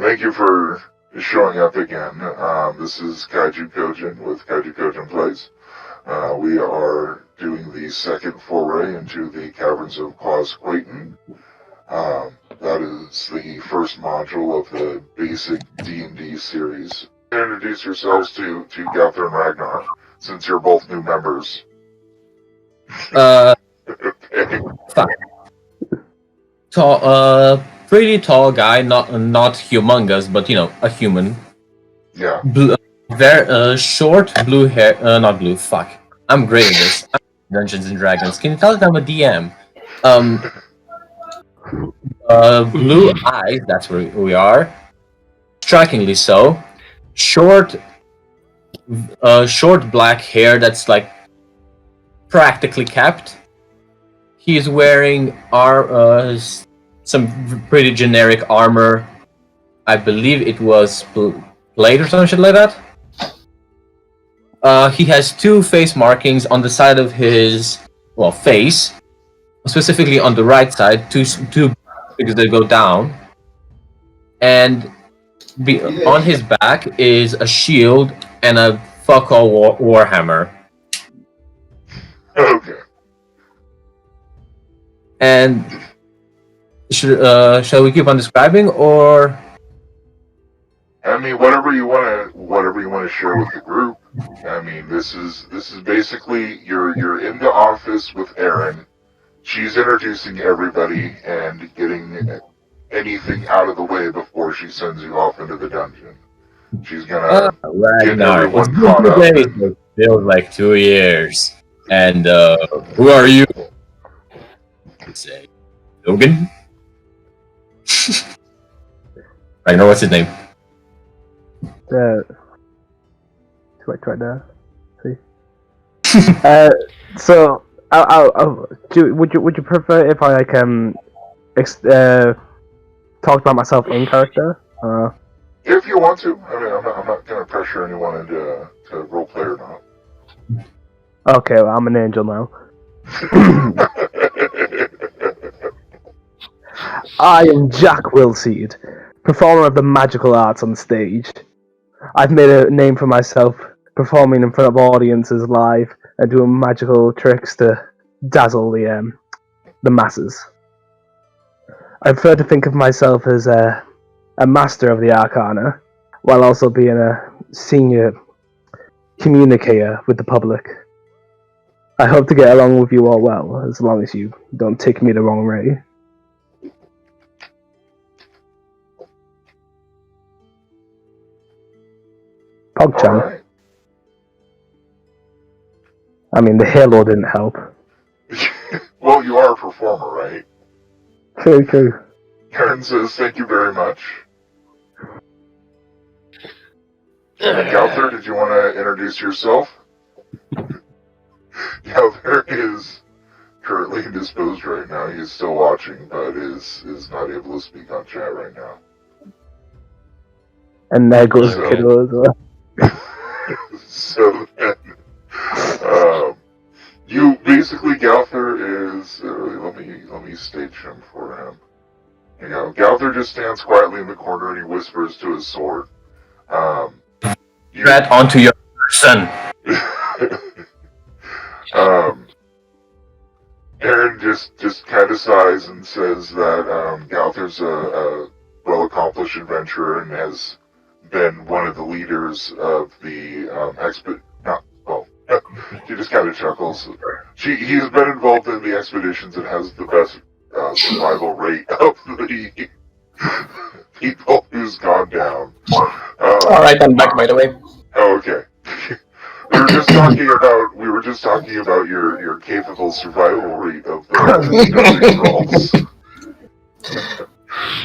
thank you for showing up again. This is Kaiju Kojin with Kaiju Kojin Plays. We are doing the second foray into the Caverns of Quasqueton. That is the first module of the basic D&D series. Introduce yourselves to Gauther and Ragnar, since you're both new members. Okay. Fine. Tall, pretty tall guy, not humongous, but a human. Yeah. Very short, blue hair. Not blue. Fuck. I'm great at this. I'm Dungeons and Dragons. Can you tell that I'm a DM? Blue eyes. That's where we are. Strikingly so. Short black hair that's like practically kept. He's wearing some pretty generic armor. I believe it was plate or some shit like that. He has two face markings on the side of his face, specifically on the right side, two because they go down, and on his back is a shield and a fuck all warhammer. Okay. And shall we keep on describing, or? I mean, whatever you want to share with the group. I mean, this is basically you're in the office with Erin. She's introducing everybody and getting anything out of the way before she sends you off into the dungeon. She's gonna get everyone caught up. It feels like 2 years. And who are you? Say, Logan. I know what's his name. Right there. See. So, would you prefer if I talk about myself in character? If you want to. I mean, I'm not gonna pressure anyone into roleplay or not. Okay, well, I'm an angel now. I am Jack Willseed, performer of the magical arts on stage. I've made a name for myself performing in front of audiences live and doing magical tricks to dazzle the masses. I prefer to think of myself as a master of the arcana, while also being a senior communicator with the public. I hope to get along with you all well, as long as you don't take me the wrong way. PogChamp. Right. I mean, the halo didn't help. Well, you are a performer, right? True. Karen says, thank you very much. Gauther, did you want to introduce yourself? Gauther is currently indisposed right now. He's still watching, but is not able to speak on chat right now. And there goes Kiddo as well. So then, you basically, Gauther is, let me stage him for him. You know, Gauther just stands quietly in the corner and he whispers to his sword. Threat onto your person. Aaron just kind of sighs and says that Gauther's a well-accomplished adventurer and has been one of the leaders of the she just kind of chuckles. He's been involved in the expeditions and has the best survival rate of the people who's gone down. Alright, I'm back, by the way. Oh, okay. We were just talking about your capable survival rate of the rolls.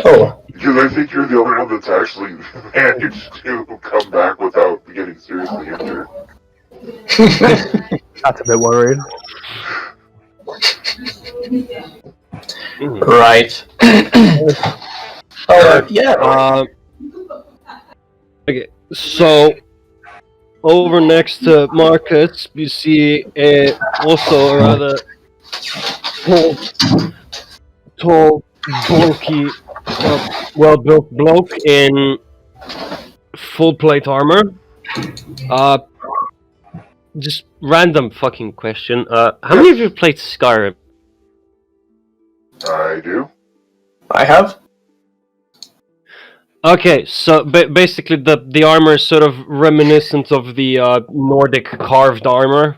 Oh. Because I think you're the only one that's actually managed to come back without getting seriously injured. That's a bit worried. Right. Yeah. Okay, so over next to Marcus, you see also a rather tall, bulky well-built bloke in full plate armor. Just random fucking question. How many of you played Skyrim? I do. I have. Okay, so basically the armor is sort of reminiscent of the Nordic carved armor.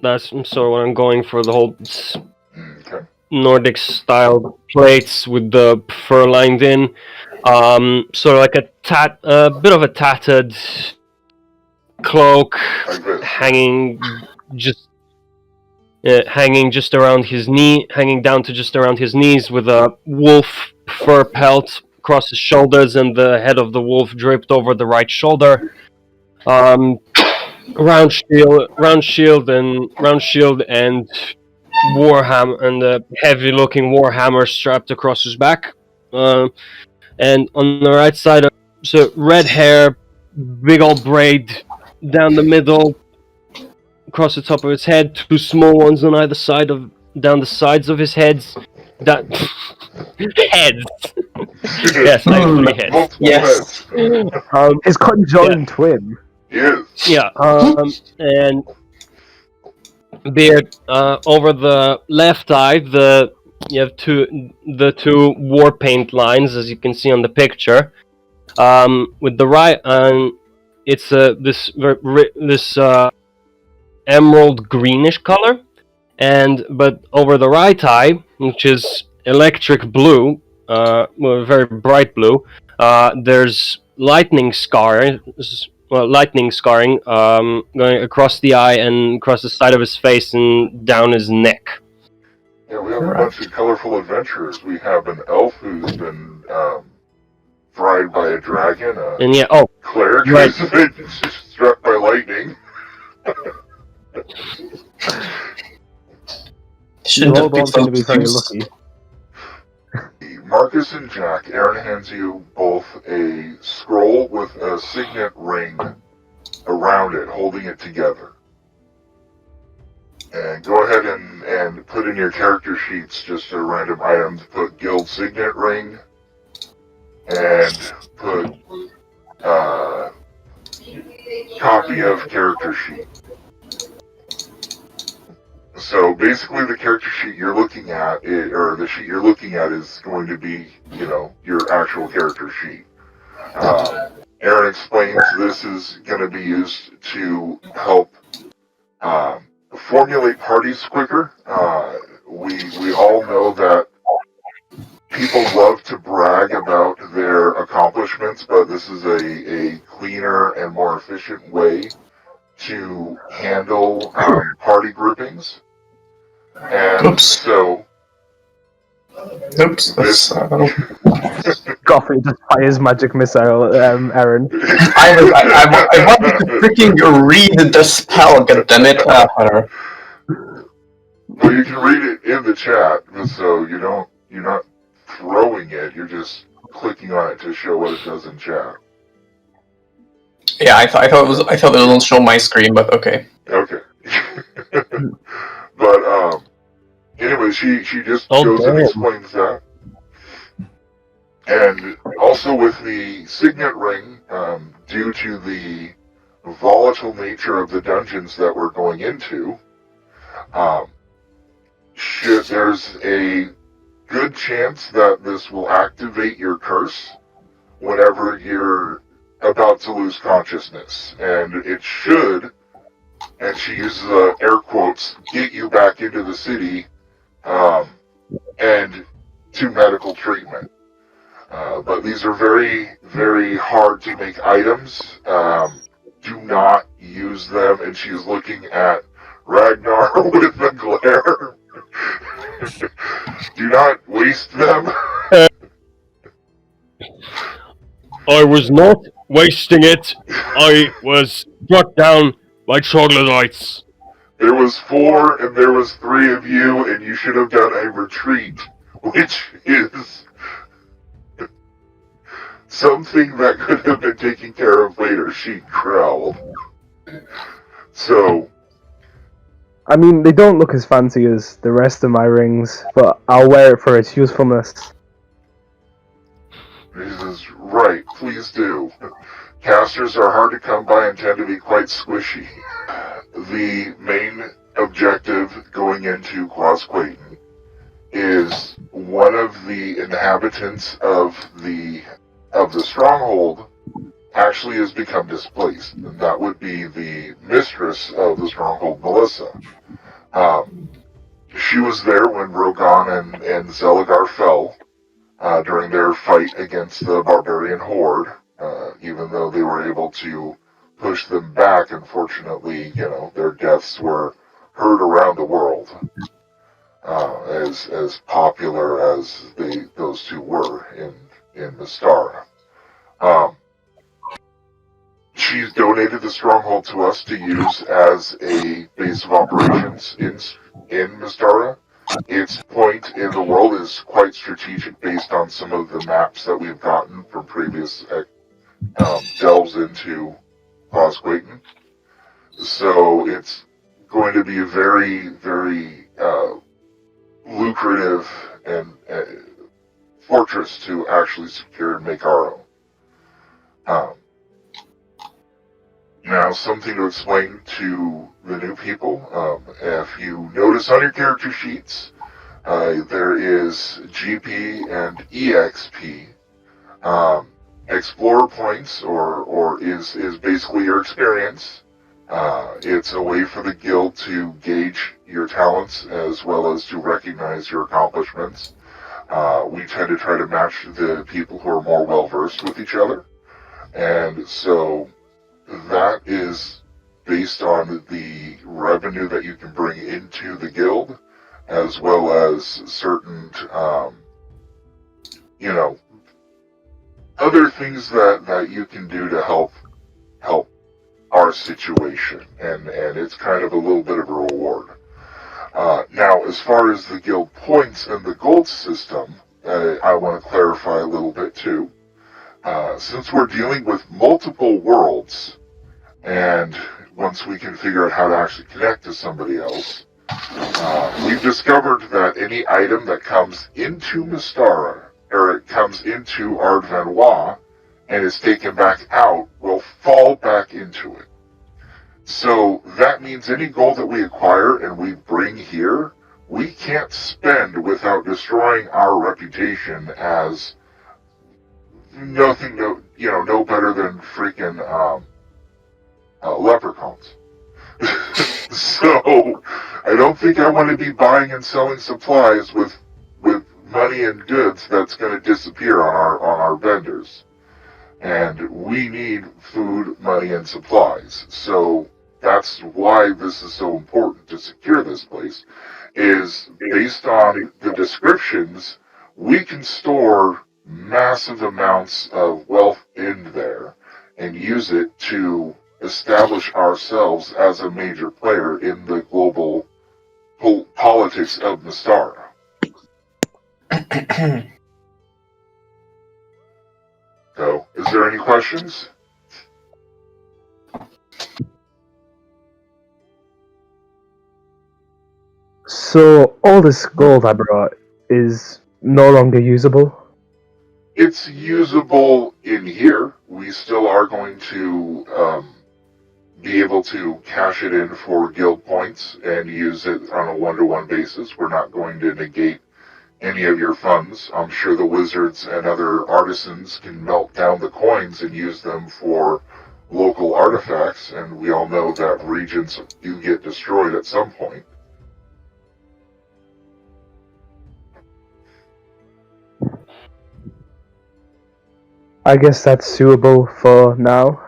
That's sort of what I'm going for, the whole Okay. Nordic style plates with the fur lined in. Sort of like a bit of a tattered cloak Like this. hanging just around his knee, hanging down to just around his knees, with a wolf fur pelt across his shoulders, and the head of the wolf draped over the right shoulder. Round shield, and warhammer, and a heavy-looking warhammer strapped across his back. And on the right side, so red hair, big old braid down the middle, across the top of his head, two small ones on either side down the sides of his heads. Heads. Yes, actually heads. Multiple Yes. heads. His conjoined twin. Yes. Yeah. And beard over the left eye. You have the two war paint lines, as you can see on the picture. With the right, it's this emerald greenish color, but over the right eye, which is electric blue, very bright blue, there's lightning scarring going across the eye and across the side of his face and down his neck. Yeah, we have a bunch of colorful adventurers. We have an elf who's been fried by a dragon, And yeah, cleric right. who's been struck by lightning. Shouldn't You all have picked seem to be those very names. lucky. Marcus and Jack, Aaron hands you both a scroll with a signet ring around it, holding it together. And go ahead and put in your character sheets just a random item to put guild signet ring and put copy of character sheet. So basically the character sheet you're looking at, or the sheet you're looking at, is going to be, your actual character sheet. Aaron explains this is going to be used to help formulate parties quicker. We all know that people love to brag about their accomplishments, but this is a cleaner and more efficient way to handle party groupings. And Oops. so... Oops. Goffrey just fires magic missile at Aaron. I wanted to freaking read the spell, goddammit. Whatever. Well, you can read it in the chat, so you're not throwing it, you're just clicking on it to show what it does in chat. Yeah, I thought it wouldn't show my screen, but okay. Okay. But anyway, she just goes and explains that. And also with the signet ring, due to the volatile nature of the dungeons that we're going into, there's a good chance that this will activate your curse whenever you're about to lose consciousness. And it should, and she uses air quotes, get you back into the city and to medical treatment. But these are very, very hard to make items. Do not use them. And she's looking at Ragnar with the glare. Do not waste them. I was not wasting it. I was brought down by troglodytes. There was 4 and there was 3 of you, and you should have done a retreat, which is something that could have been taken care of later, she growled. So, I mean, they don't look as fancy as the rest of my rings, but I'll wear it for its usefulness. He says, right, please do. Casters are hard to come by and tend to be quite squishy. The main objective going into Quasqueton is one of the inhabitants of the stronghold actually has become displaced, and that would be the mistress of the stronghold, Melissa. She was there when Rogan and Zeligar fell during their fight against the barbarian horde. Even though they were able to push them back, unfortunately, their deaths were heard around the world. As popular as those two were in Mystara. She's donated the stronghold to us to use as a base of operations in Mystara. Its point in the world is quite strategic based on some of the maps that we've gotten from previous delves into Quasqueton. So it's going to be a very, very lucrative and fortress to actually secure and make our own. Now, something to explain to the new people. If you notice on your character sheets, there is GP and EXP. Explorer points, or is basically your experience. It's a way for the guild to gauge your talents as well as to recognize your accomplishments. We tend to try to match the people who are more well-versed with each other. And so that is based on the revenue that you can bring into the guild, as well as certain, other things that you can do to help our situation, and it's kind of a little bit of a reward. Now, as far as the guild points and the gold system, I want to clarify a little bit too. Since we're dealing with multiple worlds, and once we can figure out how to actually connect to somebody else, we've discovered that any item that comes into Mystara, or it comes into Ard'Vanwa, and is taken back out, will fall back into it. So that means any gold that we acquire and we bring here, we can't spend without destroying our reputation as no better than freaking leprechauns. So I don't think I want to be buying and selling supplies with money and goods that's going to disappear on our vendors. And we need food, money, and supplies. So that's why this is so important to secure this place, is based on the descriptions, we can store massive amounts of wealth in there and use it to establish ourselves as a major player in the global politics of Mystara. So, is there any questions? So, all this gold I brought is no longer usable? It's usable in here. We still are going to be able to cash it in for guild points and use it on a one-to-one basis. We're not going to negate any of your funds. I'm sure the wizards and other artisans can melt down the coins and use them for local artifacts, and we all know that regions do get destroyed at some point. I guess that's suitable for now.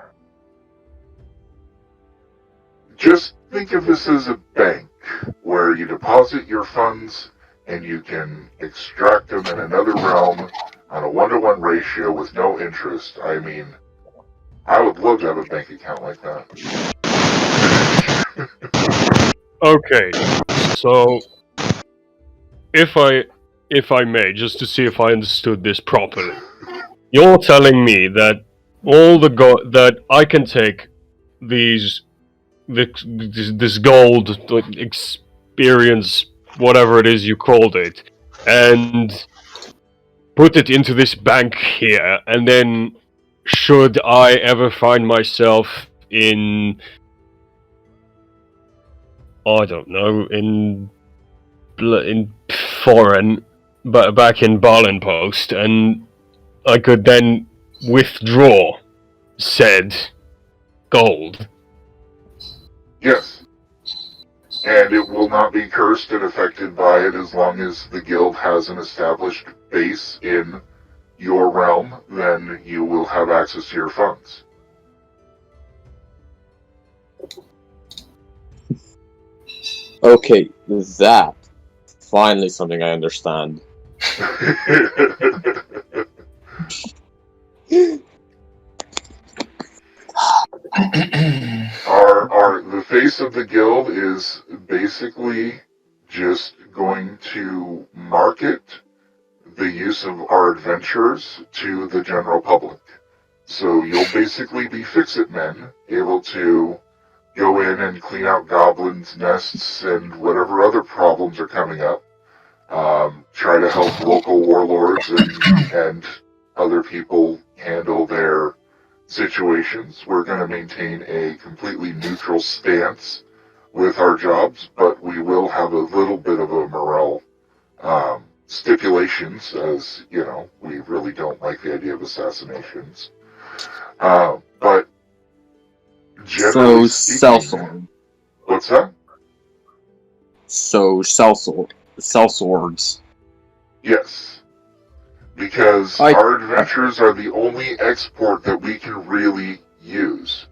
Just think of this as a bank, where you deposit your funds and you can extract them in another realm on a one-to-one ratio with no interest. I mean, I would love to have a bank account like that. Okay, so if I may, just to see if I understood this properly, you're telling me that that I can take these this gold experience, whatever it is you called it, and put it into this bank here, and then should I ever find myself in, I don't know, in foreign, but back in Berlin Post, and I could then withdraw said gold. Yes. And it will not be cursed and affected by it as long as the guild has an established base in your realm, then you will have access to your funds. Okay, that. Finally something I understand. The face of the guild is basically just going to market the use of our adventures to the general public. So you'll basically be fix-it men, able to go in and clean out goblins' nests and whatever other problems are coming up. Try to help local warlords and other people handle their situations. We're going to maintain a completely neutral stance with our jobs, but we will have a little bit of a morale stipulations, as, you know, we really don't like the idea of assassinations. But generally So, speaking, what's that? So, sellswords. Yes. Because our adventures are the only export that we can really use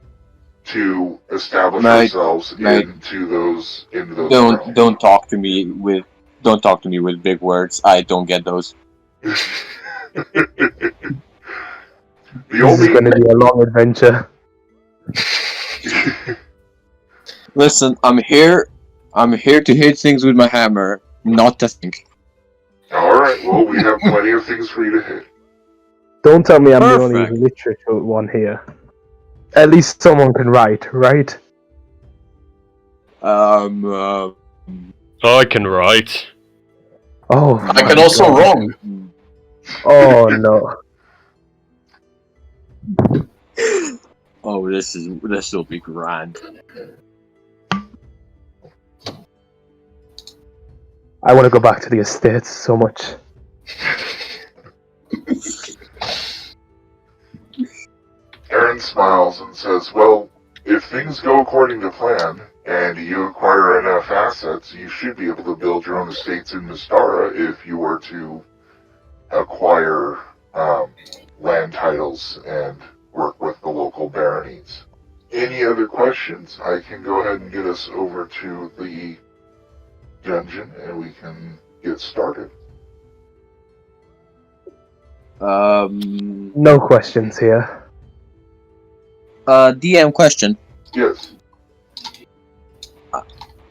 to establish ourselves into those realms. Don't talk to me with big words. I don't get those. This is going to be a long adventure. Listen, I'm here to hit things with my hammer, not to think. Alright, well, we have plenty of things for you to hit. Don't tell me I'm the only Perfect. literature one here. At least someone can write, right? I can write. Oh, I can also wrong. Oh no. Oh, this will be grand. I want to go back to the estates so much. Aaron smiles and says, well, if things go according to plan, and you acquire enough assets, you should be able to build your own estates in Mystara if you were to acquire land titles and work with the local baronies. Any other questions? I can go ahead and get us over to the dungeon and we can get started. No questions here. DM question. Yes.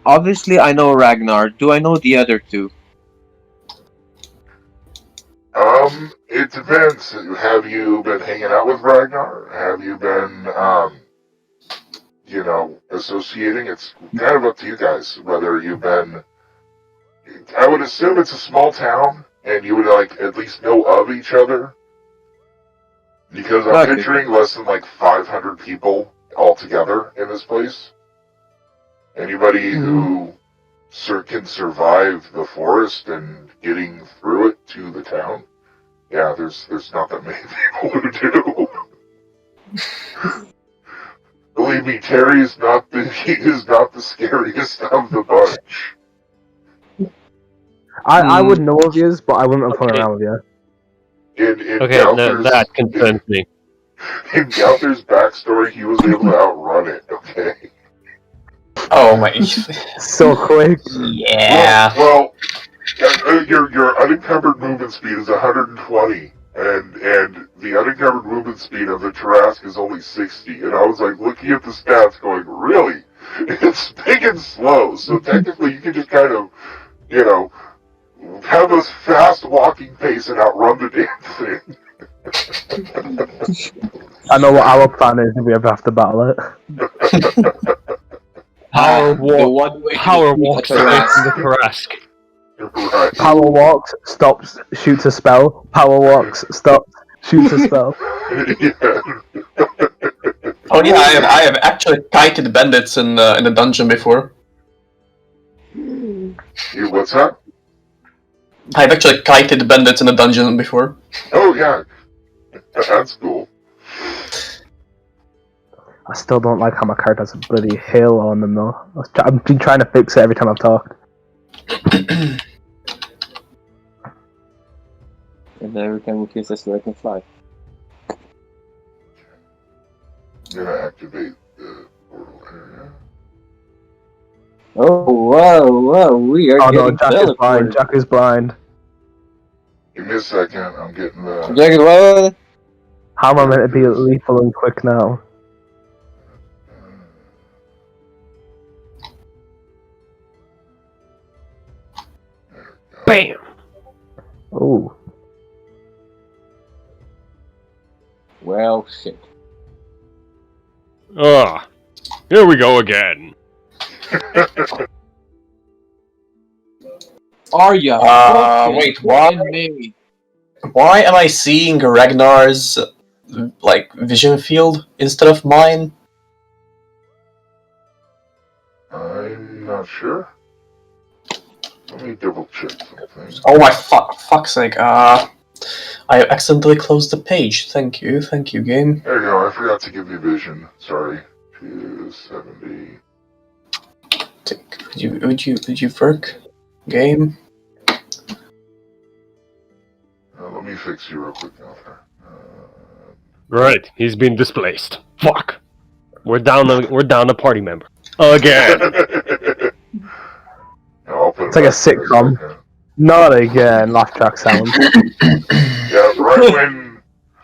Obviously, I know Ragnar. Do I know the other two? It depends. Have you been hanging out with Ragnar? Have you been, associating? It's kind of up to you guys whether you've been. I would assume it's a small town, and you would, at least know of each other. Because I'm picturing less than, 500 people altogether in this place. Anybody who can survive the forest and getting through it to the town, yeah, there's not that many people who do. Believe me, Terry is not the scariest of the bunch. I would know of yous, but I wouldn't have hung around with you. Okay, no, that concerns me. In Gauther's backstory, he was able to outrun it, okay? Oh my. So quick. Yeah. Well, your unencumbered movement speed is 120, and the unencumbered movement speed of the Tarrasque is only 60. And I was looking at the stats, going, really? It's big and slow, so technically you can just kind of, have a fast walking pace and outrun the damn thing. I know what our plan is if we ever have to battle it. Power The walk. one way to Power defeat walk a straight Tarrasque. from the Tarrasque. Right. Power walks, stops, shoots a spell. Power walks, stops, shoots a spell. Yeah. Oh yeah, I have actually kited bandits in the dungeon before. You, what's that? I've actually kited bandits in the dungeon before. Oh, yeah. That's cool. I still don't like how my card has a bloody hill on them though. I've been trying to fix it every time I've talked. And every time we kiss this, I can fly. I'm gonna activate the portal area. Oh, whoa, we are Oh no, getting Jack is blind. teleported. Jack is blind. Give me a second. I'm getting the. Jack, what? How am I meant to be lethal and quick now? Bam! Oh, Well, shit. Ah, here we go again. Are ya? Wait, what? Me? Why am I seeing Ragnar's vision field instead of mine? I'm not sure. Let me double check something. Oh my fuck's sake! I accidentally closed the page. Thank you, game. There you go. I forgot to give you vision. Sorry. 270. Would you work, game? Let me fix you real quick now. Right, he's been displaced. Fuck. We're down a party member. Again. I'll put It's like a back in sitcom. second. not again. Laugh track sounds. Yeah,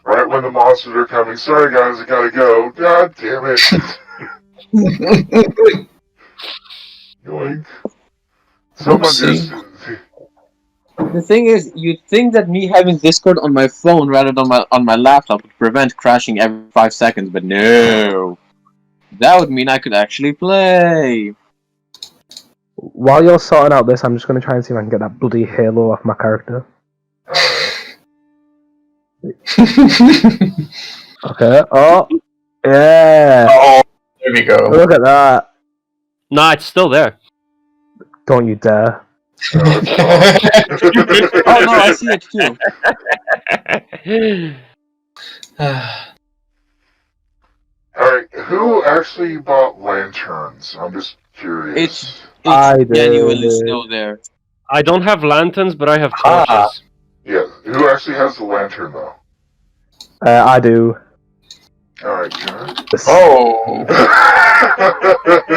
right when the monsters are coming. Sorry guys, I gotta go. God damn it. Yoink. Someone Oopsie. just. The thing is, you'd think that me having Discord on my phone rather than on my laptop would prevent crashing every 5 seconds, but no. That would mean I could actually play. While you're sorting out this, I'm just going to try and see if I can get that bloody halo off my character. Okay. Oh, yeah. Oh, there we go. Look at that. Nah, it's still there. Don't you dare. No, it's Oh no, I see it too. Alright, who actually bought lanterns? I'm just curious. I It's genuinely did. still there. I don't have lanterns, but I have Ah. torches. Yeah, who actually has the lantern though? I do. Alright, John. Oh,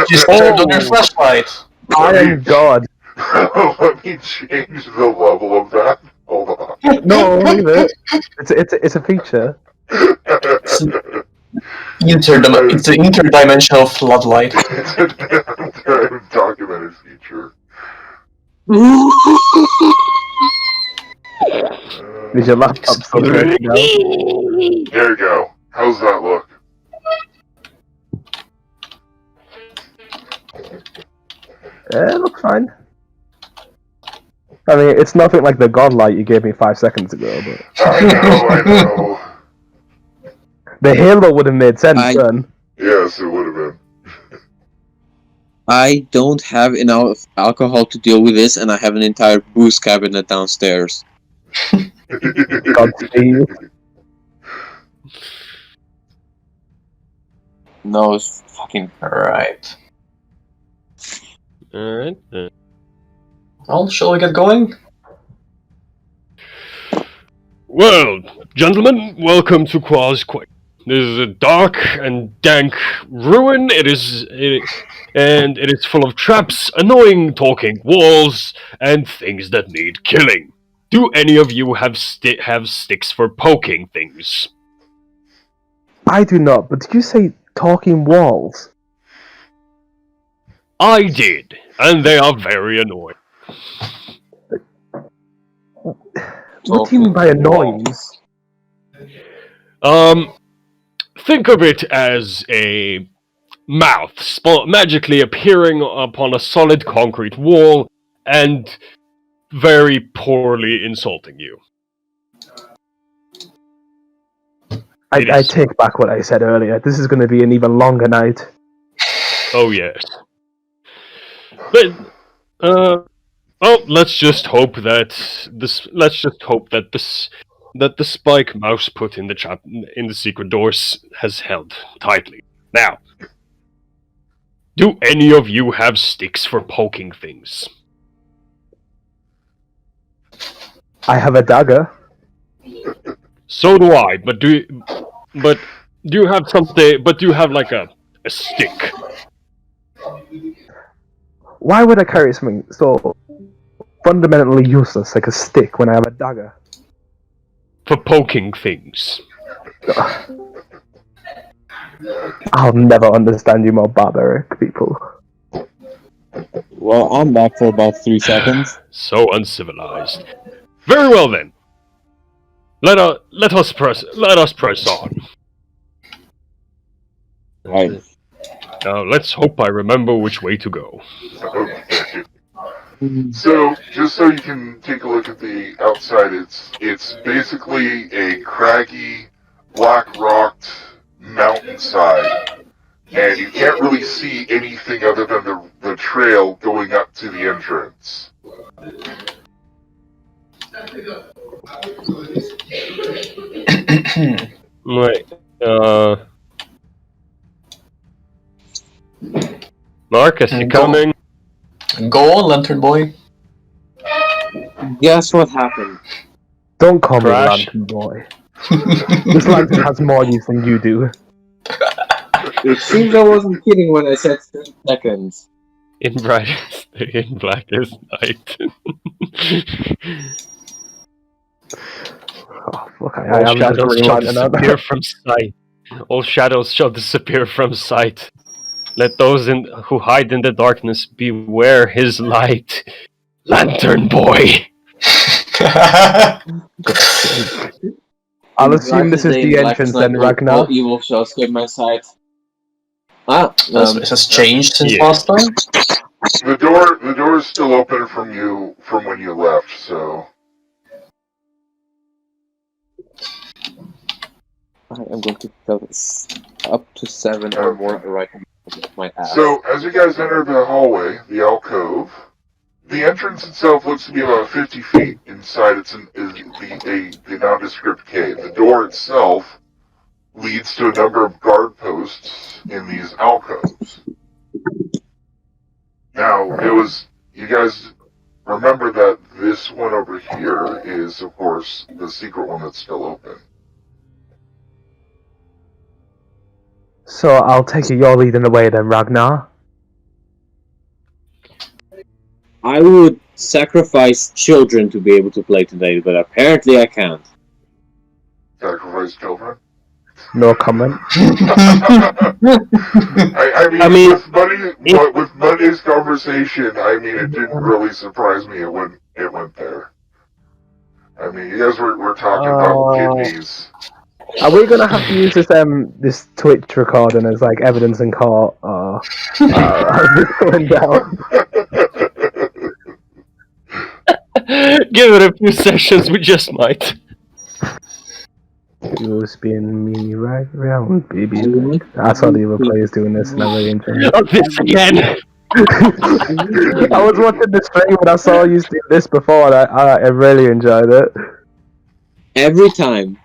just turned on your flashlight. I am God. Let me change the level of that. Hold on. No, leave it. It's a feature. It's an interdimensional floodlight. It's a damn documented feature. Is your laptop still working now? There you go. How's that look? Yeah, it looks fine. I mean, it's nothing like the godlight you gave me 5 seconds ago, but I know. the halo would have made sense then. Yes, it would have been. I don't have enough alcohol to deal with this, and I have an entire booze cabinet downstairs. Godspeed. No, it's fucking. Alright. Alright. Well, shall we get going? Well, gentlemen, welcome to Quasqueton. This is a dark and dank ruin. It is full of traps, annoying talking walls, and things that need killing. Do any of you have sticks for poking things? I do not, but did you say talking walls? I did, and they are very annoying. What do you mean by annoying? Think of it as a mouth magically appearing upon a solid concrete wall and very poorly insulting you. I take back what I said earlier. This is going to be an even longer night. Oh yes. But let's just hope that the spike mouse put in the secret doors has held tightly. Now, do any of you have sticks for poking things? I have a dagger. So do I, but do you have something? But do you have like a stick? Why would I carry something so fundamentally useless like a stick when I have a dagger? For poking things. I'll never understand you more barbaric people. Well, I'm back for about 3 seconds. So uncivilized. Very well then. Let us press on. Right. Now let's hope I remember which way to go. Okay. So, just so you can take a look at the outside, it's basically a craggy, black-rocked mountainside, and you can't really see anything other than the trail going up to the entrance. Wait, Marcus, you Go. coming? Go on, Lantern Boy. Guess what happened? Don't call me Crash. Lantern Boy. This lantern has more use than you do. It seems I wasn't kidding when I said 3 seconds. In blackest night. Oh, fuck, All I am just shadows Green shall Lantern now. disappear from sight. All shadows shall disappear from sight. Let those who hide in the darkness beware his light. Lantern Boy. I'll assume this is the entrance then, Ragnar. All evil shall escape my sight. This has changed since Yeah. last time. The door is still open from when you left, so. I am going to tell this up to 7 or more right on my ass. So, as you guys enter the hallway, the alcove, the entrance itself looks to be about 50 feet inside. Is the nondescript cave. The door itself leads to a number of guard posts in these alcoves. Now, you guys remember that this one over here is, of course, the secret one that's still open. So I'll take it you're leading the way then, Ragnar. I would sacrifice children to be able to play today, but apparently I can't. Sacrifice children? No comment. I mean, if- with Monday's conversation, I mean, it didn't really surprise me it went there. I mean, you guys were talking about kidneys. Are we gonna have to use this Twitch recording as like evidence in court, or how's this going down? Give it a few sessions, we just might. You spin me right round, baby. I saw the other players doing this, and I really enjoyed it. Oh, this again! I was watching the stream when I saw you do this before, and I really enjoyed it. Every time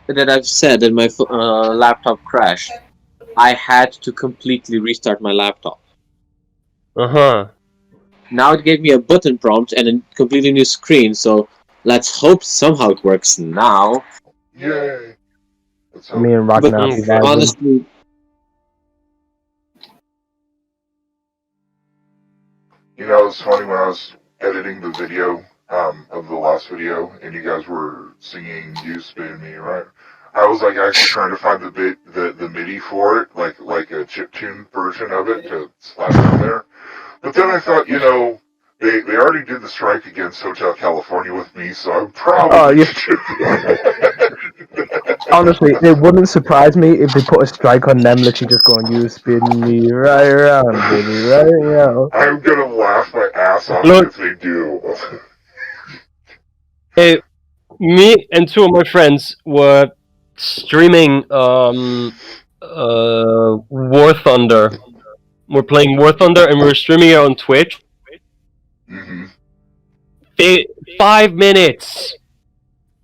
that I've said that my laptop crashed, I had to completely restart my laptop. Uh-huh. Now it gave me a button prompt and a completely new screen, so let's hope somehow it works now. Yay! Let's hope. Me and Ragnar But, be vibing. Honestly, You know, it's funny when I was editing the video of the last video, and you guys were singing "You Spin Me Right." I was like actually trying to find the MIDI for it, like a chiptune version of it to slap in there. But then I thought, you know, they already did the strike against Hotel California with me, so I'm probably. Oh, yeah. Honestly, it wouldn't surprise me if they put a strike on them, literally just going, "You spin me right around, baby, right around." I'm gonna laugh my ass off Look. if they do. Hey, me and two of my friends were streaming War Thunder. We're playing War Thunder and we're streaming it on Twitch. hmm 5 minutes,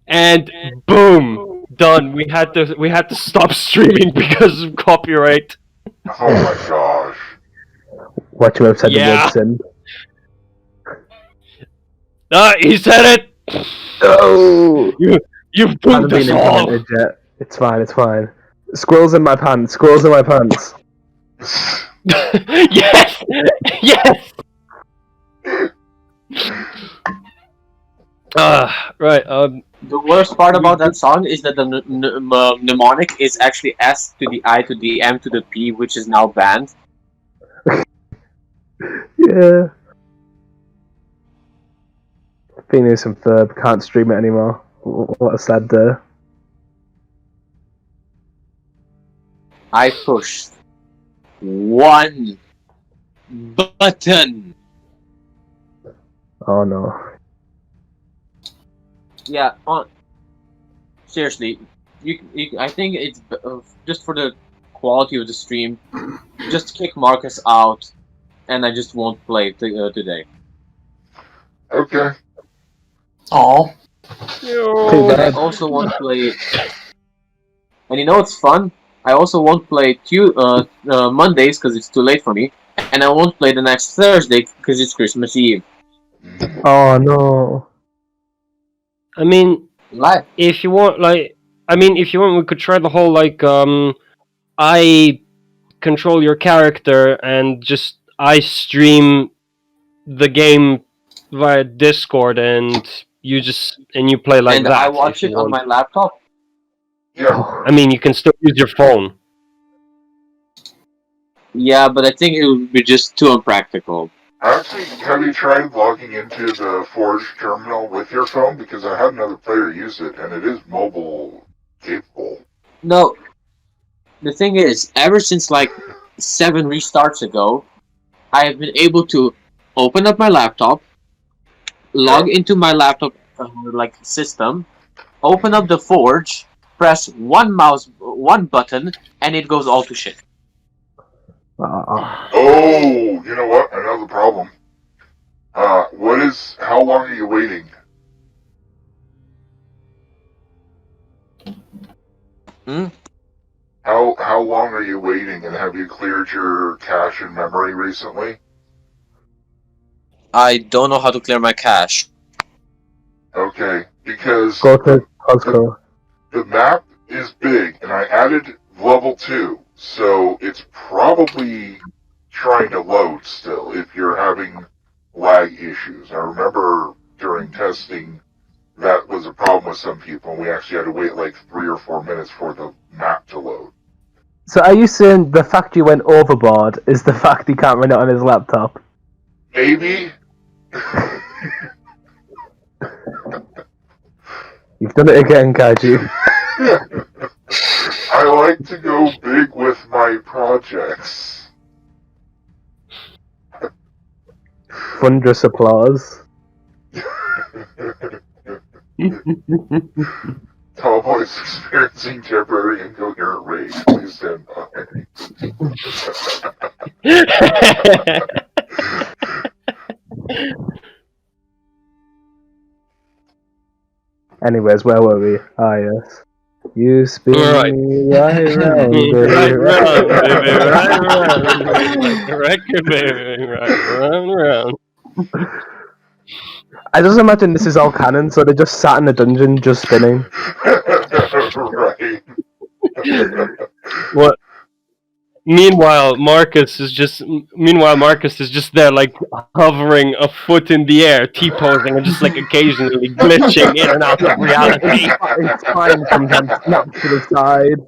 and boom, done. We had to stop streaming because of copyright. Oh my gosh. What you have said Yeah. the word sin. He said it. Oh, You've hasn't boomed us been all. implemented yet. It's fine. It's fine. Squirrels in my pants. Squirrels in my pants. Yes, yes. Right. The worst part about that song is that the mnemonic is actually S to the I to the M to the P, which is now banned. Yeah. Phineas and Ferb can't stream it anymore. What a sad day. I pushed one button. Oh no. Yeah, seriously, I think it's just for the quality of the stream. Just kick Marcus out, and I just won't play today. Okay. Oh. Too And I bad. also won't play. And you know what's fun? I also won't play Mondays because it's too late for me, and I won't play the next Thursday because it's Christmas Eve. Oh no. I mean, Like, if you want, we could try the whole I control your character and just I stream the game via Discord and you play like and that. I watch if you it on want. my laptop. Yeah. I mean, you can still use your phone. Yeah, but I think it would be just too impractical. Actually, have you tried logging into the Forge terminal with your phone? Because I had another player use it, and it is mobile capable. No, the thing is, ever since like 7 restarts ago, I have been able to open up my laptop, log into my laptop system, open up the Forge, press one button, and it goes all to shit. Oh, you know what? Another problem. How long are you waiting? Hmm? How long are you waiting, and have you cleared your cache and memory recently? I don't know how to clear my cache. Okay, because Go to Costco. the map is big, and I added level 2, so it's probably trying to load still if you're having lag issues. I remember during testing that was a problem with some people, and we actually had to wait like 3 or 4 minutes for the map to load. So are you saying the fact you went overboard is the fact he can't run it on his laptop? Maybe? You've done it again, Kaiju. I like to go big with my projects. Thunderous applause. Tallboy's experiencing temporary incoherent rage. Please stand by. Anyways, where were we? Ah, yes. You spin Right. me right round, baby. Right round, baby, right round. Like a record, baby, right round. I just imagine this is all canon, so they just sat in the dungeon just spinning. Right. What? Meanwhile, Marcus is just there, like hovering a foot in the air, T-posing, and just like occasionally glitching in and out of reality. It's fine sometimes, snap to the side.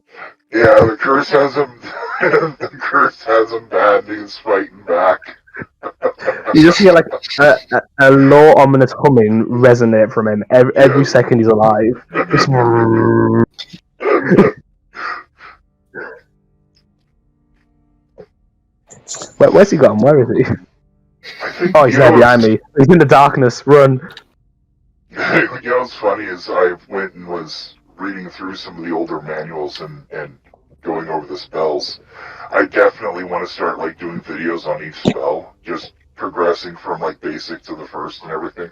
Yeah, the curse has him. The curse has him bad, and he's fighting back. You just hear like a low, ominous humming resonate from him every second he's alive. Just Where's he gone? Where is he? I think Oh, he's there behind me. He's in the darkness. Run. You know what's funny is I went and was reading through some of the older manuals and going over the spells. I definitely want to start like doing videos on each spell, just progressing from like basic to the first and everything.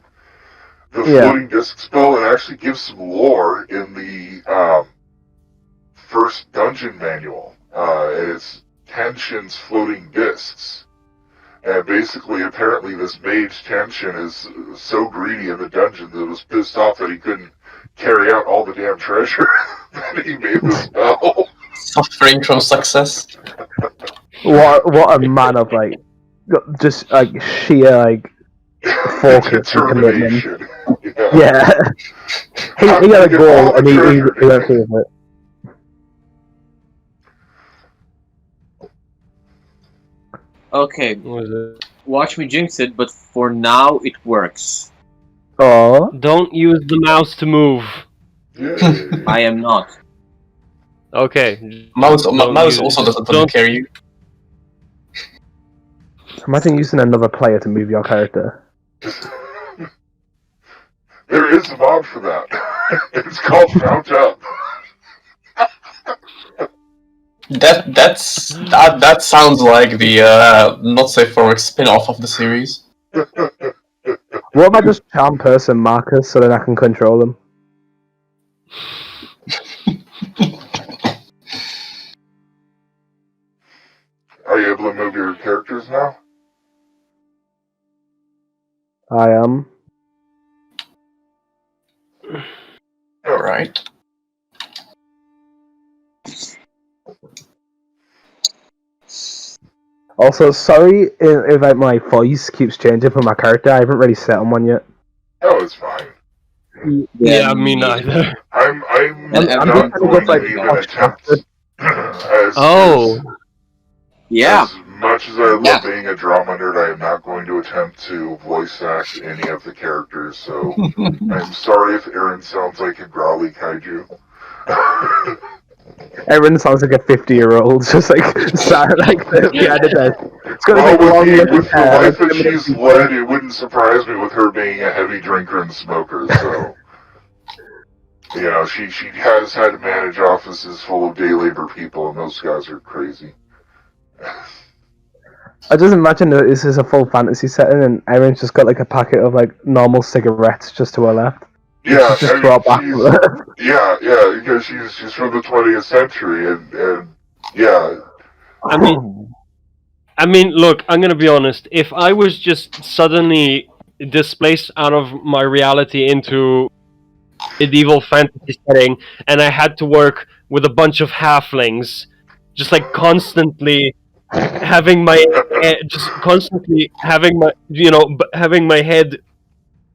The floating disc spell, it actually gives some lore in the first dungeon manual. And it's Tension's floating discs. And basically, apparently, this mage Tension is so greedy in the dungeon that was pissed off that he couldn't carry out all the damn treasure that he made the spell. Suffering from success. What a man of like, just like sheer like focus and commitment. Determination. Yeah. he had a goal and he went through with it. Okay, What was it? watch me jinx it, but for now it works. Oh. Don't use the mouse to move. Yay. I am not. Okay. Mouse Don't also doesn't don't- carry you. Imagine using another player to move your character. There is a mod for that. It's called Mount Up. That sounds like the not safe for work spin-off of the series. What if I just charm person Marcus so then I can control them? Are you able to move your characters now? I am. Alright. Also, sorry if like my voice keeps changing for my character. I haven't really set on one yet. Oh, it's fine. Yeah, me neither. I'm I'm not just going gonna go to like even Dwarf attempt Oh. Yeah. As much as I love Yeah. being a drama nerd, I am not going to attempt to voice act any of the characters, so I'm sorry if Aaron sounds like a growly kaiju. Aaron sounds like a 50-year-old, just like sat like behind the desk. It's got like long with little the hair. life that she's led, it wouldn't surprise me with her being a heavy drinker and smoker, so... You know, she has had to manage offices full of day labor people, and those guys are crazy. I just imagine that this is a full fantasy setting, and Erin's just got like a packet of like normal cigarettes just to her left. Yeah, She's just I mean, brought back. yeah, because she's from the 20th century, and yeah, I mean, look, I'm gonna be honest. If I was just suddenly displaced out of my reality into medieval fantasy setting, and I had to work with a bunch of halflings, just like constantly having my having my head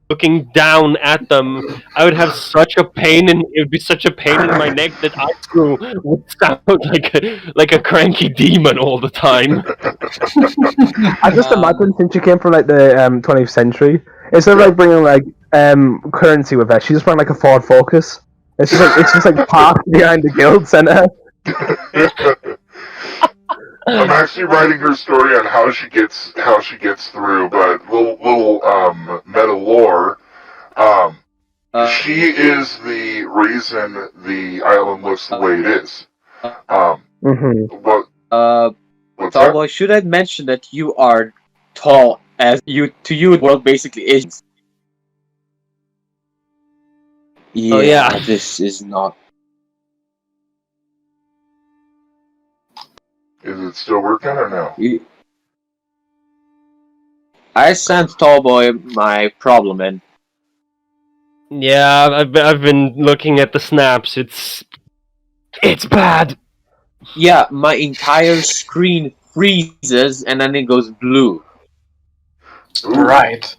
looking down at them, I would have such a pain, and it would be such a pain in my neck that I too would sound like a cranky demon all the time. I just imagine since she came from like the 20th century, instead of like bringing like currency with her, she just ran like a Ford Focus. It's just like parked behind the guild center. I'm actually writing her story on how she gets through, but little meta lore. She is the reason the island looks the way it is. What's that? Tallboy, should I mention that you are tall, as you the world basically is? Yeah, Oh, yeah. This is not. Is it still working or no? I sent Tallboy my problem, and Yeah, I've been looking at the snaps. It's bad. yeah, my entire screen freezes and then it goes blue. Ooh. Right.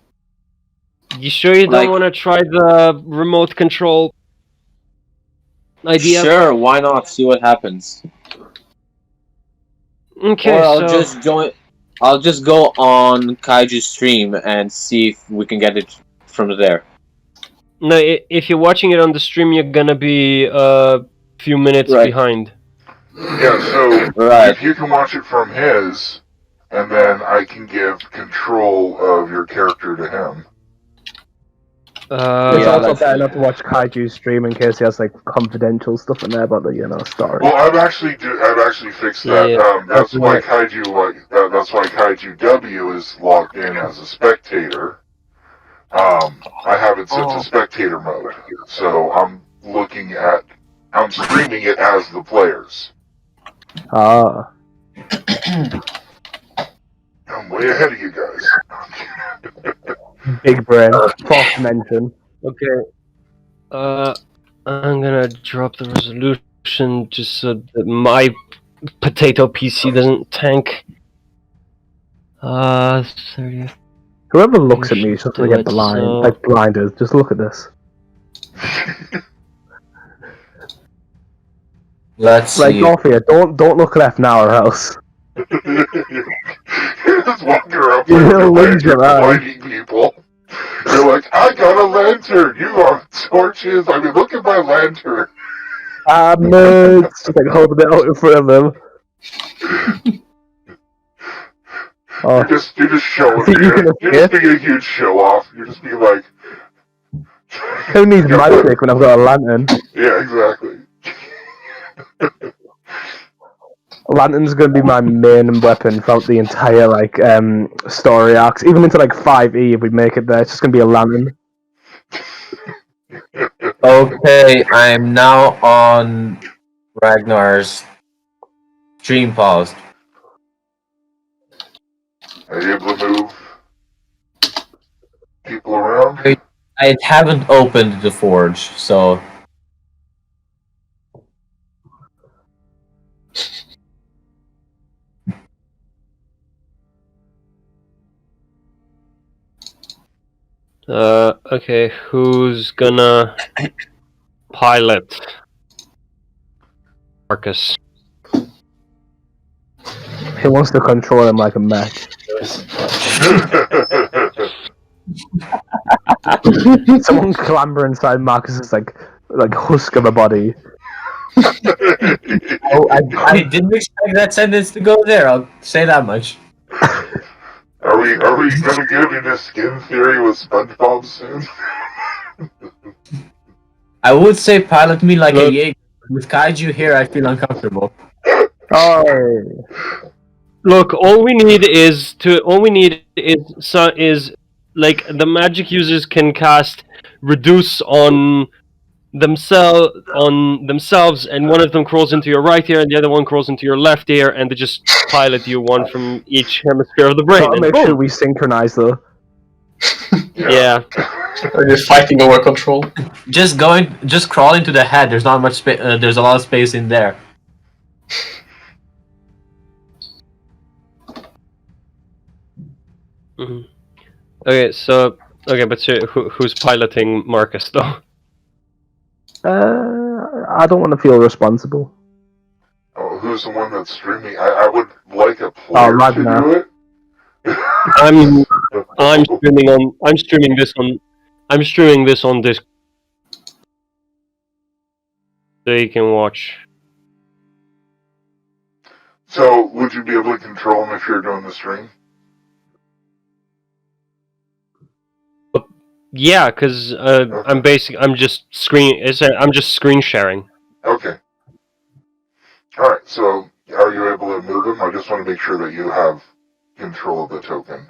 You sure you don't Like- want to try the remote control idea? Sure, why not? See what happens. Okay, Or I'll so just join. I'll just go on Kaiju's stream and see if we can get it from there. no, if you're watching it on the stream, you're gonna be few minutes Right. behind. Yeah, so Right. if you can watch it from his, and then I can give control of your character to him. It's Yeah, also let's better do not to watch Kaiju's stream in case he has like confidential stuff in there about the story. Well, I've actually fixed that. Yeah, That's why right. Kaiju that's why Kaiju W is logged in as a spectator. I have it set to spectator mode, so I'm streaming it as the players. Ah, I'm way ahead of you guys. big brain, fourth dimension. Okay. I'm gonna drop the resolution just so that my potato PC doesn't tank. 30. Whoever looks at me is just gonna get Do it, blind, so- like blinded. Just look at this. Let's Like see. Orphea, don't look left now or else. You're just walking around You're playing gonna with lose your blinding people. You're like, I got a lantern. You got torches. I mean, look at my lantern. Just like holding it out in front of them. Oh, You're just showing. think you can You're just being a huge show off. You're just being like, who needs magic when I've got a lantern? yeah, exactly. A lantern's gonna be my main weapon throughout the entire story arcs, even into like 5E if we make it there. It's just gonna be a lantern. Okay, I'm now on Ragnar's stream paused. Are you able to move people around? I haven't opened the forge, so Okay, who's gonna pilot? Marcus. He wants to control him like a mech. Someone clamber inside Marcus's like husk of a body. oh, I didn't expect that sentence to go there. I'll say that much. Are we gonna get into skin theory with SpongeBob soon? I would say pilot me like a Look. Jaeger. With Kaiju here, I feel uncomfortable. Oh, Look, all we need is like the magic users can cast reduce on themselves, and one of them crawls into your right ear, and the other one crawls into your left ear, and they just pilot you one from each hemisphere of the brain. gotta And make boom. sure we synchronize though. Yeah. Are you fighting over control? Just crawl into the head. There's not much space. There's a lot of space in there. Mhm. Okay, but who's piloting Marcus though? I don't want to feel responsible. Oh, who's the one that's streaming? I would like a player to Ragnar. do it. I'm streaming this on Discord, so you can watch. So, would you be able to control him if you're doing the stream? Yeah, because I'm just screen sharing. Okay. Alright, so are you able to move him? I just want to make sure that you have control of the token.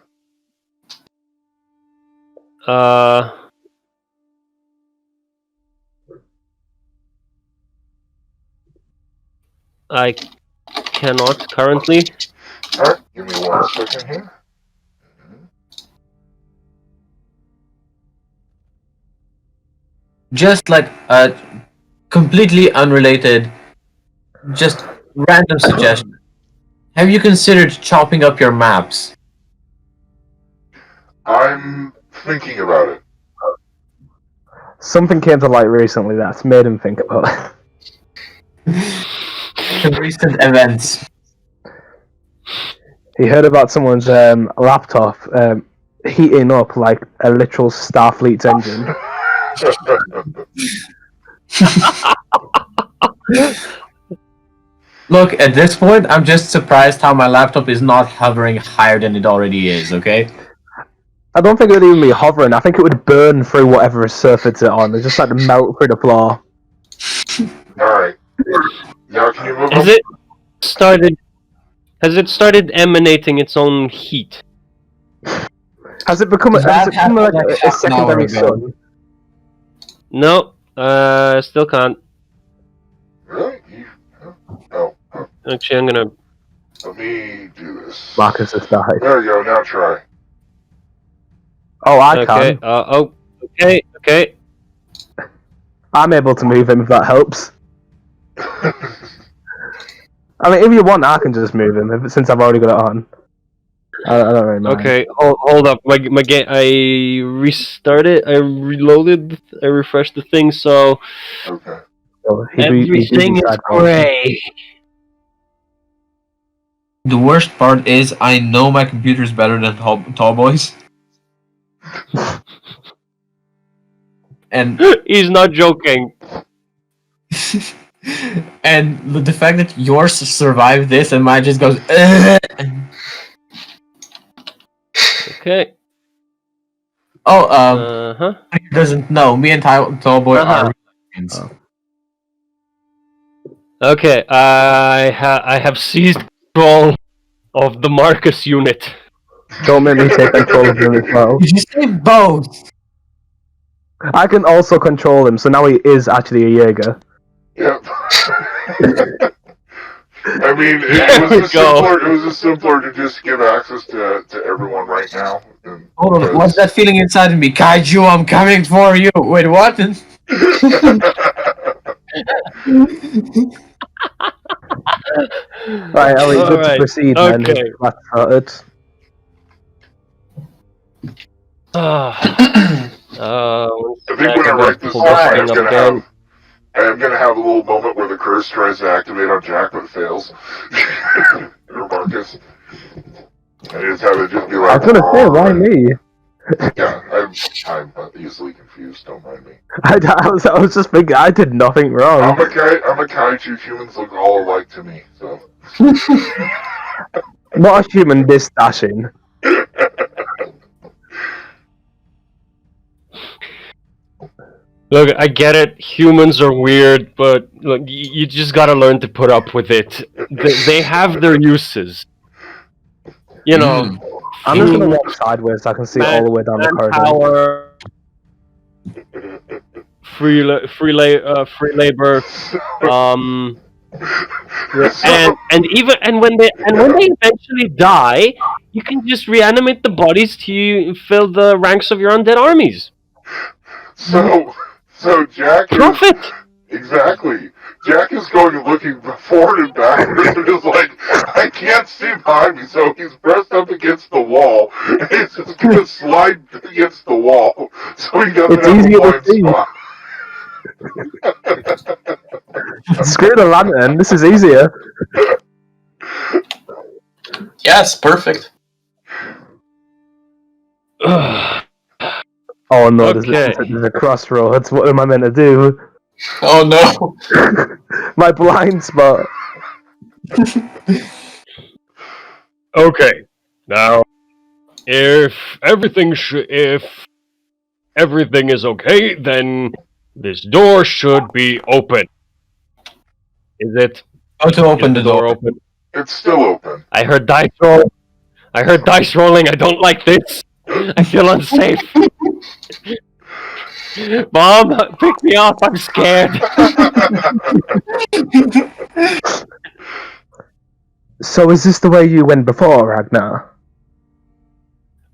I cannot currently. Alright, give me 1 second here. Just like completely unrelated, just random suggestion. Have you considered chopping up your maps? I'm thinking about it. Something came to light recently that's made him think about it. Recent events. He heard about someone's laptop heating up like a literal Starfleet's engine. Look, at this point, I'm just surprised how my laptop is not hovering higher than it already is, okay? I don't think it would even be hovering. I think it would burn through whatever surface it's on. It's just like melt through the floor. Alright. Now can you move Has up? it started? Has it started emanating its own heat? Has it become, That has it become like happened like a half an hour secondary ago. sun? No, still can't. Really? Oh, Actually, I'm gonna. let me do this. Marcus has died. There you go, now try. Oh, I Okay. can. Oh. Okay. Okay. I'm able to move him if that helps. I mean, if you want, I can just move him since I've already got it on. I don't really mind. Okay. Hold up. My game. I restarted. I reloaded. I refreshed the thing. So Okay. So everything is gray. The worst part is I know my computer's better than Tallboy's. And He's not joking. and the fact that yours survived this and mine just goes Okay. Oh, he doesn't know. Me and Tallboy are friends. Oh. Okay. I have seized control of the Marcus unit. Don't make me take control of him as well. Did you say both? I can also control him, so now he is actually a Jaeger. Yep. I mean, There we go. it was just simpler to just give access to everyone right now. Hold on, what's that feeling inside of me? Kaiju, I'm coming for you! Wait, what? Right, are we good to Alright, proceed then? okay. That's started. I think when I write this pull up, this thing up again. I am gonna have a little moment where the curse tries to activate on Jack but fails. Or Marcus. I just have it just be I like, was gonna say, why me? Yeah, I'm easily confused, don't mind me. I was just thinking, I did nothing wrong. I'm a kaiju, humans look all alike to me, so. Not a human this dashing. Look, I get it. Humans are weird, but look, you just gotta learn to put up with it. They have their uses. You know, I'm just gonna walk sideways so I can see all the way down the corridor. Manpower, free labor, and when they eventually die, you can just reanimate the bodies to fill the ranks of your undead armies. So Jack Profit. Exactly. Jack is going and looking forward and backwards and is like, I can't see behind me, so he's pressed up against the wall, and he's just gonna slide against the wall, so he doesn't It's have easier a to blind spot. Screw the lantern, this is easier. Yes, perfect. Oh no, Okay. there's a crossroads. What am I meant to do? Oh no. My blind spot. Okay, now if everything is okay, then this door should be open. Is it? How to open the door? Open. It's still open. I heard dice roll. I heard dice rolling. I don't like this. I feel unsafe. Mom, pick me up. I'm scared. So is this the way you went before, Ragnar?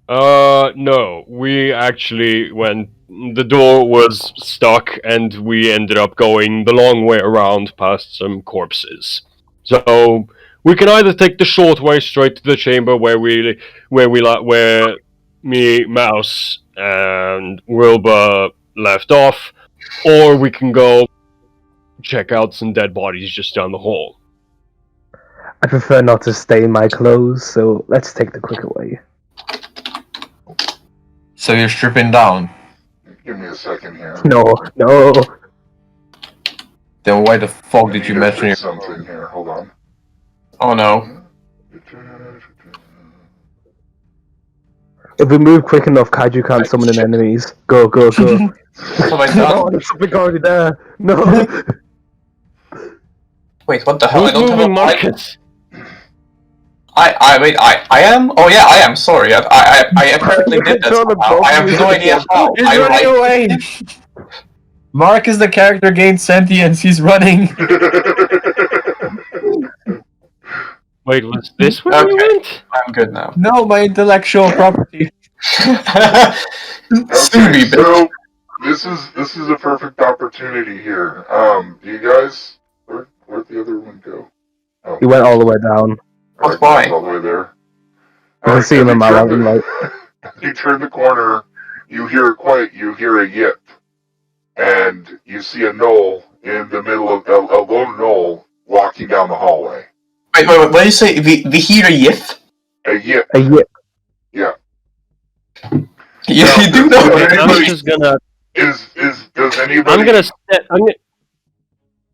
No. We actually went. The door was stuck, and we ended up going the long way around past some corpses. So we can either take the short way straight to the chamber where me, Mouse, and Wilbur left off, or we can go check out some dead bodies just down the hall. I prefer not to stain my clothes, so let's take the quicker way. So you're stripping down. Give me a second here. No. Then why the fuck did you I need to mention fix your... something here? Hold on. Oh no. If we move quick enough, Kaiju can't summon in enemies. Go, go, go. What have I done? Oh, there's something already there. No. Wait, what the hell? I Who's don't have moving a Marcus? wait, I am? Oh yeah, I am, sorry. I apparently did that Don't somehow. I have no idea how. He's I running like- away! Marcus, the character, gained sentience. He's running. Wait, was this where we Okay. went? I'm good now. No, my intellectual property. Sue me, Okay, bitch. so this is a perfect opportunity here. Do you guys where'd the other one go? Oh, He went all the way down. What, why? All the way there. I can see him in my mountain light. You turn the corner, you hear a yip, and you see a knoll in the middle of a lone knoll walking down the hallway. Wait, what do you say? We hear a yiff? A yip, A yip. yeah. You do know what I'm it is. just gonna. Does anybody? I'm gonna step.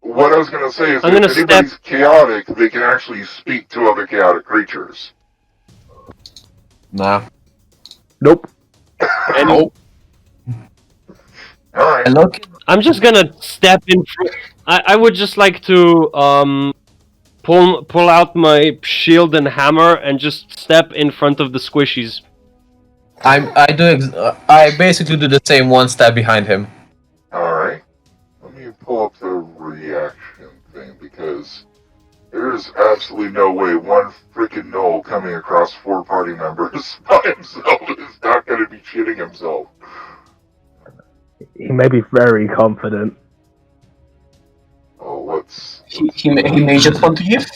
What I was gonna say is, I'm if gonna anybody's chaotic, they can actually speak to other chaotic creatures. Nah. Nope. Oh, All right. look. I'm just gonna step in. I would just like to pull out my shield and hammer and just step in front of the squishies. I basically do the same one step behind him. All right. Let me pull up the reaction thing because there's absolutely no way one freaking Knoll coming across 4 party members by himself is not going to be shitting himself. He may be very confident. Oh, let's He may just want to yiff.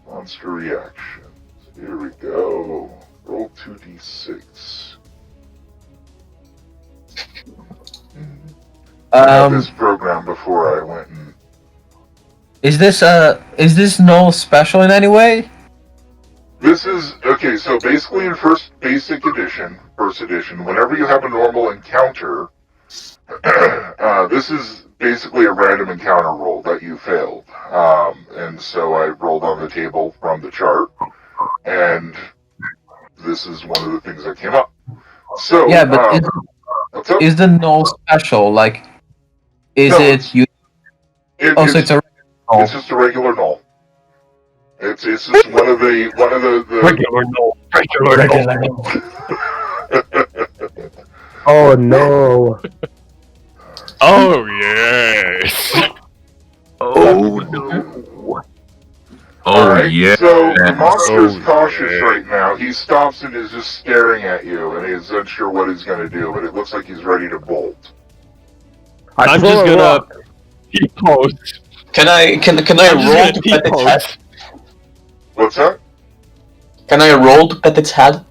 monster reactions. Here we go. Roll 2d6. I had this program before I went and Is this no special in any way? this is okay. So basically, in first edition, whenever you have a normal encounter, this is basically a random encounter roll that you failed. And so I rolled on the table from the chart, and this is one of the things that came up. So Yeah, but what's up? is the no special? Like, is No, it you? Also, it's a no. It's just a regular null. It's just one of the Regular no. Regular no. Oh no. Oh yes. Oh no. Alright, so the monster's Oh, cautious yeah. right now. He stops and is just staring at you, and he's unsure what he's going to do, but it looks like he's ready to bolt. I'm throw just a gonna rock. T-pose. Can I I'm just roll gonna to pet its T-pose. head? What's that? Can I roll to pet its head?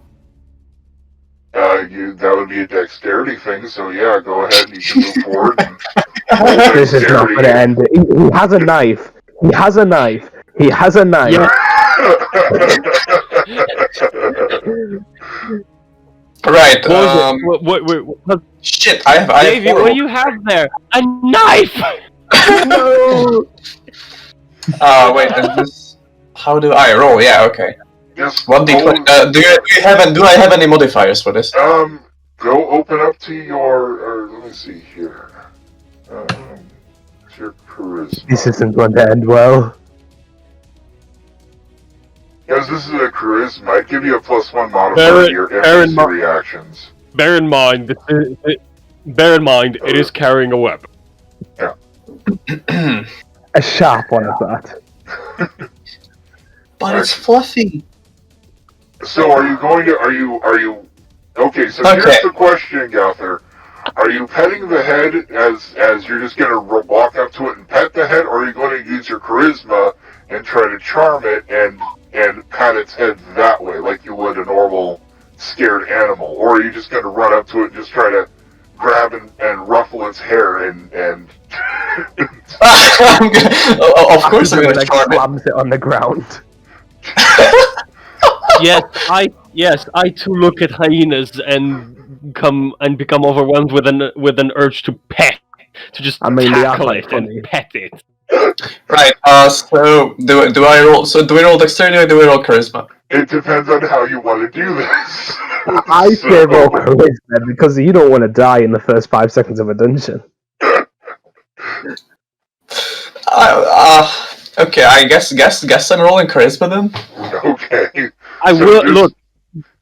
That would be a dexterity thing, so yeah, go ahead and you can move forward and roll This is not dexterity. going to end it. He has a knife. He has a knife. He has a knife. Yeah. Right. What was it? What, Shit. I have Davey, what do you have there? A knife! No. Wait. Is this? How do I roll? Yeah. Okay. Just 1d20. Do I have any modifiers for this? go open up to your, let me see here. It's your charisma. This isn't going to end well. Because this is a charisma, I'd give you a +1 modifier Bear to your bear in NPC mi- reactions. Bear in mind, it is carrying a weapon. A sharp one at that. But it's fluffy. So are you going to, are you, okay, so Okay. here's the question, Gother. Are you petting the head as you're just going to walk up to it and pet the head, or are you going to use your charisma and try to charm it and pat its head that way, like you would a normal scared animal? Or are you just going to run up to it and just try to grab and ruffle its hair and Of course I'm gonna like charm it. slams it on the ground. Yes, I too look at hyenas and become overwhelmed with an urge to pet to just I mean, they are tackle quite it funny. and pet it. Right. So do I roll? So do we roll dexterity or do we roll charisma? It depends on how you want to do this. I say So- roll charisma because you don't want to die in the first 5 seconds of a dungeon. Okay. I guess I'm rolling charisma then. Okay. I So will just- look.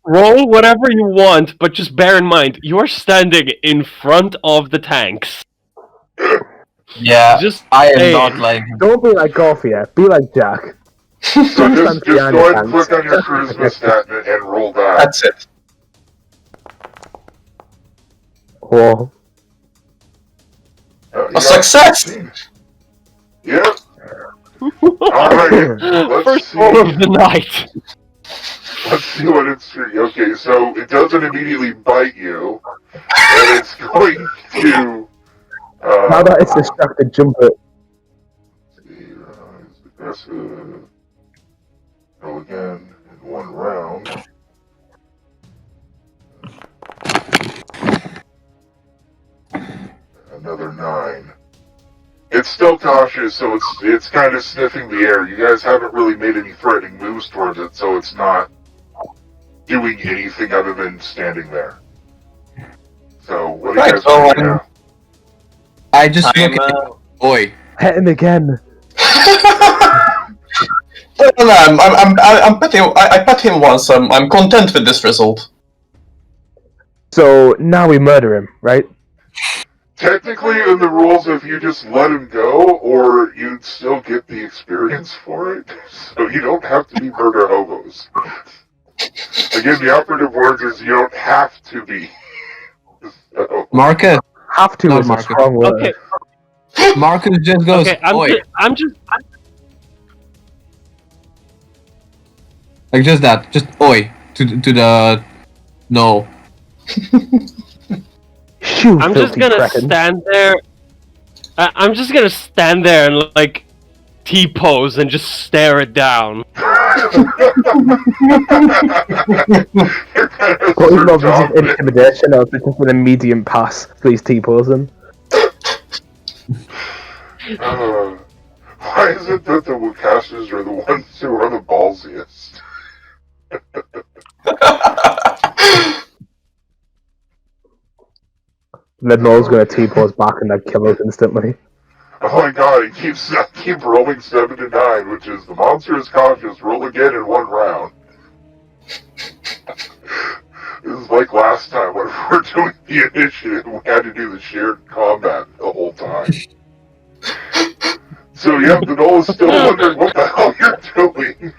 Roll whatever you want, but just bear in mind you're standing in front of the tanks. Yeah, Just I am saying. not letting him. Don't be like Garfield, be like Jack. So just behind go the ahead and tanks. click on your charisma stat and roll that. That's it. Whoa. You A got success! 16. Yep. Alright, let's First see. roll of the night. Let's see what it's. Okay, so it doesn't immediately bite you, and it's going to. Now that it's distracted, jump it. It's aggressive. Roll again in one round. Another 9. It's still cautious, so it's kind of sniffing the air. You guys haven't really made any threatening moves towards it, so it's not doing anything other than standing there. So what do you Right, guys so want to do now? I just I'm, look at boy. Hit him again. I pet him once. I'm content with this result. So now we murder him, right? Technically, in the rules, if you just let him go, or you'd still get the experience for it, so you don't have to be murder hobos. Again, the operative words is you don't have to be. So, Marcus. Have to Not is a Marcus. strong word. Okay, Marcus just goes. okay. Oi. I'm just. Like just that. Just oi to the no. Shoo, I'm just filthy gonna kraken. stand there. I'm just gonna stand there and like T-pose and just stare it down. You're kind of But even though surged off this is it. intimidation, or if it's just an medium pass, please T-pose him. Why is it that the Wukasters are the ones who are the ballsiest? Then Noel's gonna T-pose back and then kill us instantly. Oh my god, I keep rolling 7 to 9, which is the monster is cautious, roll again in one round. This is like last time when we were doing the initiative, we had to do the shared combat the whole time. So yeah, the Noel is still wondering what the hell you're doing.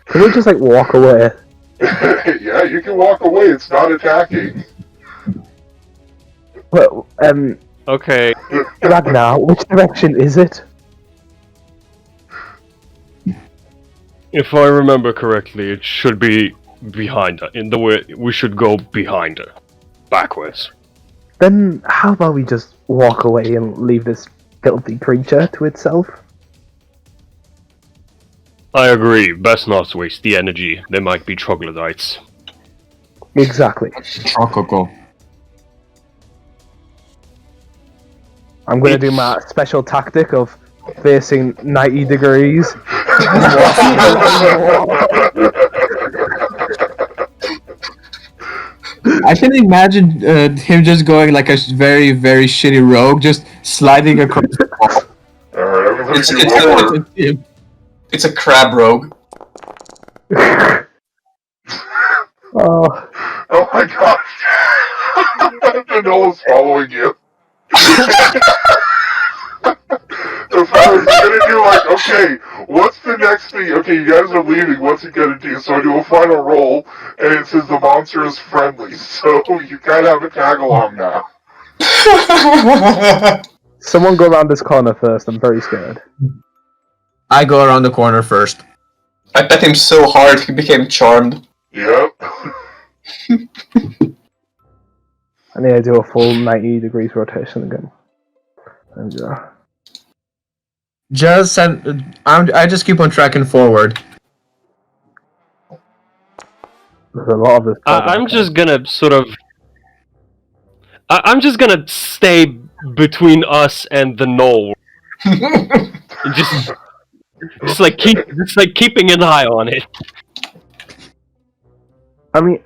Can we just like walk away? Yeah, you can walk away, it's not attacking. But Okay. Ragnar, which direction is it? If I remember correctly, it should be behind her. In the way we should go behind her, backwards. Then how about we just walk away and leave this filthy creature to itself? I agree. Best not waste the energy. They might be troglodytes. Exactly. Rococo. I'm gonna do my special tactic of facing 90 degrees. I can imagine him just going like a very, very shitty rogue, just sliding across the wall. Alright, everybody It's- do it's one a- more. It's a crab rogue. Oh, Oh my gosh! The Noel's following you. The father's gonna do like, okay, what's the next thing? Okay, you guys are leaving, what's he gonna do? So I do a final roll, and it says the monster is friendly, so you kinda have a tag along now. someone go around this corner first. I'm very scared. I go around the corner first. I pet him so hard he became charmed. Yep. I need to do a full 90 degrees rotation again. There we go. Just send. I just keep on tracking forward. There's a lot of this. I'm just gonna sort of. I'm just gonna stay between us and the knoll. just like keeping an eye on it. I mean,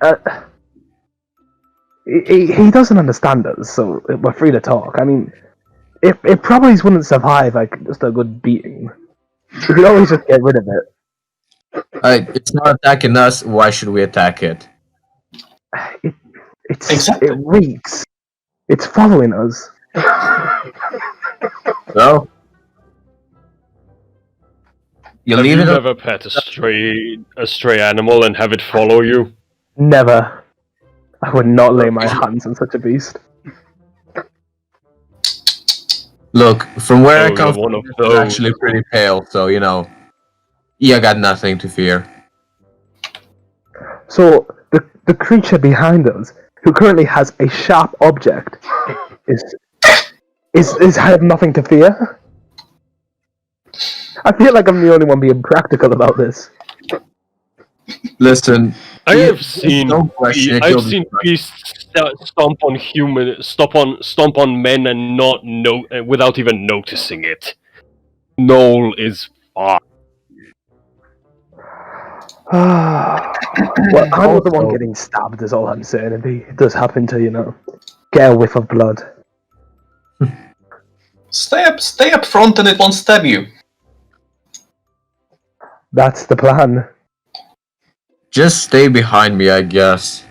he doesn't understand us, so we're free to talk. I mean, if probably wouldn't survive like just a good beating, we could always just get rid of it. It's not attacking us. Why should we attack it? Exactly. It reeks. It's following us. So you Have leave you it. ever pet a stray animal and have it follow you? Never. I would not lay my hands on such a beast. Look, from where I Oh, come you're one from, of it's those. actually pretty pale. So you got nothing to fear. So the creature behind us, who currently has a sharp object, is have nothing to fear. I feel like I'm the only one being practical about this. Listen, I've seen beasts beasts stomp on men and not without even noticing it. Knoll is fine. Well, I'm not the one getting stabbed, is all I'm saying. If he does happen to, get a whiff of blood. Stay up front and it won't stab you. That's the plan. Just stay behind me, I guess.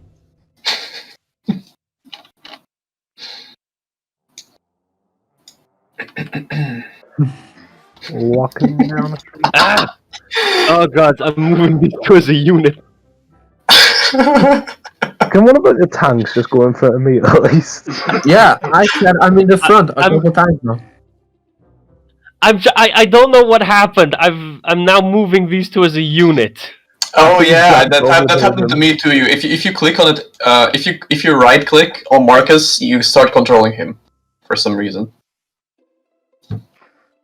Walking down the street. Ah! Oh god, I'm moving these two as a unit. Can one of the tanks just go in front of me at least? Yeah, I said I'm in the front a couple times now. I don't know what happened. I'm now moving these two as a unit. Oh yeah, that happened to me too. If you click on it, if you right click on Marcus, you start controlling him for some reason.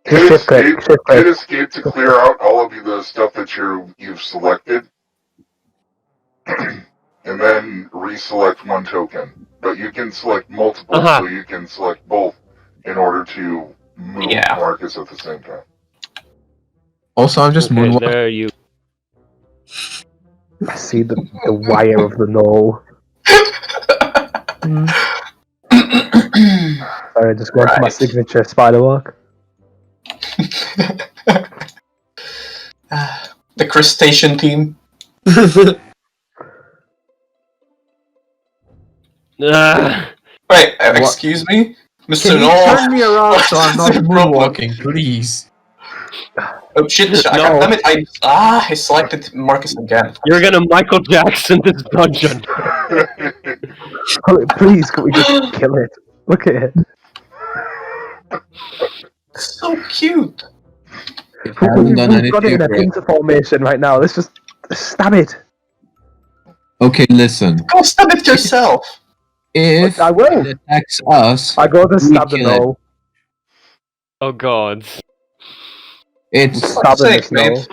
Hit escape to clear out all of the stuff that you've selected, and then reselect one token. But you can select multiple, so you can select both in order to move Marcus at the same time. Also, I'm just moonwalking. There you. I see the wire of the knoll. Sorry, just going for my signature spider walk. The crustacean team. Wait, excuse me? Mr. Can you Knoll. turn me around so I'm not moonwalking, please? Oh shit, No. damn it, I selected Marcus again. You're gonna Michael Jackson this dungeon. Please, can we just kill it? Look at it. So cute. We've got it in a pincer formation right now. Let's just stab it. Okay, listen. Go stab it yourself. If I will. it attacks us, I go to stab the kill it. knoll. Oh god. it's Stabbing this mate. knoll.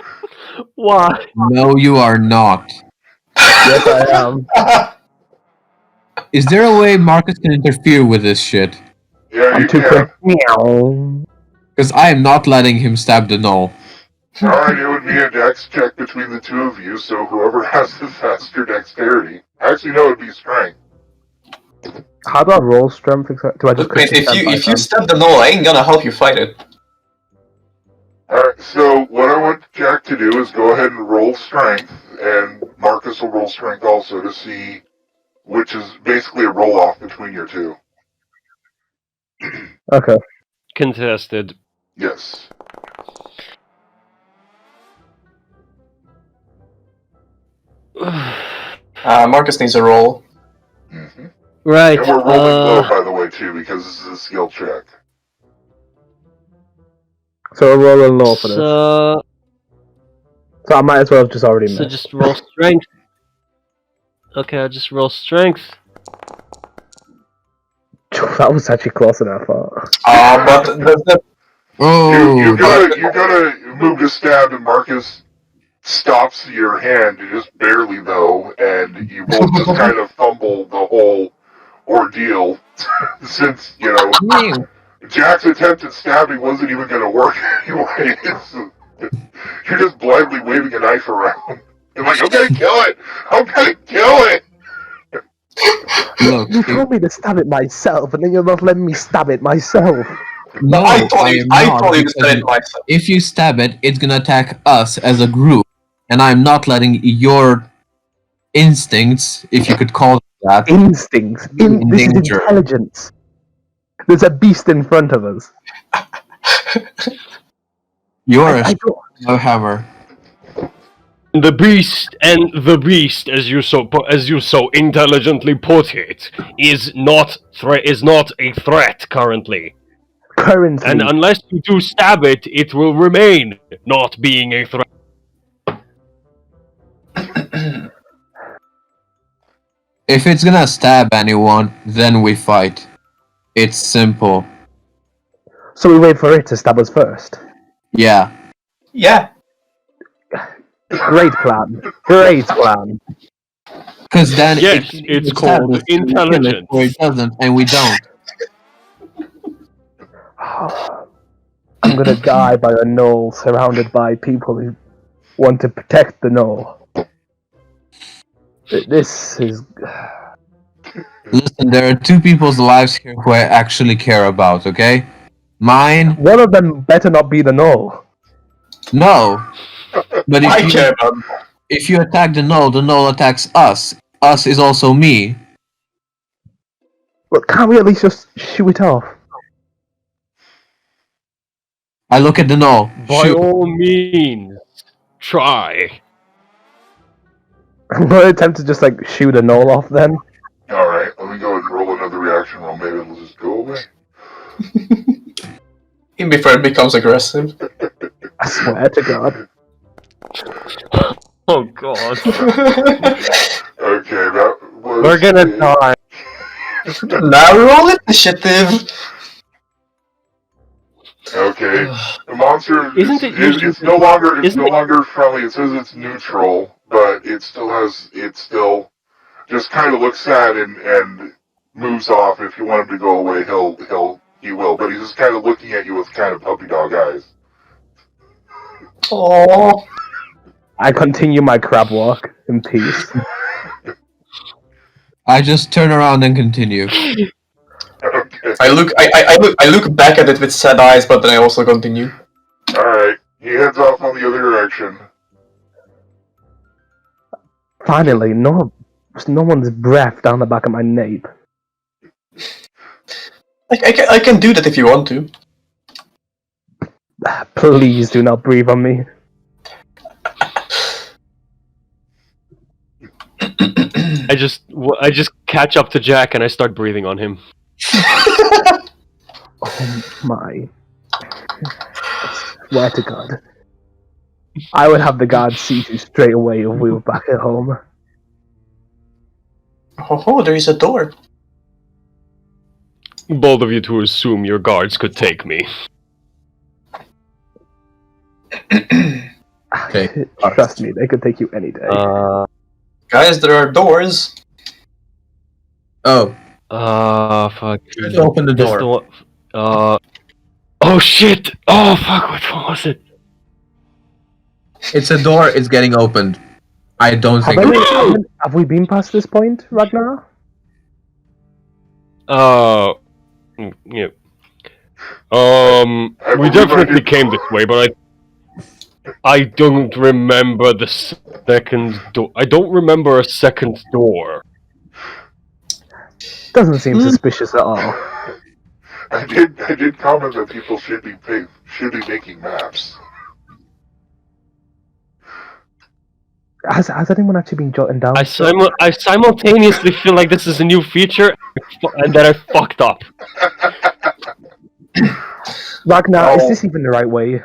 Why? no, you are not. Yes, I am. Is there a way Marcus can interfere with this shit? Yeah, I'm you too can. quick. Meow. Because I am not letting him stab the knoll. Alright, it would be a dex check between the two of you, so whoever has the faster dexterity. Actually, no, it would be strength. How do I roll strength? Do I just Look, mate, quickly if you stab the knoll, I ain't gonna help you fight it. Alright, so what I want Jack to do is go ahead and roll strength, and Marcus will roll strength also to see which is basically a roll-off between your two. Okay. Contested. Yes. Marcus needs a roll. Mm-hmm. Right. And we're rolling low, by the way, too, because this is a skill check. So we're rolling low for this. So I might as well have just already missed. just roll strength. Okay, I'll just roll strength. That was actually close enough. But the Oh, You gotta move to stab, and Marcus stops your hand, just barely though, and you both just kind of fumble the whole ordeal Since, you know, Jack's attempt at stabbing wasn't even going to work anyway. You're just blindly waving a knife around. You're like, I'm going to kill it! I'm going to kill it! Look, You told me to stab it myself, and then you're not letting me stab it myself. no, I told am you not, to because stab it myself. if you stab it, it's gonna attack us as a group, and I'm not letting your instincts, if you could call it that, Instincts. In This is danger. intelligence. There's a beast in front of us. you're I a don't- hammer. The beast, as you so intelligently put it, is not a threat currently. Currently, And unless you do stab it, it will remain not being a threat. If it's gonna stab anyone, then we fight. It's simple. so we wait for it to stab us first. Yeah. Yeah. Great plan. Great plan. Because then Yes, it it's it stabs called us, we kill it, intelligence. or it doesn't, and we don't. I'm gonna die by a knoll surrounded by people who want to protect the knoll. This is... Listen, there are two people's lives here who I actually care about, okay? Mine, One of them better not be the knoll. no. But I care about if you attack the knoll attacks us. Us is also me. But can't we at least just shoot it off? I look at the knoll. By Shoot. all means, try. I'm gonna attempt to just like shoot a knoll off then. Alright, let me go and roll another reaction roll. Maybe it'll just go away. Even before it becomes aggressive. I swear to God. Oh god. Okay, that was... We're gonna die. Now roll initiative. Okay, the monster Isn't it usually- it's no longer isn't it- longer friendly. It says it's neutral, but it still just kind of looks sad and moves off. If you want him to go away, he will. But he's just kind of looking at you with kind of puppy dog eyes. Aww. I continue my crab walk in peace. I just turn around and continue. Okay, I look back at it with sad eyes, but then I also continue. all right. He heads off on the other direction. Finally, no one's breath down the back of my nape. I can do that if you want to. Please do not breathe on me. I just catch up to Jack and I start breathing on him. Oh my. I swear to God. I would have the guards seize you straight away if we were back at home. Oh, there is a door. Bold of you to assume your guards could take me. Okay. Trust me, they could take you any day. Guys, there are doors. Oh, Fuck. just open the This door. Oh shit! Oh fuck, which one was it? It's a door, it's getting opened. I don't think Have we been past this point, Ragnar? Yeah. We definitely came this way, but I don't remember the second door. I don't remember a second door. Doesn't seem suspicious at all. I did comment that people should be making maps. Has anyone actually been jotting down? I simultaneously feel like this is a new feature, and that I fucked up. Ragnar, is this even the right way?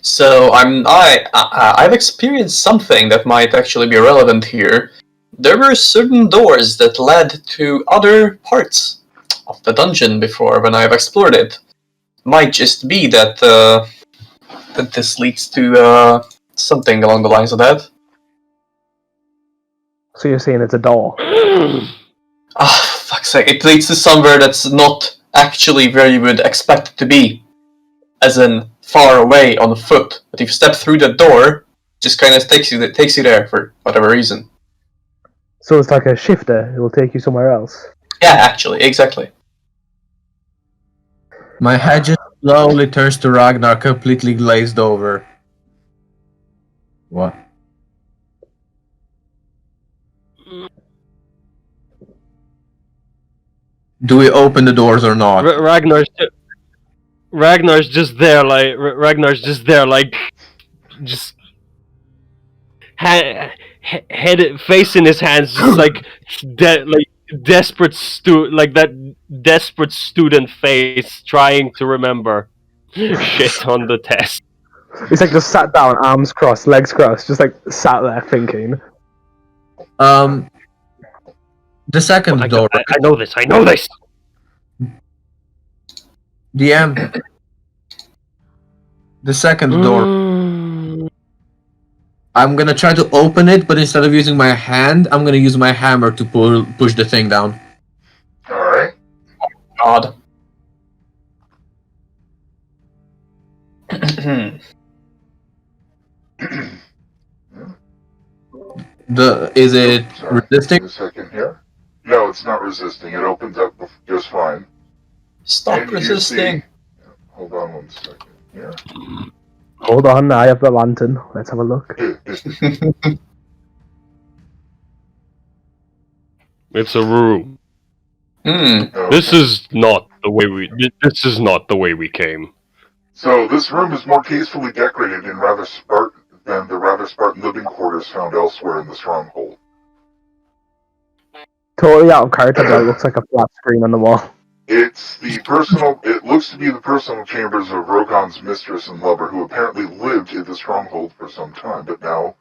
So I've experienced something that might actually be relevant here. There were certain doors that led to other parts of the dungeon before when I've explored it. Might just be that that this leads to something along the lines of that. So you're saying it's a door? Ah, fuck. fuck's sake, it leads to somewhere that's not actually where you would expect it to be. As in, far away on foot. But if you step through the door, it just kind of takes you there for whatever reason. So it's like a shifter. It will take you somewhere else. Yeah, actually, exactly. My head just slowly turns to Ragnar, completely glazed over. What? Do we open the doors or not? Ragnar's just there, like just head face in his hands, just like desperate that desperate student face trying to remember shit on the test. It's like just sat down, arms crossed, legs crossed, just like sat there thinking. The second door. I know this. I know this. DM. The second door. I'm gonna try to open it, but instead of using my hand, I'm gonna use my hammer to push the thing down. Alright. God. Is it Sorry, resisting? give me a second here. No, it's not resisting. It opens up just fine. Stop And you resisting. see- Hold on one second here. Hold on, I have the lantern. Let's have a look. It's a room. This is not the way we. This is not the way we came. So this room is more tastefully decorated and rather Spartan than the rather Spartan living quarters found elsewhere in the Stronghold. Totally out of character, but it looks like a flat screen on the wall. It looks to be the personal chambers of Rogon's mistress and lover, who apparently lived in the Stronghold for some time, but now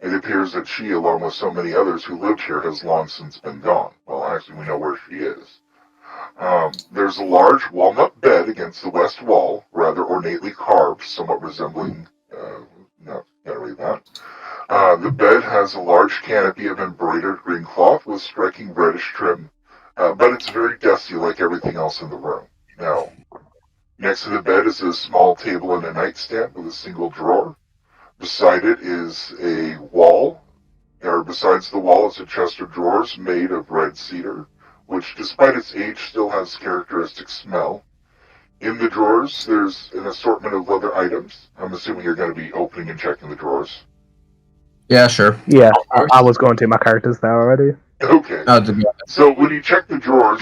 it appears that she, along with so many others who lived here, has long since been gone. Well, actually, we know where she is. There's a large walnut bed against the west wall, rather ornately carved, somewhat resembling, not gonna read that. The bed has a large canopy of embroidered green cloth with striking reddish trim, but it's very dusty like everything else in the room. Now, next to the bed is a small table and a nightstand with a single drawer. Beside it is a wall, or besides the wall is a chest of drawers made of red cedar, which, despite its age, still has characteristic smell. In the drawers, there's an assortment of leather items. I'm assuming you're going to be opening and checking the drawers. Yeah, sure. Yeah, I was going to. My character's there already. Okay. So when you check the drawers,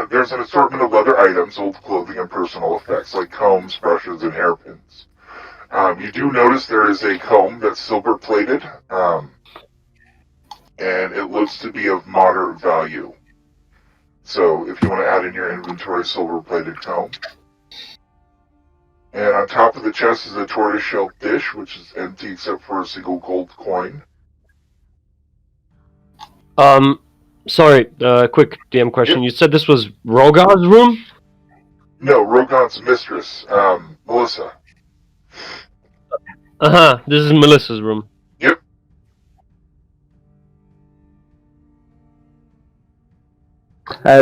there's an assortment of leather items, old clothing, and personal effects, like combs, brushes, and hairpins. You do notice there is a comb that's silver-plated, and it looks to be of moderate value. So if you want to add in your inventory, silver-plated comb. And on top of the chest is a tortoiseshell dish, which is empty except for a single gold coin. Sorry, quick DM question. You said this was Rogar's room? No, Rogon's mistress, Melissa. This is Melissa's room. Yep.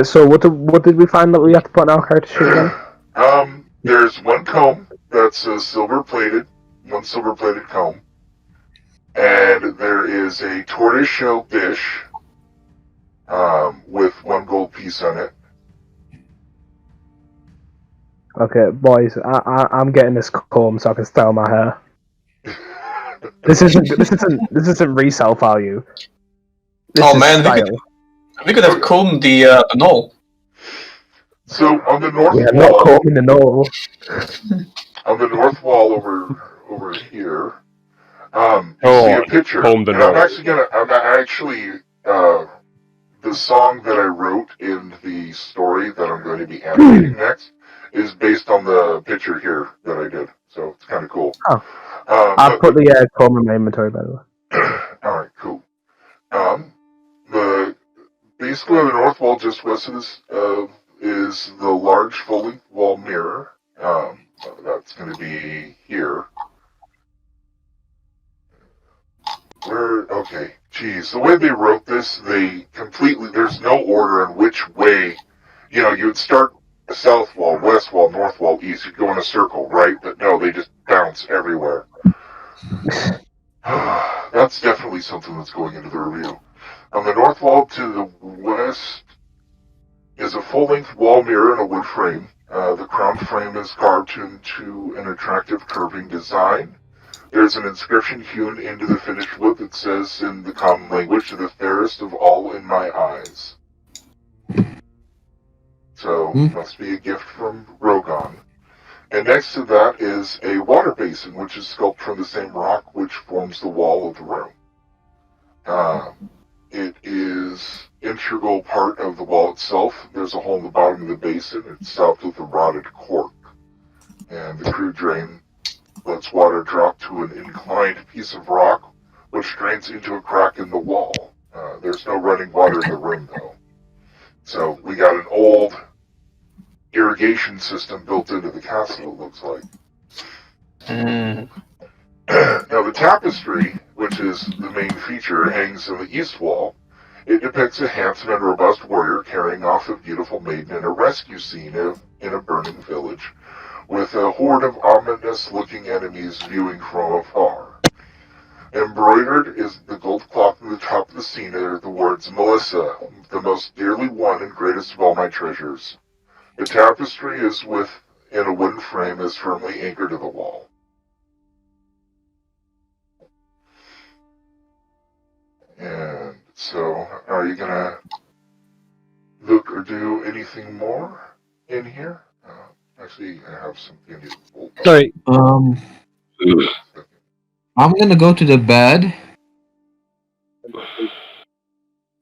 So what did we find that we have to put on our character sheet again? There's one comb that's silver-plated, one silver-plated comb. And there is a tortoiseshell dish, with one gold piece on it. Okay, boys, I'm getting this comb so I can style my hair. This isn't resale value. This is man, style. we could have combed the knoll. So on the north Yeah, wall, not combing the knoll. on the north wall over here, you see a picture. comb the And knoll. I'm actually the song that I wrote in the story that I'm going to be animating next is based on the picture here that I did. So it's kind of cool. Oh. I'll put the comb in my inventory, by the way. Alright, cool. Basically on the north wall, just west of this, is the large folding wall mirror. That's going to be here. Okay. Geez, the way they wrote this, there's no order in which way, you'd start the south wall, west wall, north wall, east, you'd go in a circle, right? But no, they just bounce everywhere. That's definitely something that's going into the review. On the north wall to the west is a full-length wall mirror and a wood frame. The crown frame is carved into an attractive curving design. There's an inscription hewn into the finished wood that says in the common language, "The fairest of all in my eyes." So, must be a gift from Rogon. And next to that is a water basin, which is sculpted from the same rock which forms the wall of the room. It is integral part of the wall itself. There's a hole in the bottom of the basin. It's stopped with a rotted cork. And the crude drain lets water drop to an inclined piece of rock, which drains into a crack in the wall. There's no running water in the room, though. So we got an old irrigation system built into the castle, it looks like. Now the tapestry, which is the main feature, hangs on the east wall. It depicts a handsome and robust warrior carrying off a beautiful maiden in a rescue scene in a burning village, with a horde of ominous-looking enemies viewing from afar. Embroidered is the gold cloth on the top of the scene are the words, "Melissa, the most dearly won and greatest of all my treasures." The tapestry is in a wooden frame is firmly anchored to the wall. And so, are you gonna look or do anything more in here? Actually, I have something to hold up. Sorry. I'm gonna go to the bed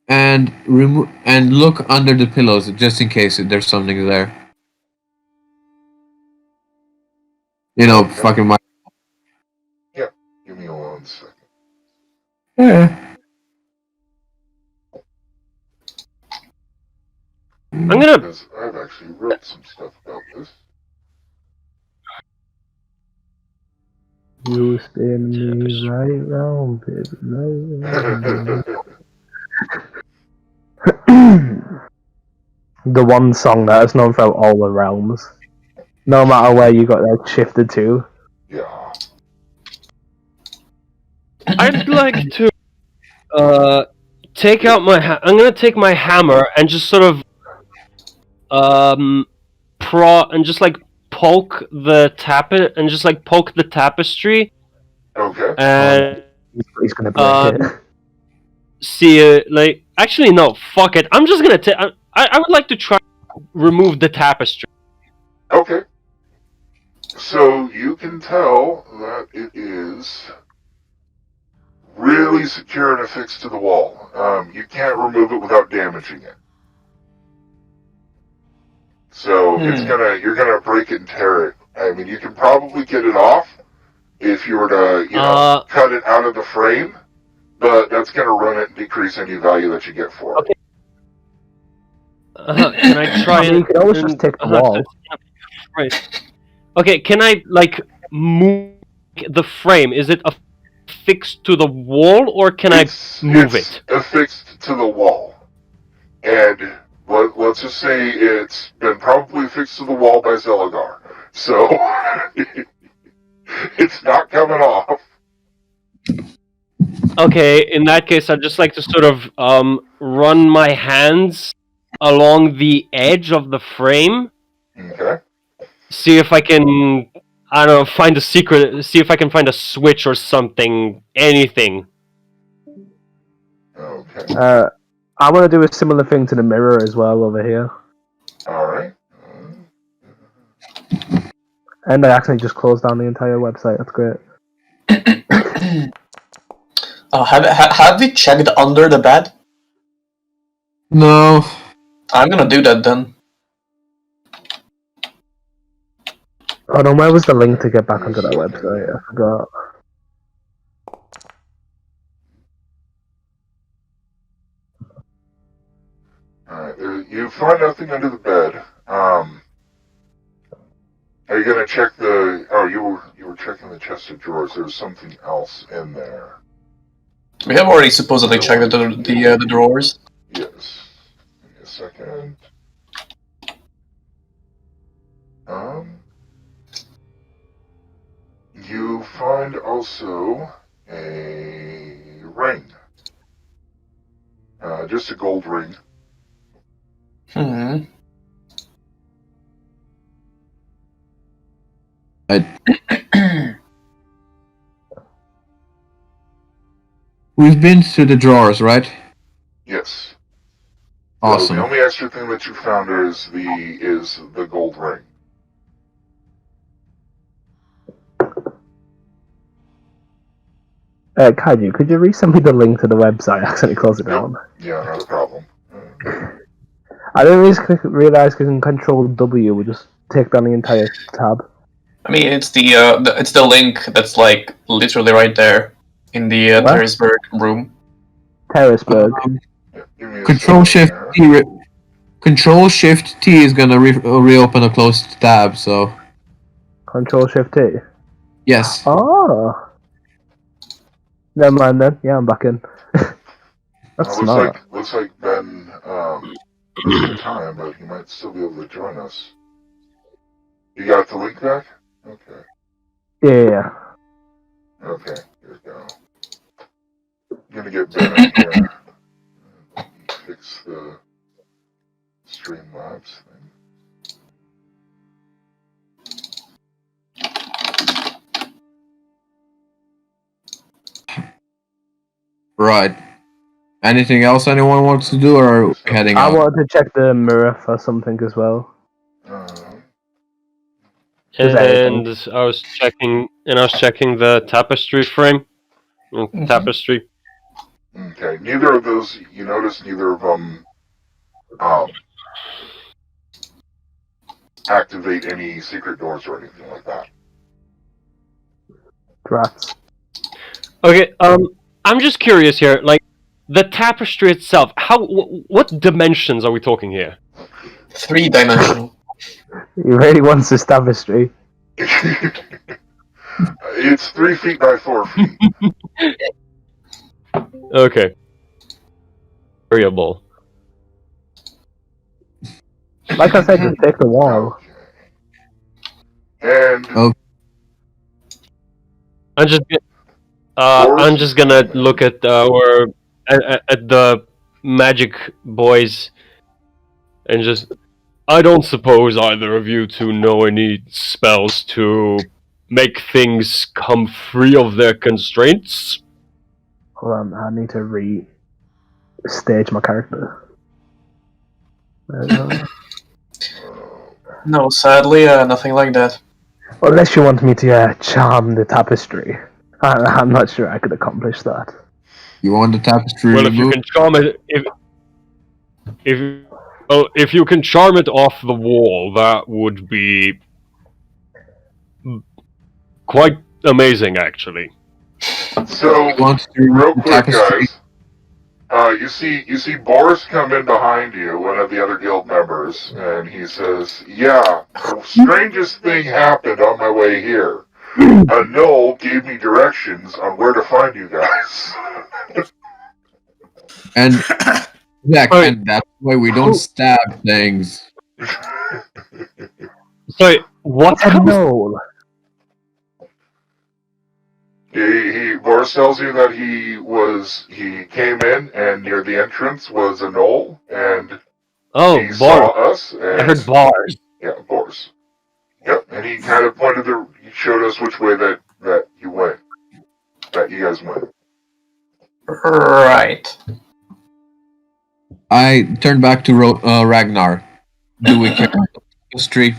and look under the pillows just in case there's something there. Fucking my. Yeah, give me 1 second. Yeah. I'm gonna. Because I've actually wrote some stuff about this. You spin me right round, baby, right round. The one song that is known throughout all the realms. No matter where you got that shifted to. Yeah. I'd like to take out my. I'm gonna take my hammer and just sort of just like poke the tapestry. Okay. And He's gonna break it. see it. Like, actually, no. Fuck it. I'm just gonna take. I would like to try to remove the tapestry. Okay. So you can tell that it is really secure and affixed to the wall. You can't remove it without damaging it. So you're gonna break it and tear it. I mean, you can probably get it off if you were to, cut it out of the frame, but that's gonna run it and decrease any value that you get for it. Can I try You can always just take the wall. Right. Okay, can I move the frame? Is it affixed to the wall, or can I move it? Affixed to the wall, and let's just say it's been probably affixed to the wall by Zelagar, so it's not coming off. Okay, in that case, I'd just like to sort of run my hands along the edge of the frame. Okay. See if I can, I don't know, find a secret. See if I can find a switch or something. Anything. Okay. I want to do a similar thing to the mirror as well over here. Alright. And I actually just closed down the entire website. That's great. Have we checked under the bed? No. I'm gonna do that then. Oh no, where was the link to get back onto that website? I forgot. Alright, you find nothing under the bed. Are you gonna check the... Oh, you were checking the chest of drawers. There's something else in there. We have already supposedly checked the drawers. Yes. Give me a second. You find also a ring. Just a gold ring. Hmm. We've been to the drawers, right? Yes. Awesome. So the only extra thing that you found is the gold ring. Kaiju, could you resend me the link to the website? I accidentally closed it Yep. down. Yeah, not a problem. I didn't realize I can control W would just take down the entire tab. I mean, it's the link that's like literally right there in the What? Terraceburg room. Terraceburg. Yeah, give me a Control second Shift here. T. Control Shift T is gonna reopen a closed tab. So Control Shift T. yes. Oh. Never mind then. Yeah, I'm back in. That's smart. Looks like Ben losing time, but he might still be able to join us. You got the link back? Okay. Yeah. Okay, here we go. I'm gonna get Ben in here. Fix the Streamlabs thing. Right. Anything else anyone wants to do, or are we heading I out? wanted to check the mirror for something as well. Just And I was checking the tapestry frame. Mhm. Tapestry. Okay, neither of those, you notice neither of them activate any secret doors or anything like that. Rats. Okay. I'm just curious here. Like, the tapestry itself. What dimensions are we talking here? 3-dimensional. He really wants this tapestry. It's 3 feet by 4 feet. Okay. Variable. Like I said, just take the wall. Okay. And Oh. I'm just gonna look at at the magic boys and just. I don't suppose either of you two know any spells to make things come free of their constraints. Hold on, I need to re-stage my character. No, sadly, nothing like that. Unless you want me to charm the tapestry. I'm not sure I could accomplish that. You want the tapestry Well, if you removed? can charm it, if you can charm it off the wall, that would be quite amazing, actually. so, You want to real remove the quick, tapestry? guys, you see Boris come in behind you, one of the other guild members, and he says, "Yeah, the strangest thing happened on my way here. A gnoll gave me directions on where to find you guys." And yeah, Alright. and that's why we don't stab things. Sorry, what? A gnoll. Boris tells you that he came in and near the entrance was a gnoll and Oh, he saw bars. us. And, I heard bars. Yeah, Boris. Yep, and he kind of he showed us which way that you went, that you guys went. Right. I turn back to Ragnar. Do we care about the tapestry?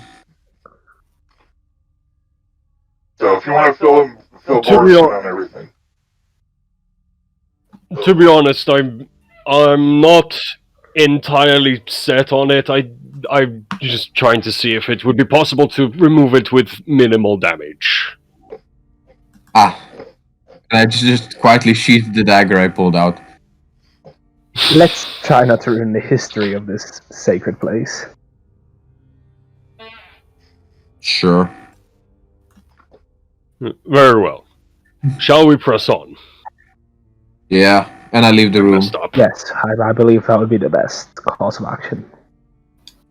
So if you want to fill To be Boris in hon- on everything. To be honest, I'm not entirely set on it. I'm just trying to see if it would be possible to remove it with minimal damage. Ah. And I just quietly sheathed the dagger I pulled out. Let's try not to ruin the history of this sacred place. Sure. Very well. Shall we press on? Yeah, and I leave the room. Stop. Yes, I believe that would be the best course of action.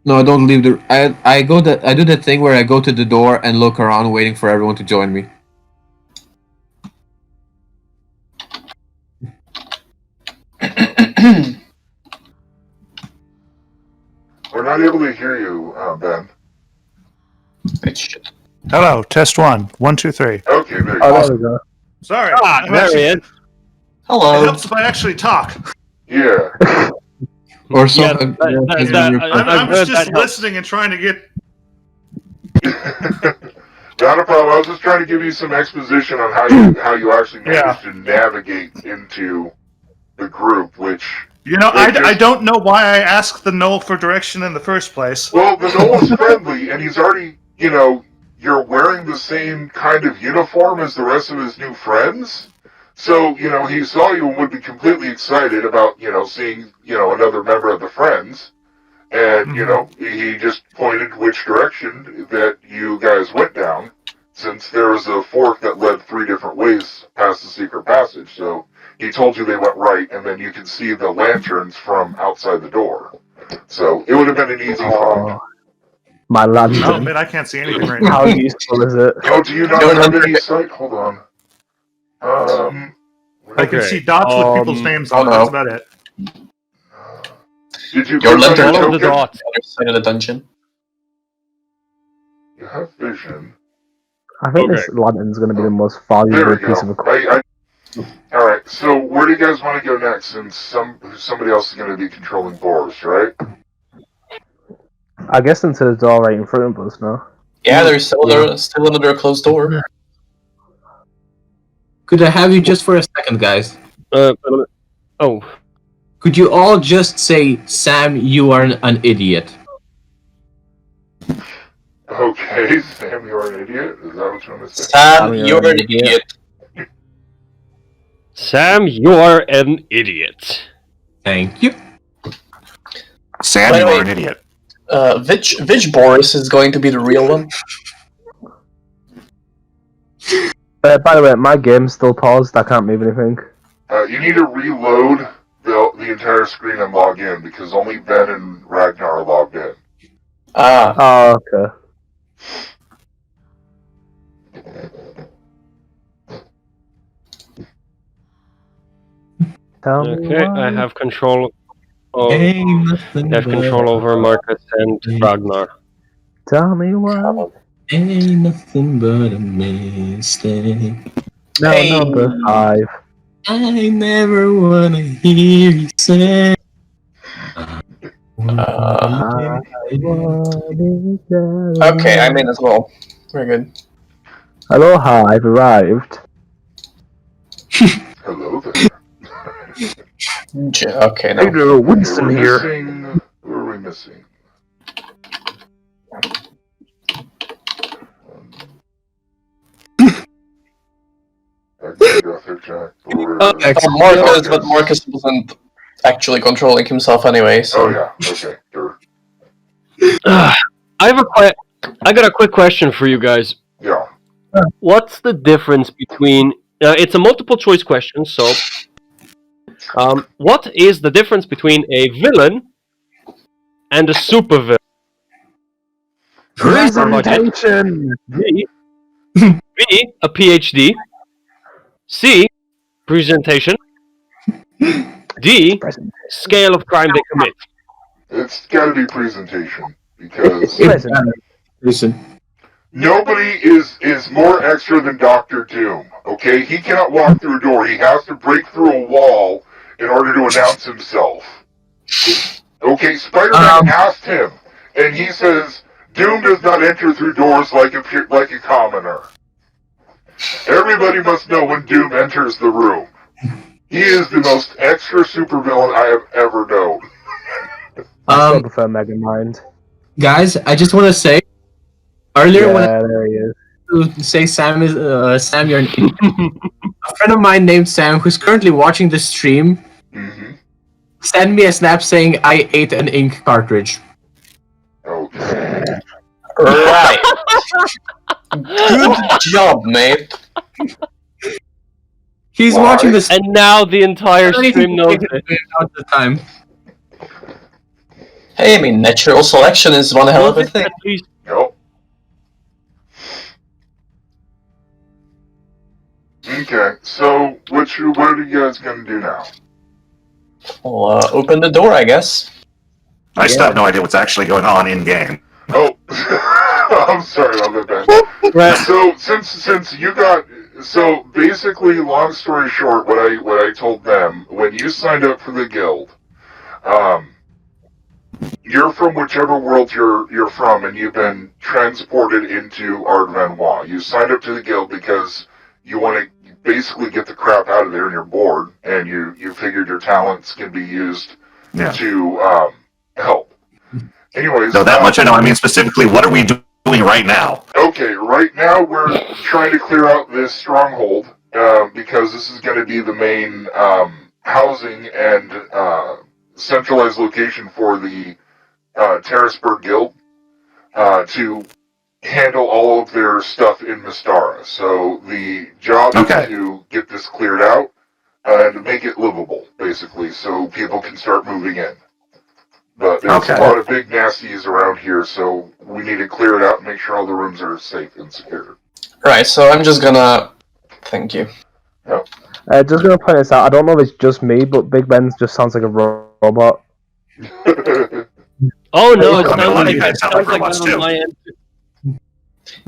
No, I don't leave the. I do that thing where I go to the door and look around, waiting for everyone to join me. We're not able to hear you, Ben. It should. Hello, test 1. 1, 2, 3. Okay, there you Oh, go. there we go. Sorry. I'm There actually- he is. It Hello. helps if I actually talk. Yeah. Or Yeah, something. I I was heard just that helps. listening and trying to get. Not a problem. I was just trying to give you some exposition on how you actually managed to navigate into the group, which. You know, Like I just- don't know why I asked the Knoll for direction in the first place. Well, the Noah's friendly, and he's already, you're wearing the same kind of uniform as the rest of his new friends. So, he saw you and would be completely excited about, seeing, another member of the Friends. And, he just pointed which direction that you guys went down, since there was a fork that led 3 different ways past the secret passage. So, he told you they went right, and then you can see the lanterns from outside the door. So, it would have been an easy find. Oh, my Oh, lantern. man, I can't see anything right now. How useful is it? Oh, do you not Don't have under- any sight? Hold on. I can Okay, see dots with people's names on it. That's about it. Did you Your click on lantern your Follow the token? dots. Other side of the dungeon. You have vision. I think this lantern's going to be the most There valuable we piece of go. equipment. All right. So where do you guys want to go next? Since somebody else is going to be controlling Boris, right? I guess into the door right in front of us, no? Yeah, there's still another closed door. Could I have you just for a second, guys? Oh, Could you all just say, Sam, you are an idiot? Okay, Sam, you're an idiot. Is that what you want to say? Sam, I'm you're an an idiot. Sam, you're an idiot. Thank you. Sam, By you the way- are an idiot. Which Boris is going to be the real one? By the way, my game's still paused. I can't move anything. You need to reload the entire screen and log in because only Ben and Ragnar are logged in. Ah, Oh, okay. Tell me Okay, why. I have control. Of, Ain't nothing I have control over Marcus and Ragnar. Tell me why. Ain't nothing but a mistake. Now Hey. number 5. I never wanna hear you say. okay, I'm in as well. Very good. Aloha, I've arrived. Hello there. Okay, no. Hello, Winston Okay, here. who are we missing? Marcus, but Marcus wasn't actually controlling himself anyway, so. Oh yeah, okay, sure. I got a quick question for you guys. Yeah. What's the difference between? It's a multiple choice question, so. What is the difference between a villain and a supervillain? Presentation! B, a PhD. C, presentation. D, scale of crime they commit. It's gotta be presentation because Present. nobody is more extra than Dr. Doom, okay? He cannot walk through a door. He has to break through a wall in order to announce himself. Okay, Spider-Man asked him, and he says, Doom does not enter through doors like a commoner. Everybody must know when Doom enters the room. He is the most extra supervillain I have ever known. I still prefer Mega Mind. Guys, I just want to say, earlier when I Yeah, there he is. to say Sam is Sam, you're an idiot. A friend of mine named Sam, who's currently watching the stream, sent me a snap saying I ate an ink cartridge. Okay. Right. Good job, mate. He's Why? watching this. And now the entire stream knows it. Out the time. Hey, I mean, natural selection is one hell of a Was it thing. at least Nope. Okay, so what are you guys gonna do now? Well, open the door, I guess. I still have no idea what's actually going on in game. Oh, I'm sorry, I'll go back. Right. So since you got basically, long story short, what I told them when you signed up for the guild, you're from whichever world you're from, and you've been transported into Ard'Vanwa. You signed up to the guild because you want to basically get the crap out of there, and you're bored, and you figured your talents can be used Yeah. to help. Anyways, So that much I know. I mean, specifically, what are we doing right now? Okay, right now we're trying to clear out this stronghold because this is going to be the main housing and centralized location for the Terrasburg Guild to handle all of their stuff in Mystara. So the job is to get this cleared out and make it livable, basically, so people can start moving in. But there's a lot of big nasties around here, so we need to clear it out and make sure all the rooms are safe and secure. Right, so I'm just gonna... Thank you. Just gonna point this out. I don't know if it's just me, but Big Ben just sounds like a robot. Oh no, it I mean, a sounds lot of like you guys sound like robots that on too. my end.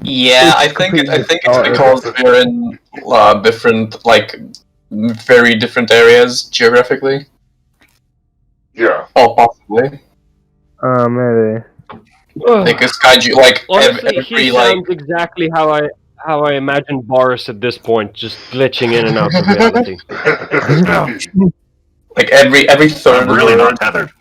Yeah, I think it's because we're in different, like, very different areas geographically. Yeah. Oh, possibly. Maybe. Because kaiju, like, Honestly, every, he like... sounds exactly how I imagine Boris at this point, just glitching in and out of reality. Like, every third I'm really word not tethered.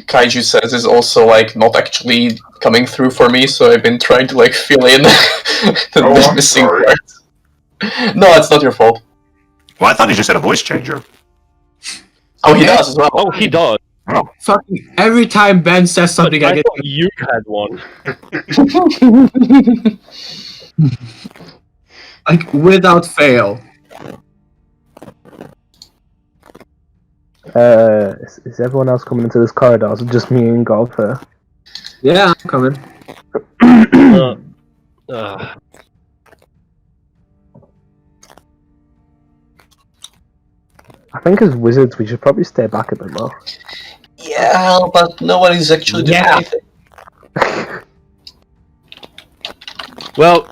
kaiju says is also, like, not actually coming through for me, so I've been trying to, like, fill in the I'm missing sorry. parts. No, it's not your fault. Well, I thought he just had a voice changer. Oh, he does as well. Oh, he does. Fucking every time Ben says something, I I get. thought you had one. Like, without fail. Is everyone else coming into this corridor? Is it just me and Golfer? Yeah, I'm coming. I think as wizards, we should probably stay back a bit more. Yeah, but nobody's actually doing anything. Well,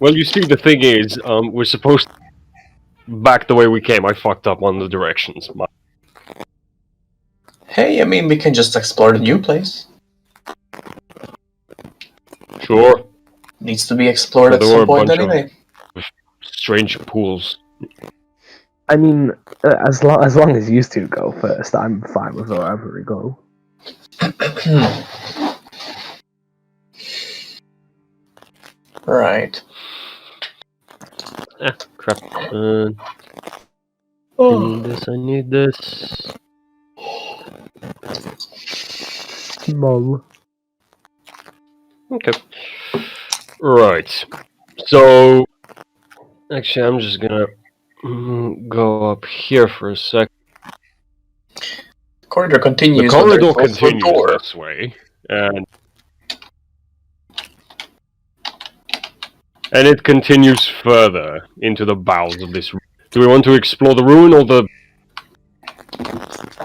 you see, the thing is, we're supposed to back the way we came. I fucked up on the directions. Hey, I mean, we can just explore the new place. Sure. Needs to be explored But at there were some a point bunch of- anyway. Strange pools. I mean, as long as you two go first, I'm fine with wherever we go. Right. Crap. I need this. Mom. Okay. Right. So, actually, I'm just gonna go up here for a sec. The corridor continues. The corridor but there's also a continues door. this way, and it continues further into the bowels of this room. Do we want to explore the ruin or the?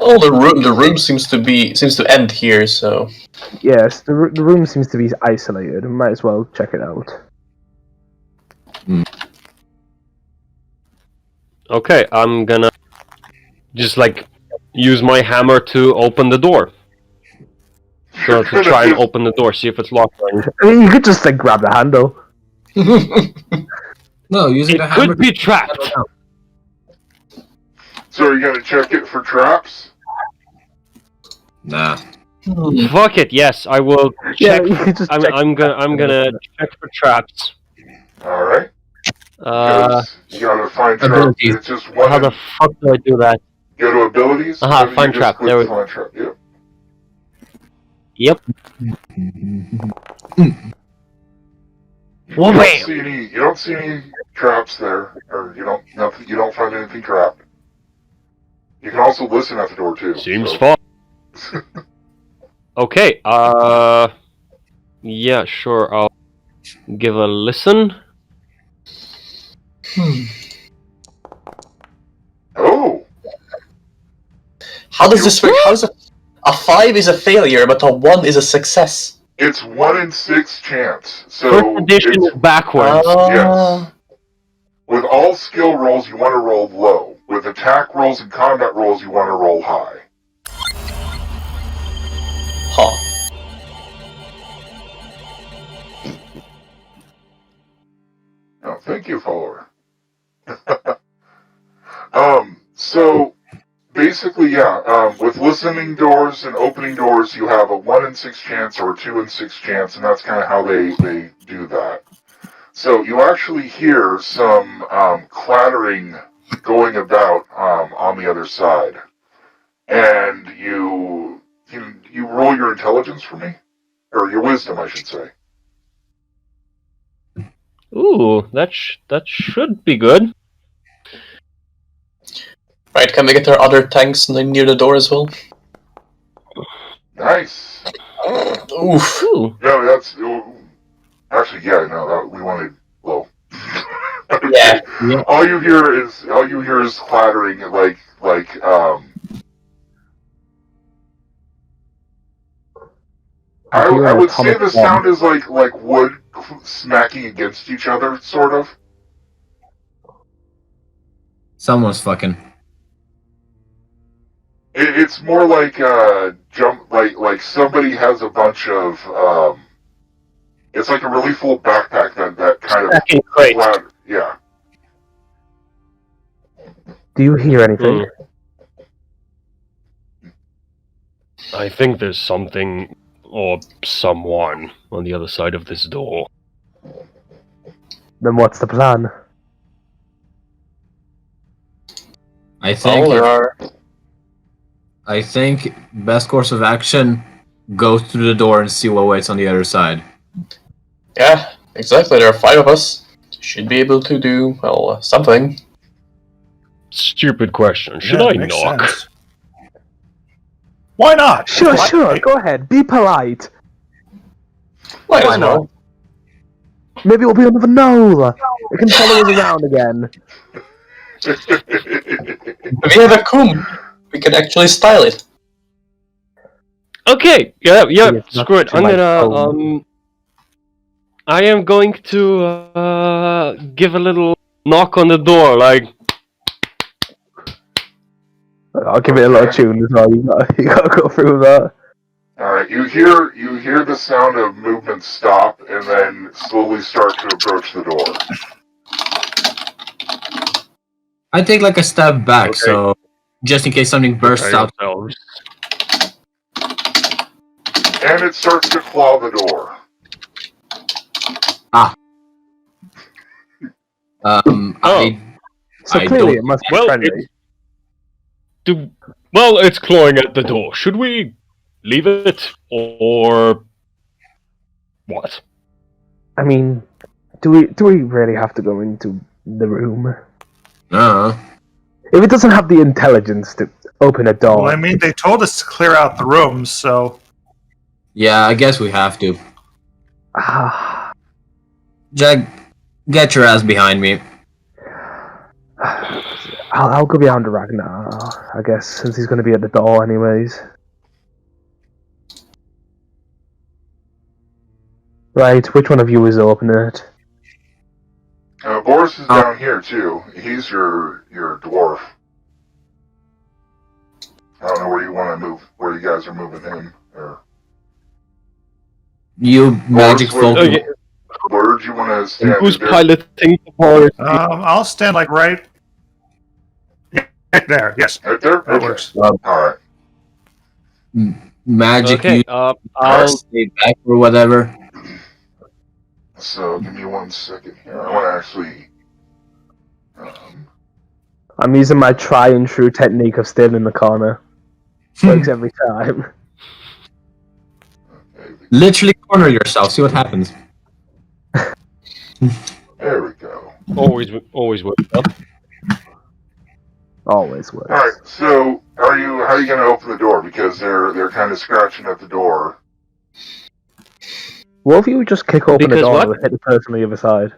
Oh, the room seems to end here. So Yes, the room seems to be isolated. We might as well check it out. Okay, I'm gonna just like use my hammer to open the door. So to try and open the door, see if it's locked. I mean, you could just like grab the handle. No, using It the hammer. could be trapped. So are you going to check it for traps? Nah. Fuck it. Yes, I will check. Yeah, you could just check. I'm gonna check for traps. Alright. Uh, You gotta find traps. abilities. It's just one. how the fuck do I do that? Go to abilities. Aha, and you find just trap. click There we- find trap. Yep. Yep. You Well, don't wait. see any. You don't see any traps there, or you don't find anything trapped. You can also listen at the door too. Seems so. fun. Okay, yeah, sure, I'll give a listen. Oh, How does this work? How is a 5 is a failure, but a 1 is a success? it's 1 in 6 chance. So First edition it's- is backwards. Yes. With all skill rolls, you want to roll low. With attack rolls and combat rolls, you want to roll high. Huh. Oh, thank you, follower. So basically, yeah, with listening doors and opening doors, you have a 1 in 6 chance or a 2 in 6 chance, and that's kind of how they do that. So you actually hear some clattering going about on the other side, and you roll your intelligence for me, or your wisdom, I should say. Ooh, that should be good. Right, can we get our other tanks near the door as well? Nice. Oof. Ooh. No, that's actually we wanted low. Yeah. All you hear is clattering like I would say the sound is like wood smacking against each other, sort of. Someone's fucking. It's more like like somebody has a bunch of it's like a really full backpack that kind of Stacking crates. clatter. Yeah. Do you hear anything? I think there's something or someone on the other side of this door. Then what's the plan? I think. Oh, there are. I think best course of action: go through the door and see what waits on the other side. Yeah, exactly. There are 5 of us. Should be able to do, well, something. Stupid question. Should Yeah, I makes knock? sense. Why not? Sure, Why- sure, go ahead. Be polite. Might Why as well. Maybe it'll be another knoll. It can follow us around again. If we have a comb, we can actually style it. Okay, yeah, It's not screw it. to I'm my gonna, phone. I am going to, give a little knock on the door, like, I'll give it a little tune as well. You gotta go through that. All right, you hear the sound of movement stop and then slowly start to approach the door. I take like a step back, Okay. so just in case something bursts out. ourselves. And it starts to claw the door. So I clearly don't- it must be Well, friendly. It's clawing at the door. Should we leave it, or what? I mean, do we really have to go into the room? If it doesn't have the intelligence to open a door, Well, I mean, they told us to clear out the rooms, so Yeah, I guess we have to. ah, Jack, get your ass behind me. I'll go behind the Ragnar, I guess, since he's going to be at the door anyways. Right, which one of you is opening it? Boris is down here too. He's your dwarf. I don't know where you want to move. Where you guys are moving him. Or You magic Boris, folk. Okay. where do you want to stand? Who's Is there- piloting the horse? I'll stand like right there. Yes, Right there. that Okay. works. All right. Magic, Okay, you I'll. stay back or whatever. So give me 1 second here. I want to actually. I'm using my try and true technique of staying in the corner. Works every time. Literally corner yourself. See what happens. There we go. Always works up. Always works. All right. So, how are you going to open the door? Because they're kind of scratching at the door. What if you just kick open Because the door what? and hit the person on the other side?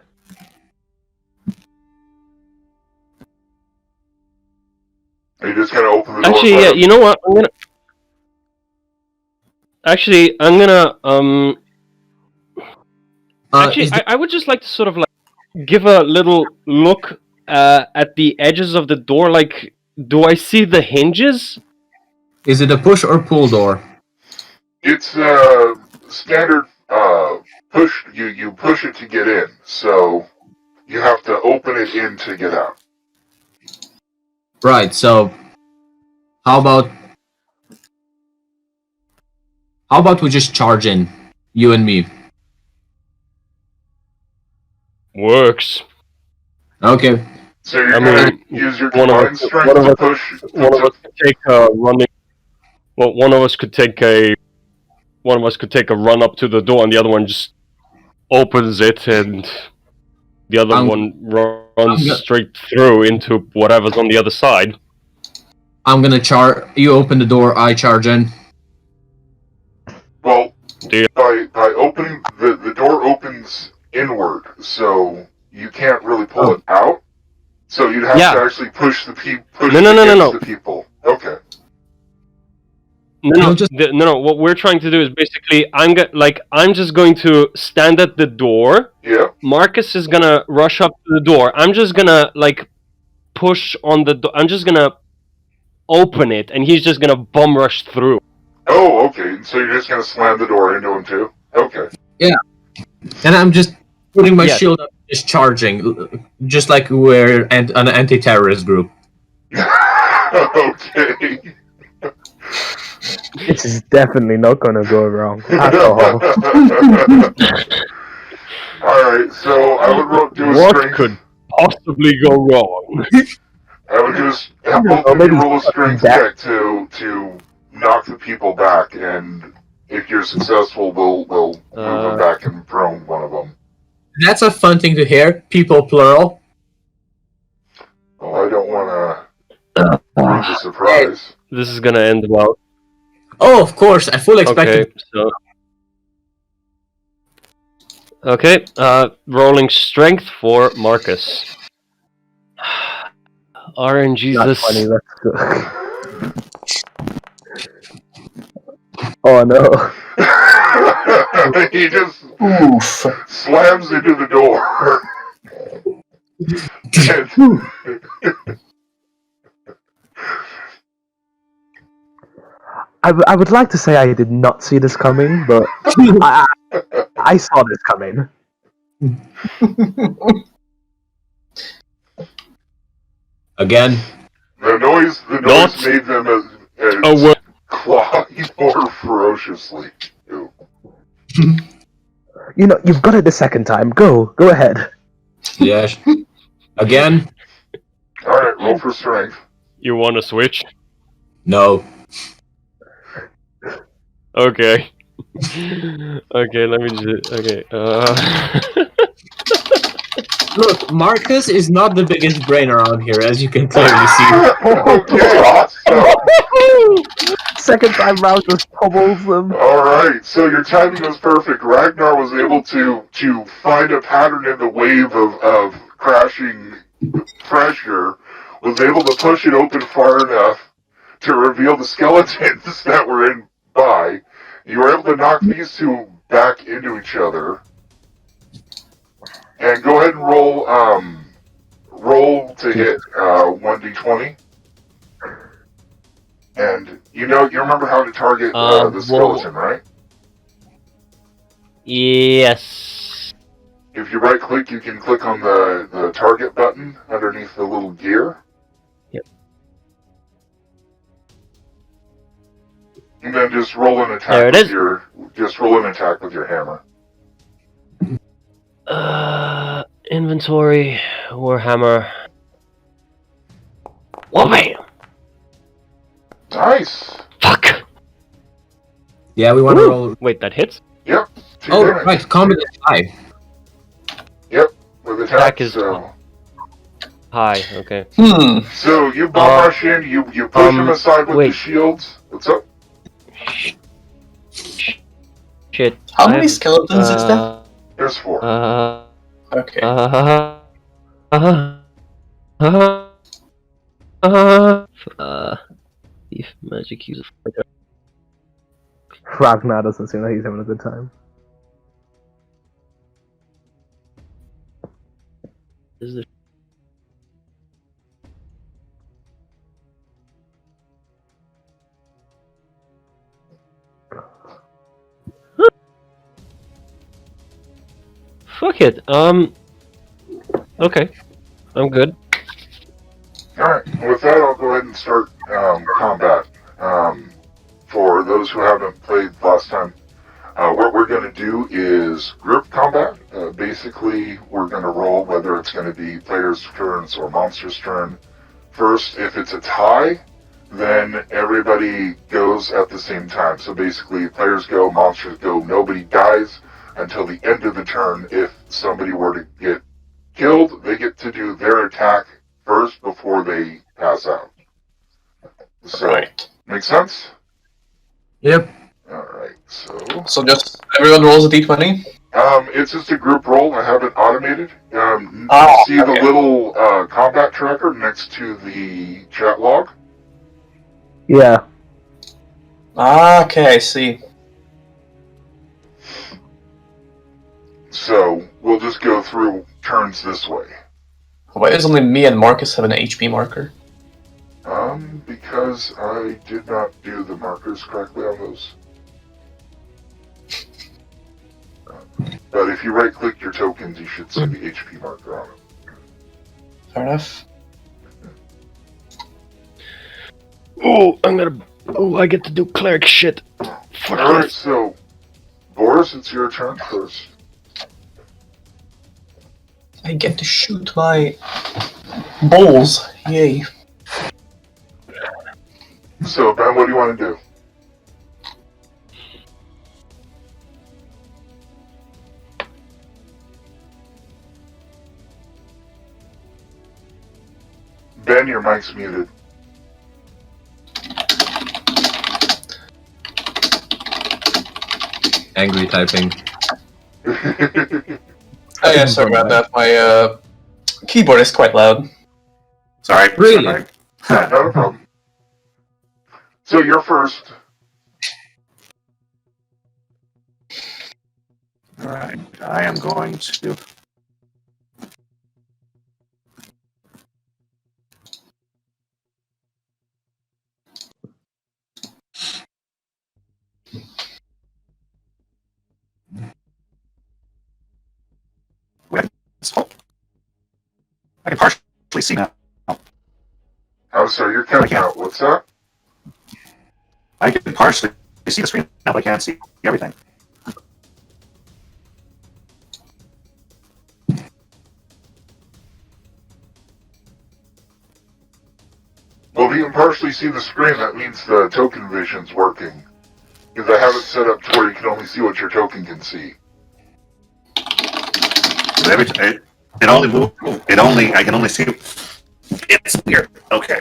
Are you just going to open the door? Actually, yeah. You know what? I'm gonna. I would just like to sort of like give a little look at the edges of the door. Like, do I see the hinges? Is it a push or pull door? It's standard push. You push it to get in, so you have to open it in to get out. Right, so how about we just charge in, you and me? Works. Okay. So you're I going mean, to use your one of combined us- strength one of to us- push. One of us could take a running. Well, one of us could take a. One of us could take a run up to the door, and the other one just opens it, and the other I'm- one runs I'm- straight through into whatever's on the other side. I'm gonna charge. You open the door, I charge in. Well, Deal. by opening the door opens inward, so you can't really pull it out. So you'd have Yeah. to actually push No. the people. Okay. You'll just- No. What we're trying to do is basically, I'm just going to stand at the door. Yeah. Marcus is gonna rush up to the door. I'm just gonna like push on the door. I'm just gonna open it, and he's just gonna bum rush through. Oh, okay. So you're just gonna slam the door into him too? Okay. And I'm just putting my Yes. shield up, just charging, just like we're an anti-terrorist group. Okay. This is definitely not going to go wrong at all. Alright, so I would do a What strength. could possibly go wrong? I would just have know, both of maybe you roll a strength that- check to knock the people back, and if you're successful, we'll move them back and prone one of them. That's a fun thing to hear. People plural. Well, I don't want to ruin the surprise. This is gonna end well. Oh, of course. I fully expected. Okay, so. Okay, rolling strength for Marcus. RNG Not this. funny, let's go. Oh no. He just slams into the door. I would like to say I did not see this coming, but I saw this coming. Again. The noise Not made them a word. claw more ferociously. You know, you've got it the second time. Go ahead. Yes. Again. Alright, roll for strength. You want to switch? No. Okay. Okay, let me just. Okay. Look, Marcus is not the biggest brain around here, as you can clearly see. Okay, awesome. Second time round just pummels them. Alright, so your timing was perfect. Ragnar was able to find a pattern in the wave of crashing pressure, was able to push it open far enough to reveal the skeletons that were in by. You were able to knock these two back into each other. And go ahead and roll to hit 1d20. And you remember how to target the skeleton, right? Yes. If you right click, you can click on the target button underneath the little gear. Yep. And then just roll an attack There it with is. your hammer. Inventory, Warhammer. Whoopee! Nice. Fuck! Yeah, we want to roll. Wait, that hits? Yep. 2 Oh, damage. right. Combat is 5. With attack, Attack is so high. Okay. So you bum rush in, you push him aside with the wait. shields. What's up? Shit. How many skeletons is that? There's 4. Okay. If magic uses. Ragnar doesn't seem like he's having a good time. Is it? Fuck it. Okay. I'm good. Alright, with that I'll go ahead and start combat. For those who haven't played last time, what we're going to do is group combat. Basically, we're going to roll whether it's going to be players' turns or monsters' turn. First, if it's a tie, then everybody goes at the same time. So basically, players go, monsters go, nobody dies until the end of the turn. If somebody were to get killed, they get to do their attack first before they pass out. So, Right. make sense? Yep. Alright, so... So just everyone rolls a d20? It's just a group roll. I have it automated. Oh, See the okay. little combat tracker next to the chat log? Yeah. Okay, I see. So, we'll just go through turns this way. Why does only me and Marcus have an HP marker? Because I did not do the markers correctly on those. But if you right-click your tokens, you should see the HP marker on them. Fair enough. Oh, I get to do cleric shit. Fuck Alright, yes. so, Boris, it's your turn first. I get to shoot my balls. Yay. So, Ben, what do you want to do? Ben, your mic's muted. Angry typing. Oh yeah, sorry about that. My keyboard is quite loud. Sorry. Really? Sorry. Not a problem. So you're first. Alright. I am going to. I can partially see now. I'm sorry, you're cutting out. What's that? I can partially see the screen now, but I can't see everything. Well, if you can partially see the screen, that means the token vision's working. Because I have it set up to where you can only see what your token can see. It only moves. I can only see. It's weird. Okay.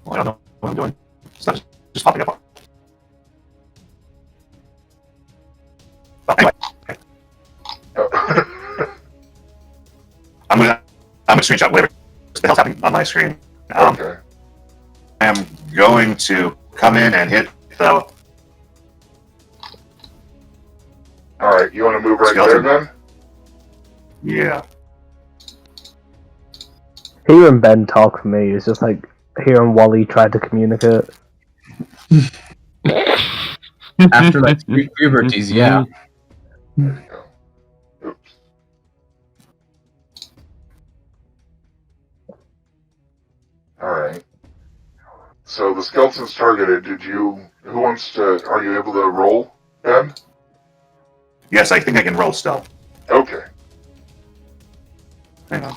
Well, I don't know what I'm doing. It's not just popping up. Well, anyway, I'm gonna screenshot whatever the hell's happening on my screen. Okay. I am going to come in and hit the. Alright, you want to move right Skeleton. there then? Yeah. Hearing Ben talk for me is just like hearing Wally try to communicate. After like 3 puberties, yeah. Oops. Alright. So the skeleton's targeted. Who wants to, are you able to roll, Ben? Yes, I think I can roll still. Okay. Hang on.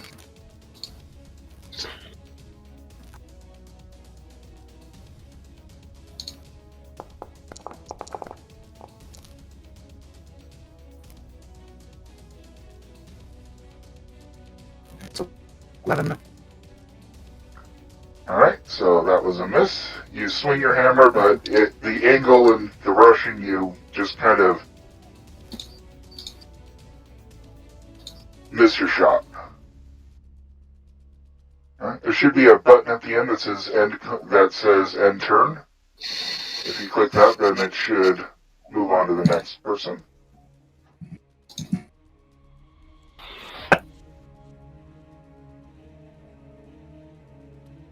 let him know. Alright, so that was a miss. You swing your hammer, but the angle and the rushing, you just kind of miss your shot. Alright, there should be a button at the end that says end turn. If you click that, then it should move on to the next person.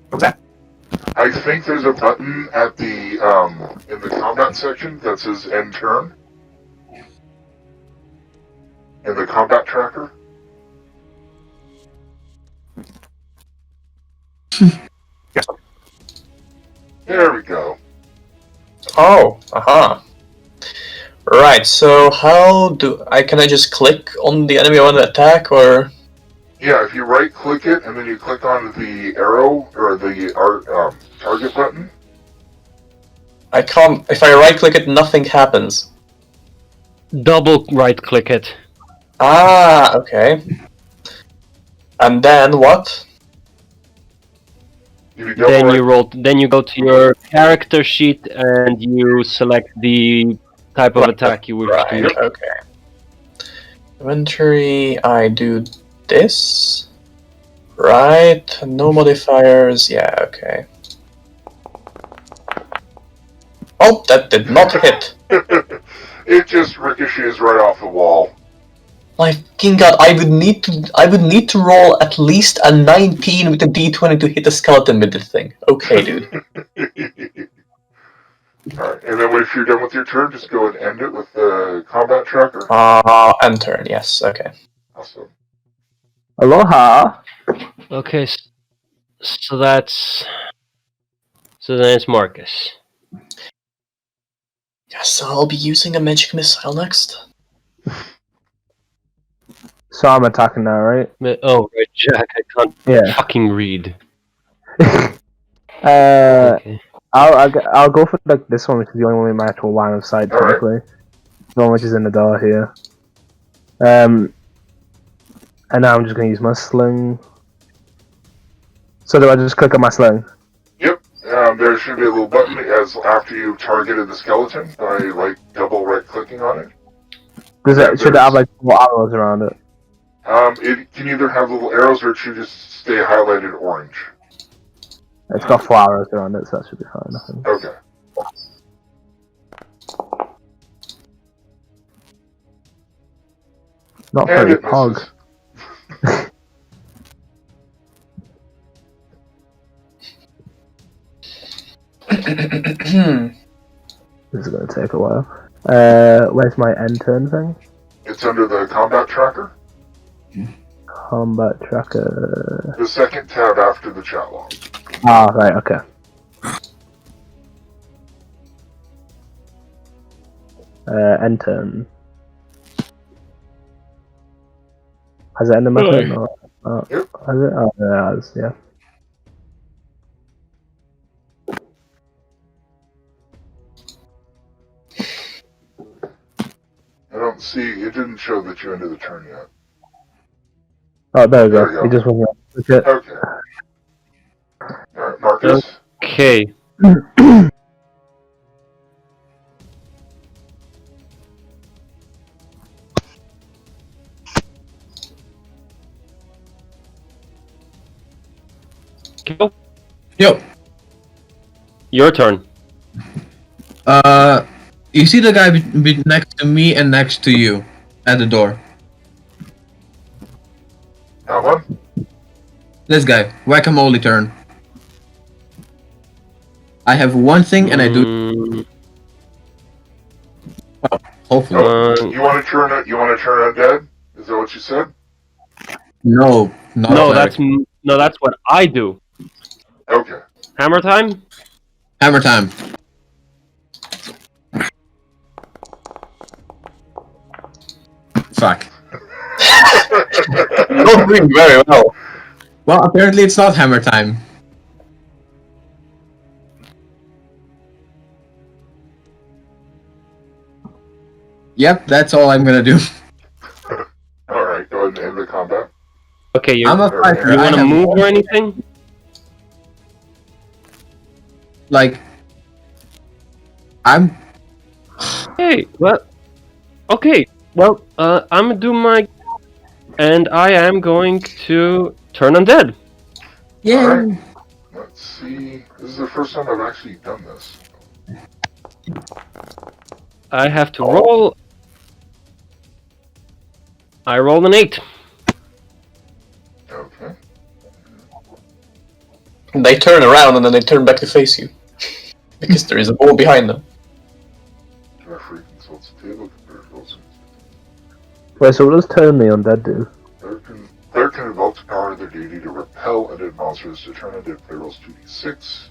What was that? I think there's a button at the in the combat section that says end turn in the combat tracker. Yes. There we go. Oh, aha. Right, so how can I just click on the enemy I want to attack, or? Yeah, if you right click it and then you click on the arrow or the target button. I can't, if I right click it, nothing happens. Double right click it. Ah, okay. And then what? If you double Then right- you roll. Then you go to your character sheet and you select the type of attack you wish to Right, make. okay. Inventory, I do this. Right, no modifiers, yeah, okay. Oh, that did not hit. it just ricochets right off the wall. My fucking god, I would need to roll at least a 19 with a d20 to hit a skeleton with this thing. Okay, dude. Alright, and then if you're done with your turn, just go and end it with the combat tracker. End turn, yes, okay. Awesome. Aloha. Okay, so that's. So then it's Marcus. Yes, I'll be using a magic missile next. So I'm attacking now, right? Oh, right, Jack. I can't Yeah. fucking read. Okay. Okay. I'll go for like this one, which is the only one in my actual line of sight, Alright. technically. The one which is in the door here. And now I'm just gonna use my sling. So do I just click on my sling? Yep. There should be a little button as after you've targeted the skeleton by like double right clicking on it. Does Yeah, it should it have like little arrows around it? It can either have little arrows or it should just stay highlighted orange. It's got 4 arrows around it, so that should be fine, I think. Okay. Not And very it pog. misses. This is gonna take a while. Where's my end turn thing? It's under the combat tracker. Combat tracker. The second tab after the chat log. Ah, right, okay. End turn. Has it ended my turn? Or, Yep. has it? Oh, yeah, it has, yeah. I don't see. It didn't show that you ended the turn yet. Oh, there we There go. we It go. just wasn't. Okay. Okay. Alright, Marcus. Okay. Go. Yo, Your turn. you see the guy next to me and next to you at the door? That one? This guy, whack-a-mole turn. I have one thing and I do. Mm, Hopefully. You want to turn it? You want to turn undead? Is that what you said? No, not no, cleric. that's what I do. Okay. Hammer time. Hammer time. Fuck. Not doing very well. Well, apparently it's not hammer time. Yep, that's all I'm gonna do. Alright, go ahead and end the combat. Okay, you I'm a fighter. you I want to have move or anything? like I'm Hey, well, okay. Well, I'm gonna do my, and I am going to turn undead. Alright. Let's see. This is the first time I've actually done this. I have to roll. I rolled an 8. Okay. They turn around and then they turn back to face you. Because there is a wall behind them. Referee consults the table. Wait, so what does turn the undead do? Player can invoke the power of their deity to repel undead monsters. To turn undead, player rolls 2d6.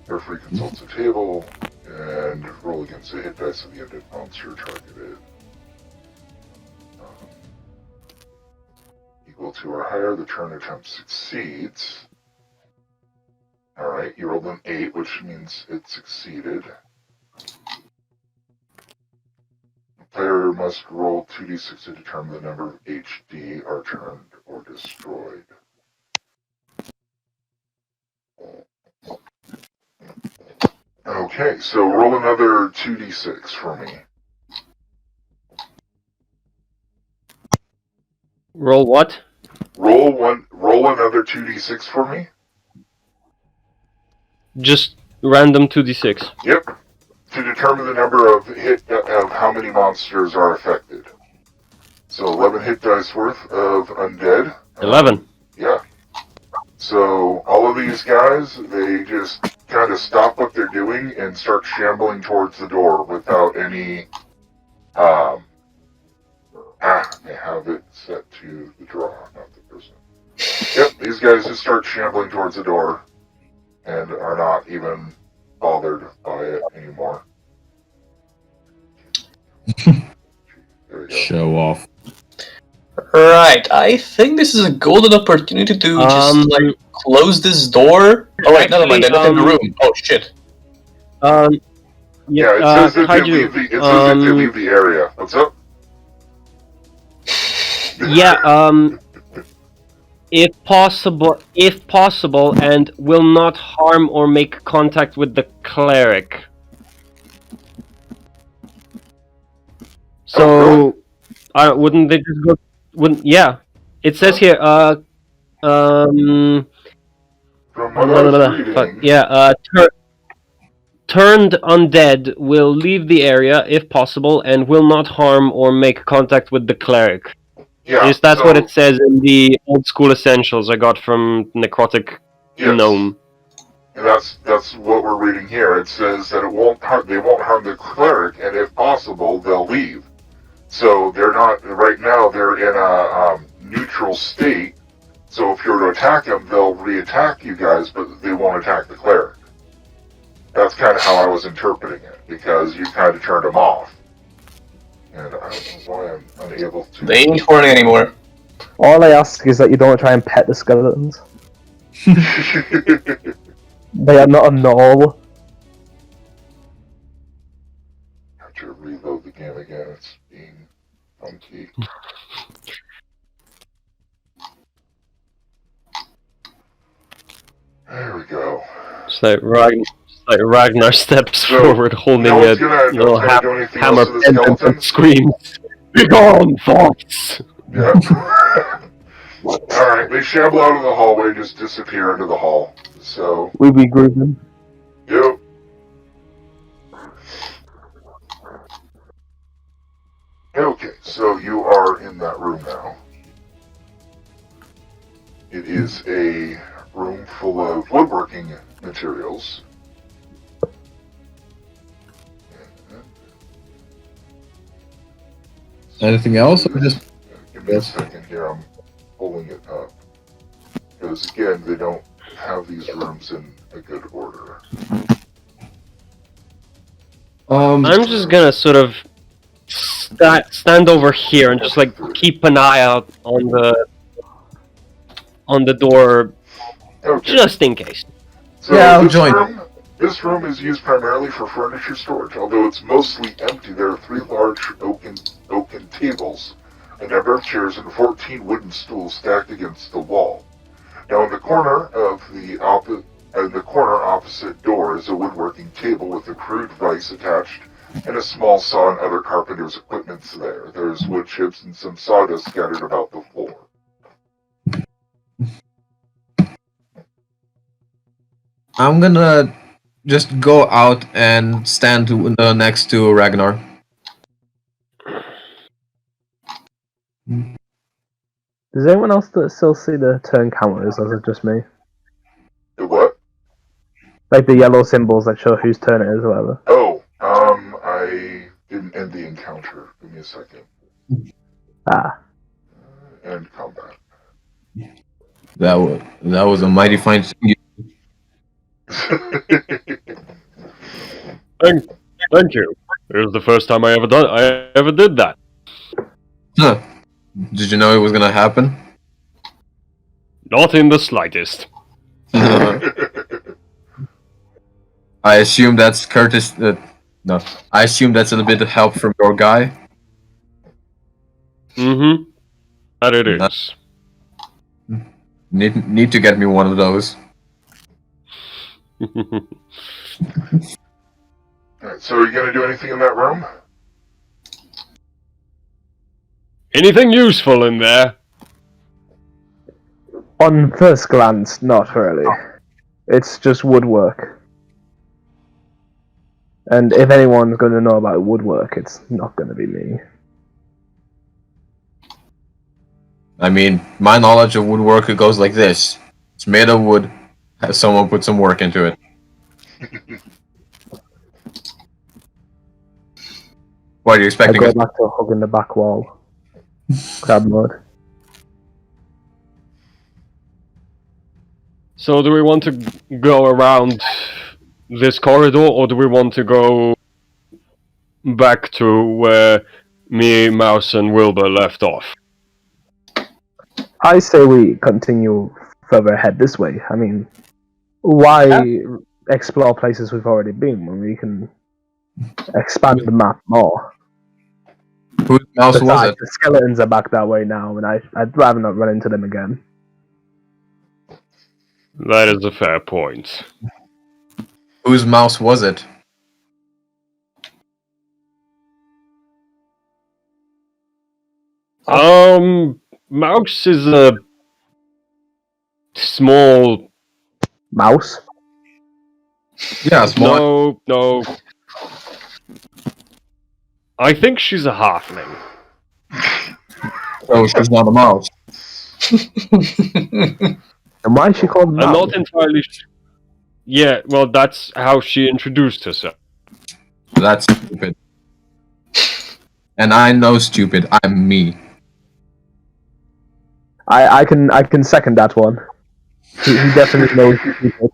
Referee consults the table and roll against the hit dice of the undead monster targeted. Equal to or higher, the turn attempt succeeds. Alright, you rolled an 8, which means it succeeded. The player must roll 2d6 to determine the number of HD are turned or destroyed. Okay, so roll another 2d6 for me. Roll what? Roll another 2d6 for me. Just random 2d6. Yep. To determine the number of how many monsters are affected. So 11 hit dice worth of undead. 11. Yeah. So all of these guys, they just kind of stop what they're doing and start shambling towards the door without any. I have it set to the drawer, not the person. Yep, these guys just start shambling towards the door and are not even bothered by it anymore. There we go. show off. Right, I think this is a golden opportunity to just like close this door. Oh wait, never mind, they're not in the room. Oh shit. Yeah, it says that they leave the area. What's up? Yeah, if possible, and will not harm or make contact with the cleric. So, wouldn't they just go? Wouldn't? Yeah, it says here. From what I was reading, Turned undead will leave the area if possible and will not harm or make contact with the cleric. yeah, That's so, what it says in the old school essentials I got from Necrotic yes. Gnome. And that's what we're reading here. It says that they won't harm the cleric, and if possible, they'll leave. So they're not right now. They're in a neutral state. So if you're to attack them, they'll re-attack you guys, but they won't attack the cleric. That's kind of how I was interpreting it, because you kind of turned them off. And I don't know why I'm unable to. They ain't horny anymore. All I ask is that you don't try and pet the skeletons. They are not a null. I have to reload the game again. It's being funky. There we go. It's like Ragnar steps So, forward holding no a one's gonna little do anything hammer else to the pendant skeleton? and screams, "Begone, thoughts!" Yeah. Alright, they shamble out of the hallway, just disappear into the hall. So, We regroup them. yep. Okay, so you are in that room now. It is a room full of woodworking materials. Anything else, or just Give me a second here, I'm pulling it up. Because again, they don't have these rooms in a good order. I'm just gonna sort of stand over here and just like keep an eye out on the door, Okay. just in case. So Yeah, I'll this join. This room is used primarily for furniture storage, although it's mostly empty. There are 3 large oaken tables a number of chairs, and 14 wooden stools stacked against the wall. Now, in the corner opposite door is a woodworking table with a crude vise attached, and a small saw and other carpenter's equipments there. There's wood chips and some sawdust scattered about the floor. I'm gonna just go out and stand next to Ragnar. Does anyone else still see the turn counters, or is it just me? The what? Like the yellow symbols that show whose turn it is or whatever. Oh, I didn't end the encounter. Give me a second. Ah. End combat. That was a mighty fine thing. Thank you. It was the first time I ever did that. Huh. Did you know it was gonna happen? Not in the slightest. I assume that's Curtis. No, I assume that's a bit of help from your guy. Mm-hmm. That it Nah. is. Need to get me one of those. Alright, so are you gonna do anything in that room? Anything useful in there? On first glance, not really. It's just woodwork. And if anyone's going to know about woodwork, it's not going to be me. I mean, my knowledge of woodwork, it goes like this. It's made of wood. Has someone put some work into it. What are you I expecting? go back to hugging the back wall. Crab mode. So do we want to go around this corridor, or do we want to go back to where me, Mouse, and Wilbur left off? I say we continue further ahead this way. I mean, why explore places we've already been when we can expand the map more? Whose mouse was Besides, it? the skeletons are back that way now, and I'd rather not run into them again. That is a fair point. Whose mouse was it? Mouse is a small. Mouse? Yeah, small. No. I think she's a halfling. Oh, she's not a mouse. And why is she called Mouse? I'm not entirely sure. Yeah, well, that's how she introduced herself. That's stupid. And I know stupid. I'm me. I can second that one. He definitely knows people.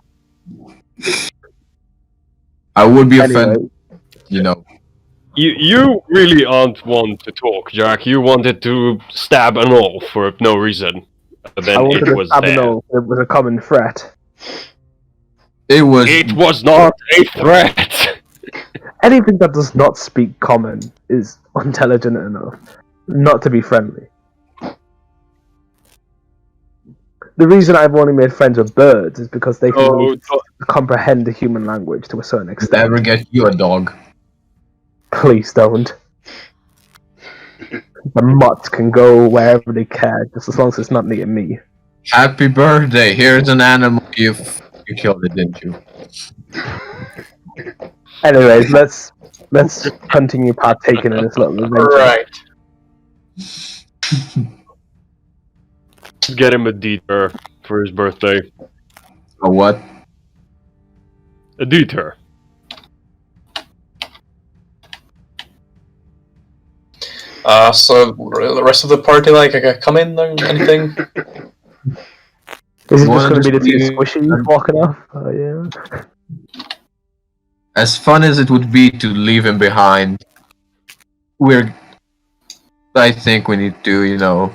I would be Anyway. offended, you know. You really aren't one to talk, Jack. You wanted to stab an all for no reason. But I then wanted it to was have there. know it was a common threat. It was. It was not a threat! Anything that does not speak common is intelligent enough not to be friendly. The reason I've only made friends with birds is because they can only comprehend the human language to a certain Did I extent. ever get you a dog? Please don't. The mutts can go wherever they care, just as long as it's not near me. Happy birthday! Here's an animal. You killed it, didn't you? Anyways, let's continue partaking in this little adventure. Right. Get him a detour for his birthday. A what? A detour. So the rest of the party, come in or anything? Is it just Wanna going to be the two just be- squishies walking off? Oh, yeah. As fun as it would be to leave him behind, I think we need to,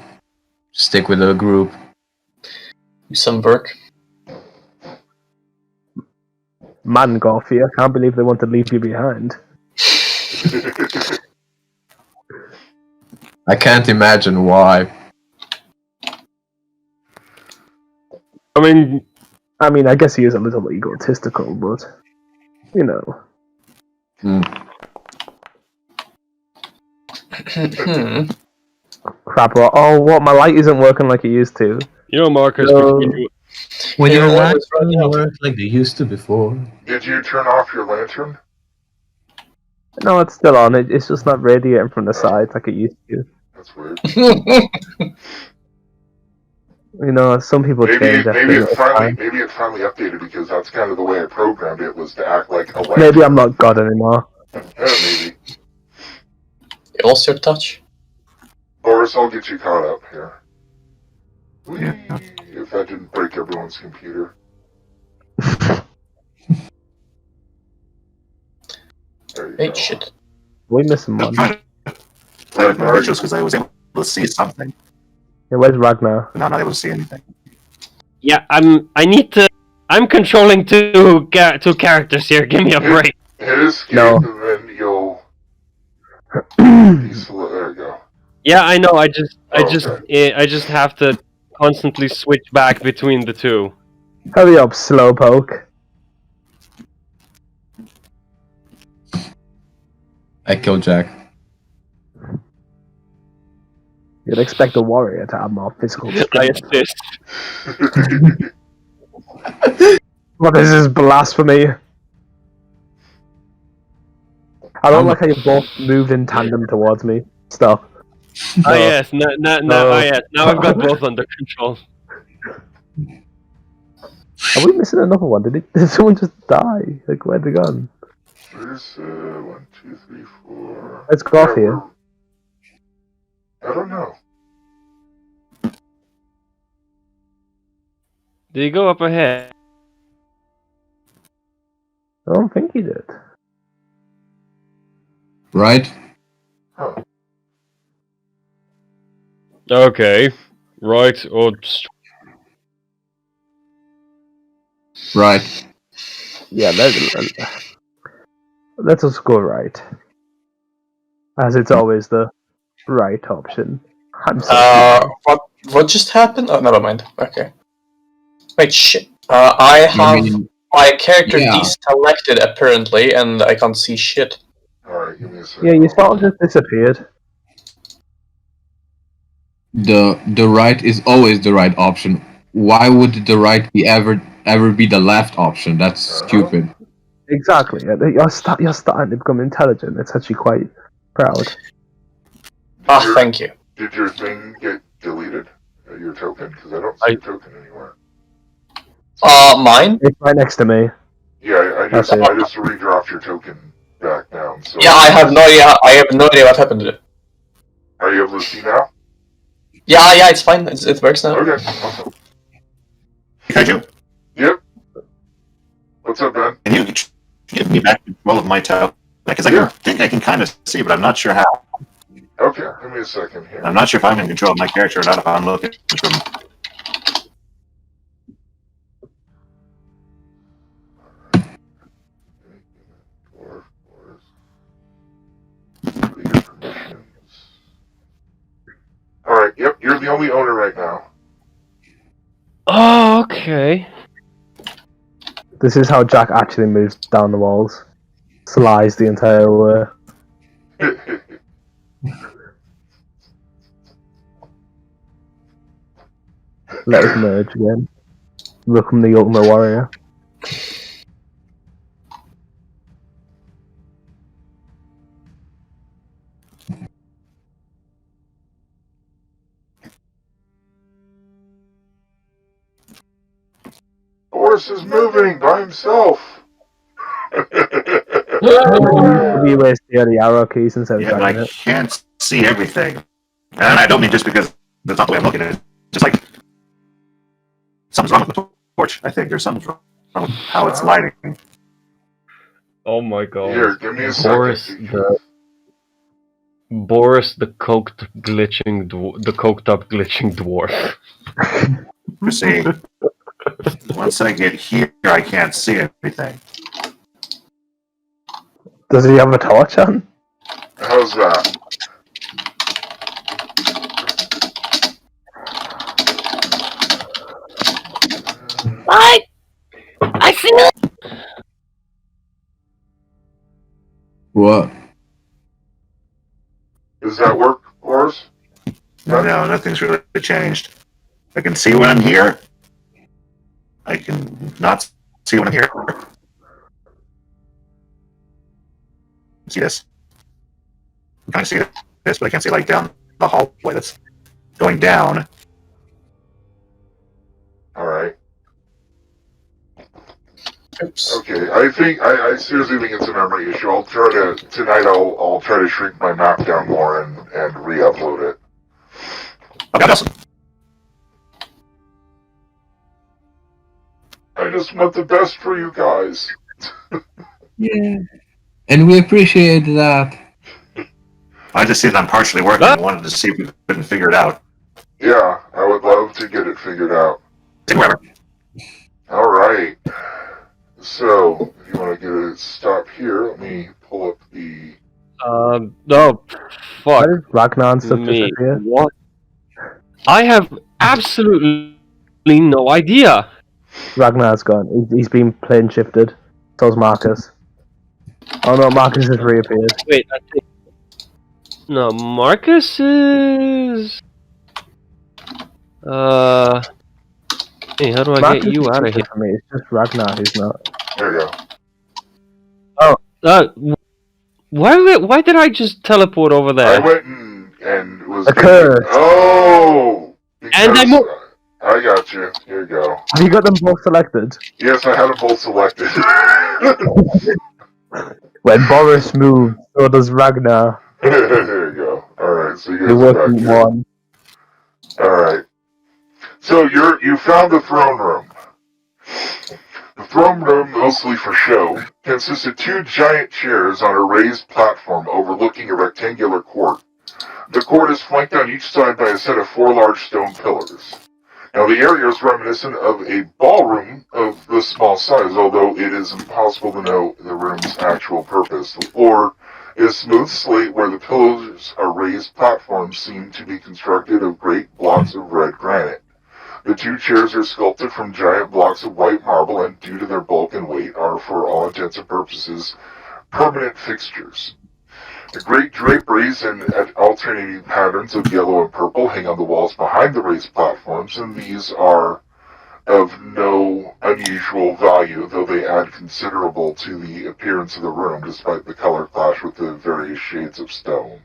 stick with the group. Do some work. Man, Goffy, I can't believe they want to leave you behind. I can't imagine why. I mean, I guess he is a little egotistical, but you know. Crap! Oh, what? My light isn't working like it used to. you know, Marcus, No. before you, When They your always lights run don't out. work like they used to before. Did you turn off your lantern? No, it's still on. It's just not radiating from the sides like it used to. That's weird. You know, some people change after Maybe a it finally updated because that's kind of the way I programmed it, was to act like a lantern. Maybe I'm not God anymore. Maybe. You lost your touch. Boris, I'll get you caught up here. Whee! Yeah. If that didn't break everyone's computer. There you Hey, go. shit. We missing I one. was trying to play with my visuals because I was able to see something. Yeah, where's Ragnar? But now I'm not able to see anything. yeah, I'm controlling two characters here. Give me a break. Hit escape No. and then you'll... There you go. Yeah, I know. I just have to constantly switch back between the two. Hurry up, slowpoke. I killed Jack. You'd expect a warrior to have more physical I strength. assist. Well, this is blasphemy. I don't like how you both moved in tandem towards me. Stop. Ah yes, now I've got both under control. Are we missing another one? Did someone just die? Like, where'd they gone? There's 1, 2, 3, 4. Let's go off here. I don't know. Did he go up ahead? I don't think he did. Right? Huh. Okay, right. Or Right. Yeah, let us go right. As it's always the right option. I'm sorry. What just happened? Oh, never mind. Okay. Wait, shit. I have my character yeah. deselected apparently, and I can't see shit. Alright, give me a second. Yeah, you sort of just disappeared. The right is always the right option. Why would the right be ever be the left option? That's stupid. Exactly. You're starting to become intelligent. It's actually quite proud. Ah, thank you. Did your thing get deleted? Your token? Because I don't see your token anywhere. Mine? It's right next to me. Yeah, I just Okay. redropped your token back down. So Yeah, I have no idea what happened to it. Are you able to see now? Yeah, it's fine. It works now. Okay, awesome. Kaiju, Yep. What's up, Ben? can you give me back control of my token? Because I think I can kind of see, but I'm not sure how. Okay, give me a second here. I'm not sure if I'm in control of my character or not, if I'm looking from... Alright, yep, you're the only owner right now. Oh, okay. This is how Jack actually moves down the walls. Slides the entire way. Let us merge again. Become the ultimate warrior. Boris is moving by himself. We waste the arrow keys instead of Yeah, but dragging I it. can't see everything. And I don't mean just because that's not the way I'm looking at it. Just like... something's wrong with the torch. I think there's something wrong with how it's lighting. Oh my god. Here, give me a Boris, second. the coked up glitching dwarf. You see, once I get here, I can't see everything. Does he have a torch on? How's that? I see it! What? Does that work, Boris? No, nothing's really changed. I can see when I'm here. I can not see when I'm here. See this? I can see this, but I can't see like down the hallway that's going down. All right. Oops. Okay. I seriously think it's a memory issue. I'll try to shrink my map down more and re-upload it. Okay, awesome. I just want the best for you guys. Yeah. And we appreciate that. I just see that I'm partially working and wanted to see if we couldn't figure it out. Yeah, I would love to get it figured out. Whatever. All right. So, if you want to get a stop here, let me pull up the... Oh, fuck Why did Ragnar and stuff me. disappear? What? I have absolutely no idea. Ragnar's gone. He's been plane shifted. So's Marcus. Oh no, Marcus has reappeared. Wait, I think... No, Marcus is... Hey, how do I Marcus get you is out of different here? for me. It's just Ragnar who's not. There you go. Why did I just teleport over I there? went and was... A curse. Oh! And I Because I got you. Here you go. Have you got them both selected? Yes, I had them both selected. When Boris moves, so does Ragnar. There you go. Alright, so you They guys are work back in here. one. Alright. So you found the throne room. The throne room, mostly for show, consists of 2 giant chairs on a raised platform overlooking a rectangular court. The court is flanked on each side by a set of 4 large stone pillars. Now the area is reminiscent of a ballroom of this small size, although it is impossible to know the room's actual purpose. The floor is smooth slate where the pillars are raised platforms seem to be constructed of great blocks of red granite. The 2 chairs are sculpted from giant blocks of white marble and, due to their bulk and weight, are, for all intents and purposes, permanent fixtures. The great draperies and alternating patterns of yellow and purple hang on the walls behind the raised platforms, and these are of no unusual value, though they add considerable to the appearance of the room, despite the color clash with the various shades of stone.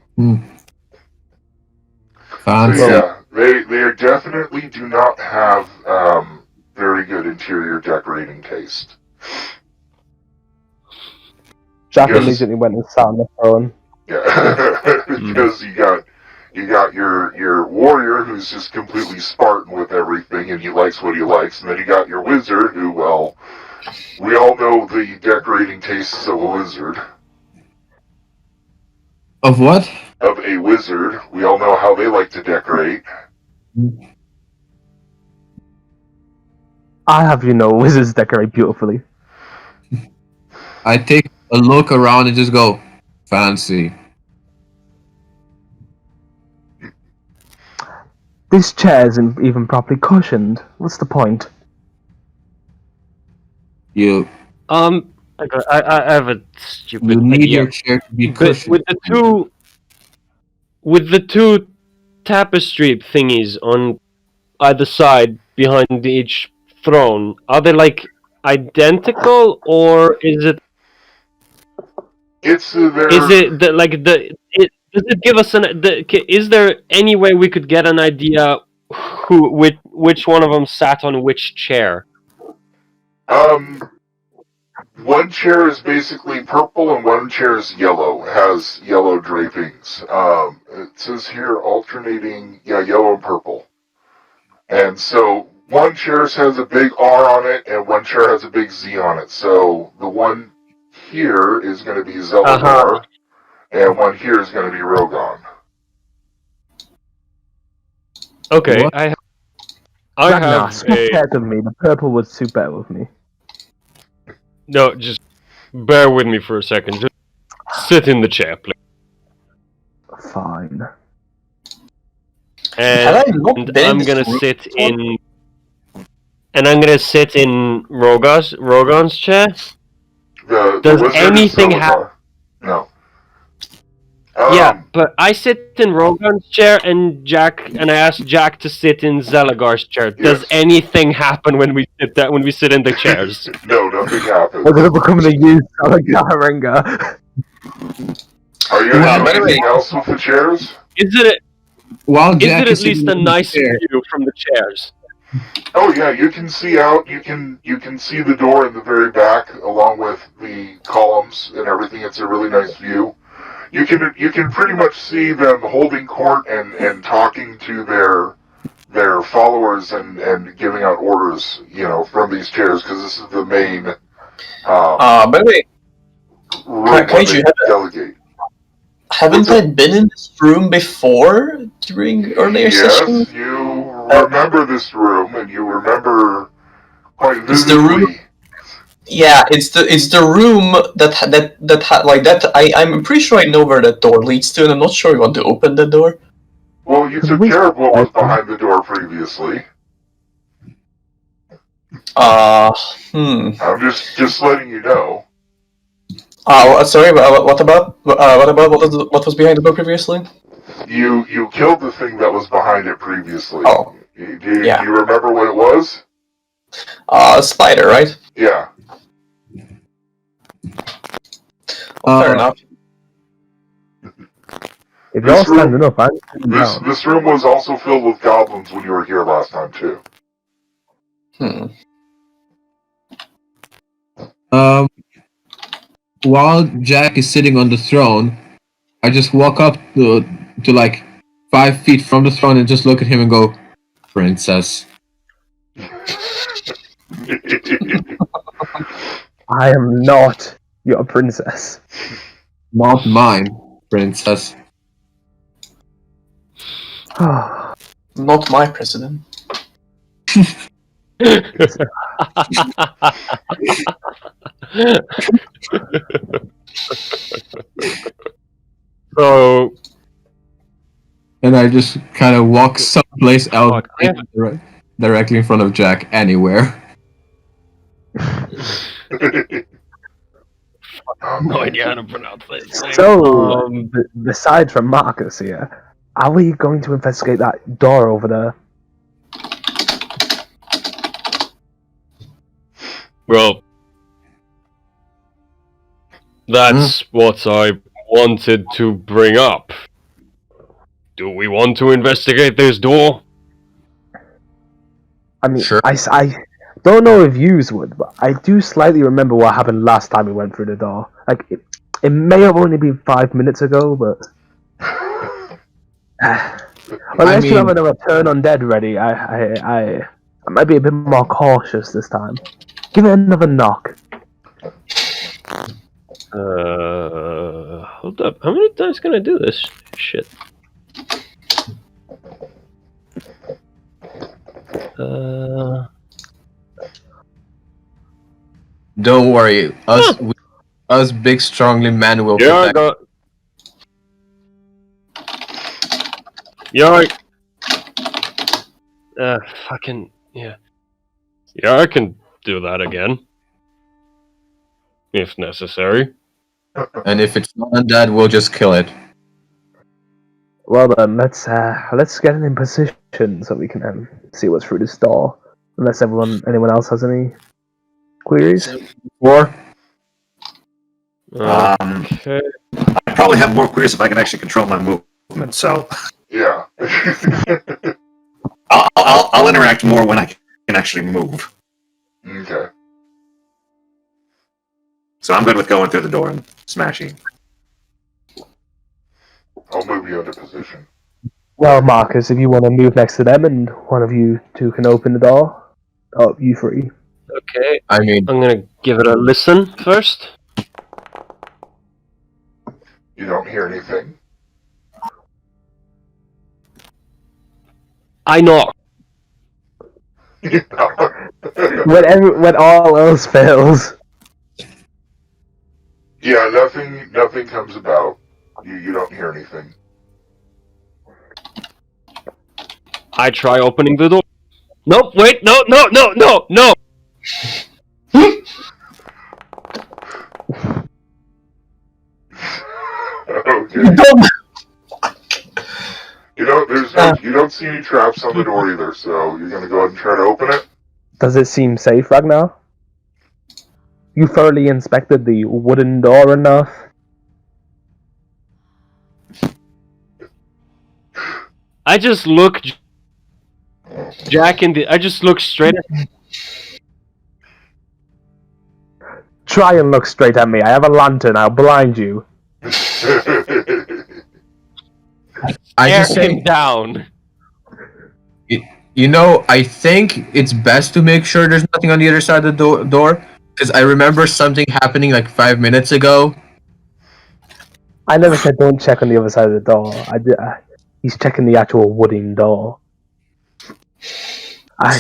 Fancy. So yeah, they definitely do not have very good interior decorating taste. Jack Yes. immediately went and sat on the throne. Yeah, because you got your warrior who's just completely Spartan with everything, and he likes what he likes, and then you got your wizard who, well, we all know the decorating tastes of a wizard. Of what? Of a wizard, we all know how they like to decorate. I have wizards decorate beautifully. I take a look around and just go, fancy. This chair isn't even properly cushioned. What's the point? You I have a stupid need idea. your chair to be But cushioned. with the two tapestry thingies on either side behind each throne, are they like identical, or is it? It's their... Is it does it give us is there any way we could get an idea which one of them sat on which chair? One chair is basically purple and one chair is yellow, has yellow drapings. It says here alternating, yellow and purple. And so one chair has a big R on it and one chair has a big Z on it. So the one here is going to be Zelador and one here is going to be Rogon. Okay, What? I Ragnar, have swap a... chairs with me. The purple would suit better with me. No, just bear with me for a second. Just sit in the chair, please. Fine. Have I not And been I'm in gonna this room sit before? in and I'm gonna sit in Rogon's chair. The Does wizard anything is Zilligar. No. Yeah, but I sit in Rogan's chair, and I ask Jack to sit in Zelagar's chair. Does Yes. anything happen when we sit in the chairs? No, nothing happens. We're gonna become the youth Salagarenga. Are you By doing the way- anything else with the chairs? Is it While is Jack it is at least sitting a in the nice chair, view from the chairs? Oh yeah, you can see out. You can see the door in the very back, along with the columns and everything. It's a really nice view. You can pretty much see them holding court and talking to their followers and giving out orders, from these chairs, because this is the main By the way, room where Kaiju, they delegate. haven't I been in this room before during earlier sessions? Yes, you remember this room, and you remember quite It's the room- vividly. Yeah, it's the room I'm pretty sure I know where that door leads to, and I'm not sure we want to open the door. Well, you took care of what was behind the door previously. I'm just letting you know. Sorry, what about what was behind the door previously? You killed the thing that was behind it previously. Oh, Do yeah. you remember what it was? Spider, right? Yeah. Fair enough. If you're This room- standing up, I'm sitting This down. this room was also filled with goblins when you were here last time too. While Jack is sitting on the throne, I just walk up to like 5 feet from the throne and just look at him and go, "Princess." I am not your princess. Not mine, princess. Not my president. So And I just kind of walk someplace out Fuck. directly in front of Jack, anywhere. no idea how to pronounce it. So, besides from Marcus here, are we going to investigate that door over there? Well, that's what I wanted to bring up. Do we want to investigate this door? I mean, Sure. I don't know if yous would, but I do slightly remember what happened last time we went through the door. Like, it may have only been 5 minutes ago, but... Unless you have another turn undead ready, I might be a bit more cautious this time. Give it another knock. Hold up. How many times can I do this? Shit. Don't worry, us big, strongly men will Yeah, I protect. got. Yeah, fucking yeah. Yeah, I can do that again, if necessary. And if it's not undead, we'll just kill it. Well then, let's get it in position so we can see what's through this door. Unless anyone else has any queries. Or Okay. I probably have more queries if I can actually control my movement. So Yeah. I'll interact more when I can actually move. Okay. So I'm good with going through the door and smashing. I'll move you into position. Well, Marcus, if you want to move next to them and one of you two can open the door, you three. Okay. I mean, I'm gonna give it a listen first. You don't hear anything. I knock. When all else fails. Yeah, nothing comes about. You don't hear anything. I try opening the door. Nope, wait, no. Okay. You don't see any traps on the door either, so you're gonna go ahead and try to open it. Does it seem safe, Ragnar? You thoroughly inspected the wooden door enough? I just look Jack in the. I just look straight at. Try and look straight at me. I have a lantern. I'll blind you. I Stare just say, him down. you know, I think it's best to make sure there's nothing on the other side of the door, because I remember something happening like 5 minutes ago. I never said don't check on the other side of the door. He's checking the actual wooden door. At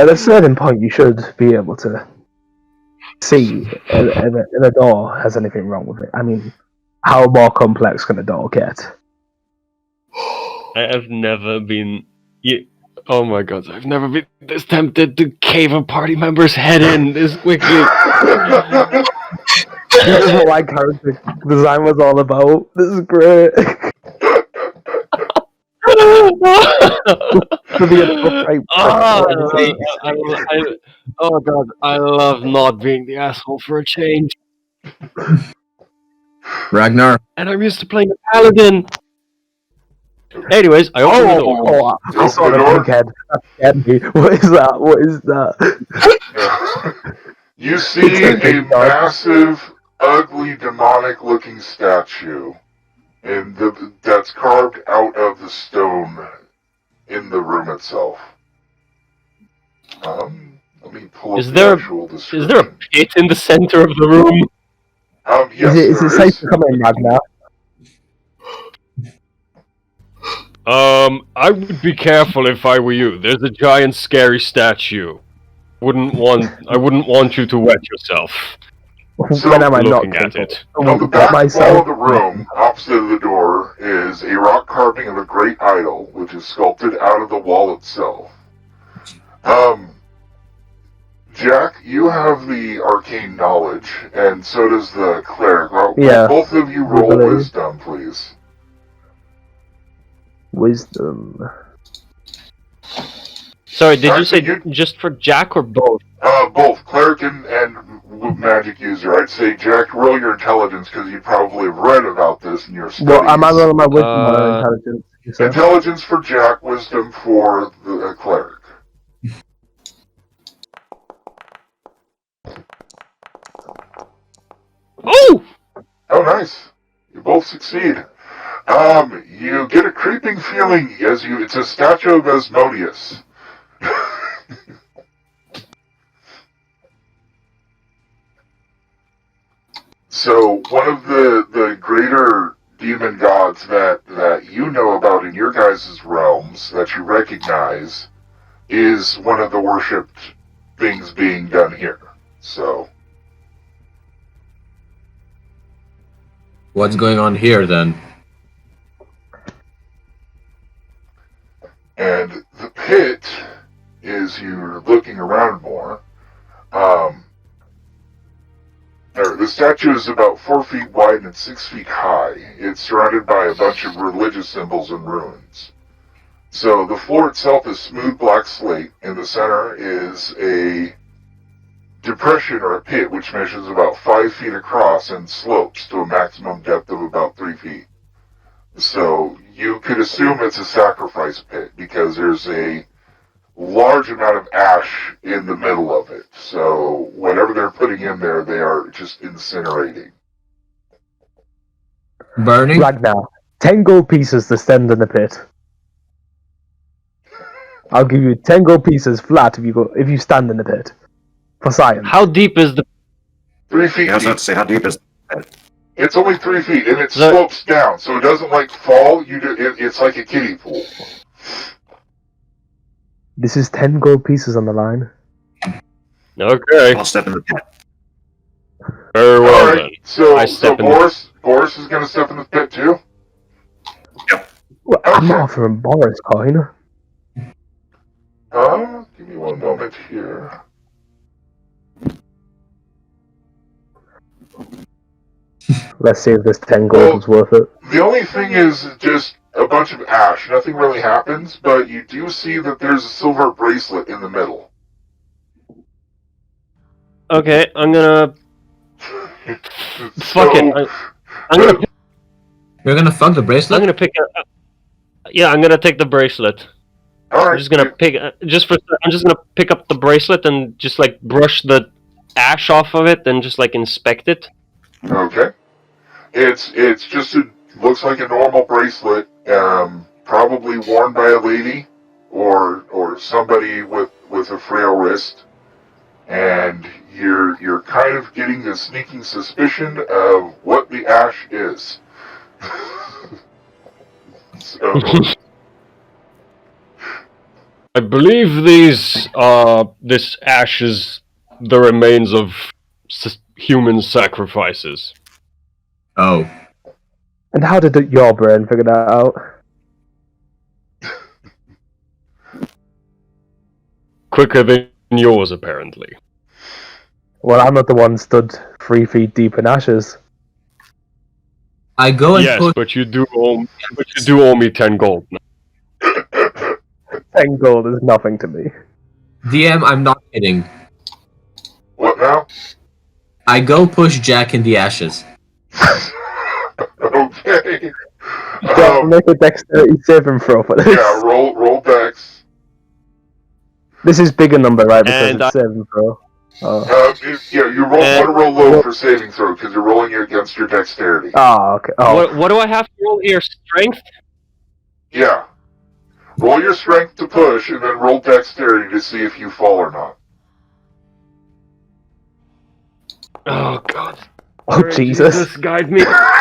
a certain point, you should be able to see if a door has anything wrong with it. I mean, how more complex can a door get? I have never been. Oh my god, I've never been this tempted to cave a party member's head in this quickly. This is what my character design was all about. This is great. To be an upright oh god, I love not being the asshole for a change. Ragnar, And I'm used to playing a paladin. Anyways, I open the door. I saw the big head. That scared me. What is that? What is that? You see a massive, ugly, demonic-looking statue, and that's carved out of the stone in the room itself. Let me pull up the actual description. Is there a pit in the center of the room? Yes, is it safe to come in, Ragnar? I would be careful if I were you. There's a giant, scary statue. I wouldn't want you to wet yourself. When am I not looking at it? On the back wall of the room, opposite of the door, is a rock carving of a great idol, which is sculpted out of the wall itself. Jack, you have the arcane knowledge, and so does the cleric. Well, Yeah. Both of you roll wisdom, please. Wisdom. Sorry, did you say just for Jack or both? Both, cleric and magic user. I'd say, Jack, roll your intelligence, because you probably have read about this in your studies. Well, am I rolling my wisdom or intelligence? Intelligence for Jack, wisdom for the cleric. Oh! Oh, nice. You both succeed. You get a creeping feeling it's a statue of Asmodius. So, one of the greater demon gods that you know about in your guys' realms, that you recognize, is one of the worshipped things being done here. So... What's going on here then? And the pit, as you're looking around more, the statue is about 4 feet wide and 6 feet high. It's surrounded by a bunch of religious symbols and ruins. So the floor itself is smooth black slate. In the center is a depression or a pit which measures about 5 feet across and slopes to a maximum depth of about 3 feet. So you could assume it's a sacrifice pit because there's a large amount of ash in the middle of it. So whatever they're putting in there, they are just incinerating. burning. Ragnar, 10 gold pieces to stand in the pit. I'll give you 10 gold pieces flat if you stand in the pit. For science. How deep is the... 3 feet I was deep. about to say, how deep is It's only 3 feet, and it slopes down, so it doesn't fall. It's like a kiddie pool. This is 10 gold pieces on the line. Okay. I'll step in the pit. Very well All then. right, so step in Boris is going to step in the pit too? Well, I'm not offering Boris coin. Give me one moment here. Let's see if this 10 gold was worth it. The only thing is just a bunch of ash. Nothing really happens, but you do see that there's a silver bracelet in the middle. Okay, I'm gonna So, fuck it. I'm gonna You're gonna fuck the bracelet? I'm gonna pick a. Yeah, I'm gonna take the bracelet. all right, I'm just gonna pick I'm just gonna pick up the bracelet and just like brush the ash off of it and just like inspect it. Okay. It's just looks like a normal bracelet, probably worn by a lady or somebody with a frail wrist, and you're kind of getting a sneaking suspicion of what the ash is. So I believe this ash is the remains of human sacrifices. Oh. And how did your brain figure that out? Quicker than yours, apparently. Well, I'm not the one stood 3 feet deep in ashes. I go and Yes, push. but you do owe me 10 gold. 10 gold is nothing to me. DM, I'm not kidding. what now? I go push Jack in the ashes. Okay. Make a dexterity saving throw for this. Yeah, roll dex. This is bigger number, right? Because And it's saving throw. You want to roll low for saving throw because you're rolling it against your dexterity. Okay. Oh, What do I have to roll here? Strength? Yeah. Roll your strength to push, and then roll dexterity to see if you fall or not. Oh god. oh Jesus. Guide me. What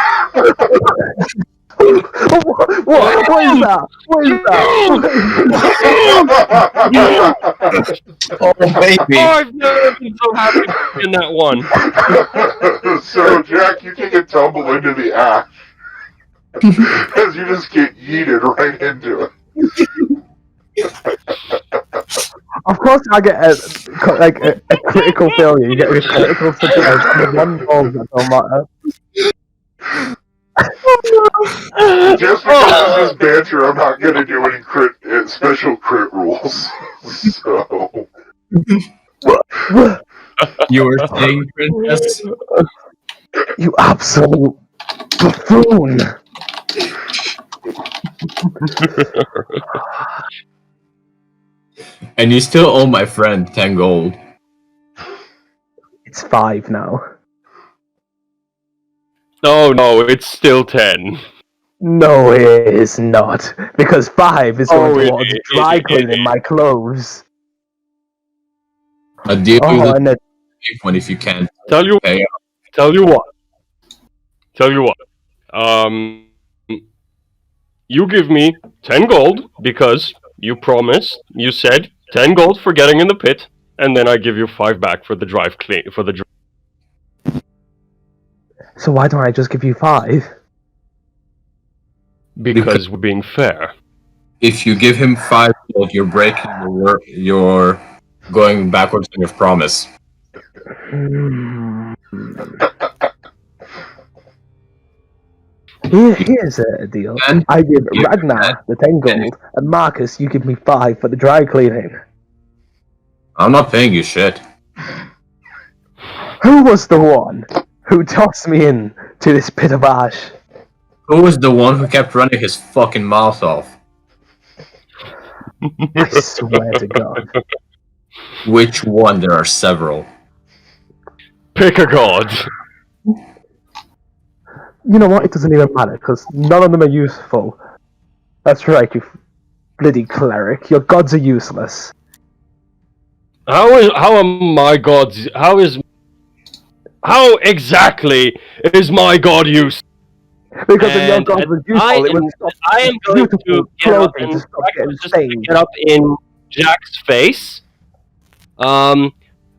is that? What is that? Oh, baby. Oh, I've never been so happy in that one. So, Jack, you take a tumble into the ash. As you just get yeeted right into it. Of course, I get a critical failure. You get a critical success. And one goal that don't matter. Just because this is banter, I'm not going to do any special crit rules. So. You were saying, Princess? You absolute buffoon! And you still owe my friend 10 gold. It's 5 now. Oh no, it's still 10. No, it is not. Because 5 is going it towards is, dry it cleaning is. my clothes. I'll deal Oh, with and then the one if you can. Tell you Pay what. You give me 10 gold because you promised, you said 10 gold for getting in the pit, and then I give you 5 back for the drive clean for the so why don't I just give you 5? because we're being fair. If you give him 5 gold, you're breaking your going backwards on your promise. Here's a deal. And I give you- Ragnar the 10 gold, and Marcus, you give me 5 for the dry cleaning. I'm not paying you shit. Who was the one who tossed me in to this pit of ash? Who was the one who kept running his fucking mouth off? I swear to God. Which one? There are several. Pick a god. You know what? It doesn't even matter, because none of them are useful. That's right, you bloody cleric. Your gods are useless. How am my gods? How exactly is my god used? Because if your And gods were I useful, it would am, stop I am going to beautiful get up clothing in to stop getting just to stained. get up in Jack's face.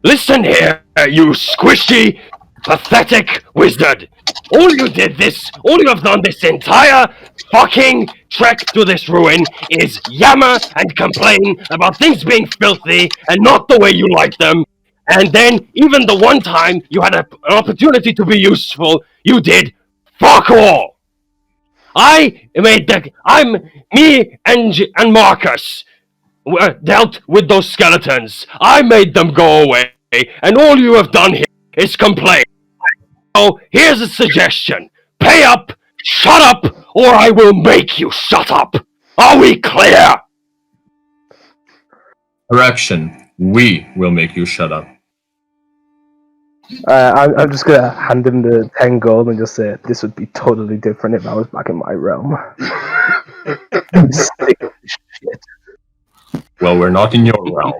Listen here, you squishy pathetic wizard! All you have done this entire fucking trek to this ruin is yammer and complain about things being filthy and not the way you like them. And then, even the one time you had an opportunity to be useful, you did fuck all! Me and Marcus dealt with those skeletons. I made them go away, and all you have done here is complain. So, here's a suggestion. Pay up, shut up, or I will make you shut up. Are we clear? Correction. We will make you shut up. I'm just gonna hand him the 10 gold and just say this would be totally different if I was back in my realm. Sick of this shit. Well, we're not in your realm.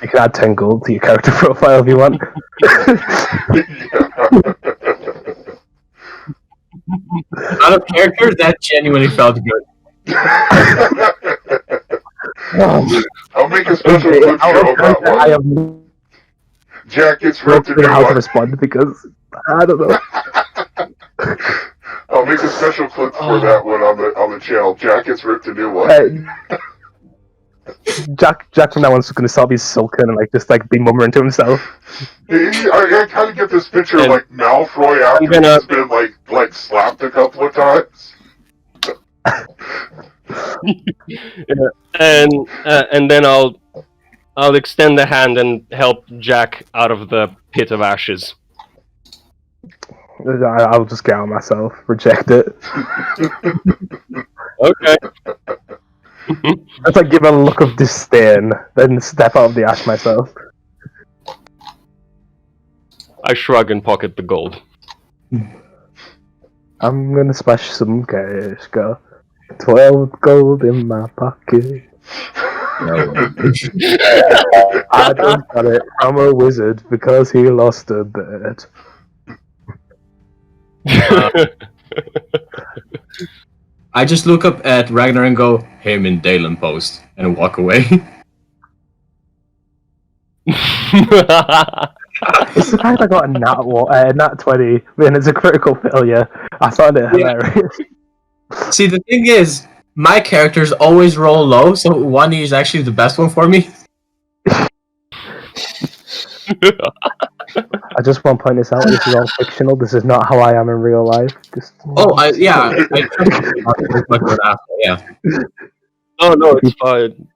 You can add 10 gold to your character profile if you want. Out of character, that genuinely felt good. I'll make a special clip show about one. I have Jack gets no ripped a new clue how to one. respond because I don't know. I'll make a special clip for that one on the channel. Jack gets ripped a new one. Jack from now on is going to start be sulking and just be mumbling to himself. I kind of get this picture of Malfoy after he's been like slapped a couple of times. And then I'll extend a hand and help Jack out of the pit of ashes. I'll just get on myself, reject it. Okay. It's give a look of disdain, then step out of the ash myself. I shrug and pocket the gold. I'm gonna splash some cash, go 12 gold in my pocket. I just got it from a wizard because he lost a bet. I just look up at Ragnar and go, him in Dalen post, and walk away. It's the fact I got a nat 20, and it's a critical failure. I found it hilarious. See, the thing is, my characters always roll low, so 1 is actually the best one for me. I just want to point this out, this is all fictional, this is not how I am in real life. Yeah. Oh no, it's fine.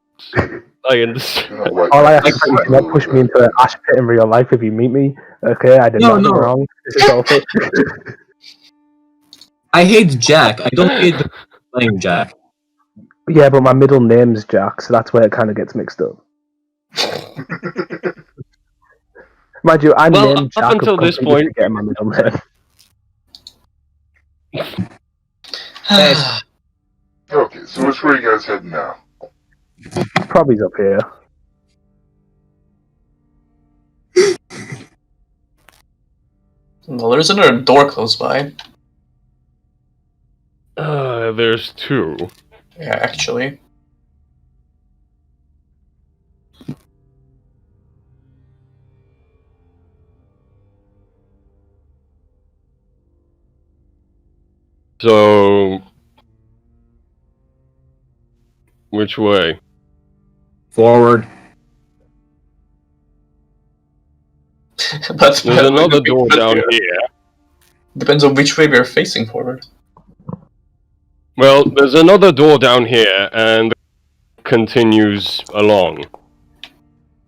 I understand. All I ask is you not push me into an ash pit in real life if you meet me. Okay, I did nothing wrong. This is all fake. I hate Jack. I don't hate playing Jack. Yeah, but my middle name's Jack, so that's where it kind of gets mixed up. Mind you, I'm named Jack up until this point. Getting my middle name. Okay, so which way are you guys heading now? Probably up here. Well, there's another door close by. There's two. Yeah, actually. So, which way? Forward. There's another door down here. Depends on which way we're facing forward. Well, there's another door down here, and continues along.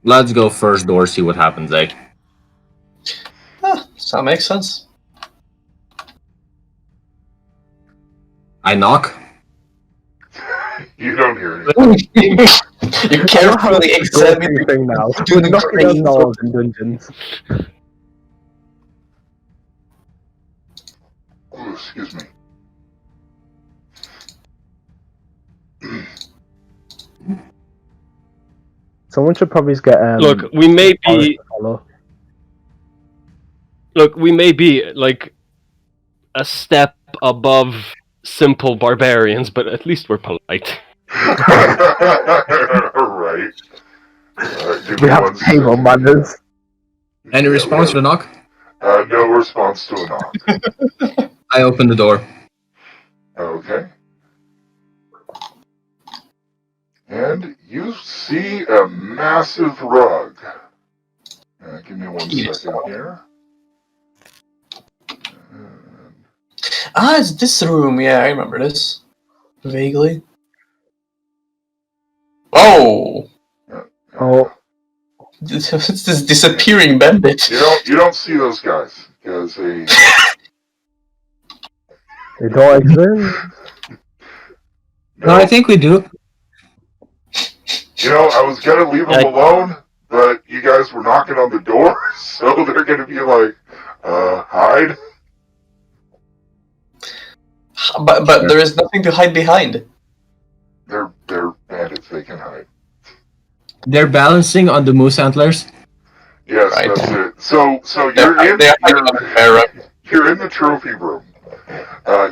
Let's go first door, see what happens, eh? Does that make sense? I knock. You don't hear anything. You carefully examine Everything now. Do the Knocking on doors in dungeons. Oh, excuse me. Someone should probably get Look, we may be like a step above simple barbarians, but at least we're polite. Right. We have table manners. Any response to the knock? No response to a knock. I open the door. Okay. And you see a massive rug. Give me 1 second here. It's this room. Yeah, I remember this. Vaguely. Oh! Oh, It's this disappearing bandit. You don't see those guys because they don't exist. No, I think we do. I was gonna leave them alone, but you guys were knocking on the door, so they're gonna be like, hide. But there is nothing to hide behind. They're bandits. They can hide. They're balancing on the moose antlers. Yes, Right. that's it. So you're in the trophy room.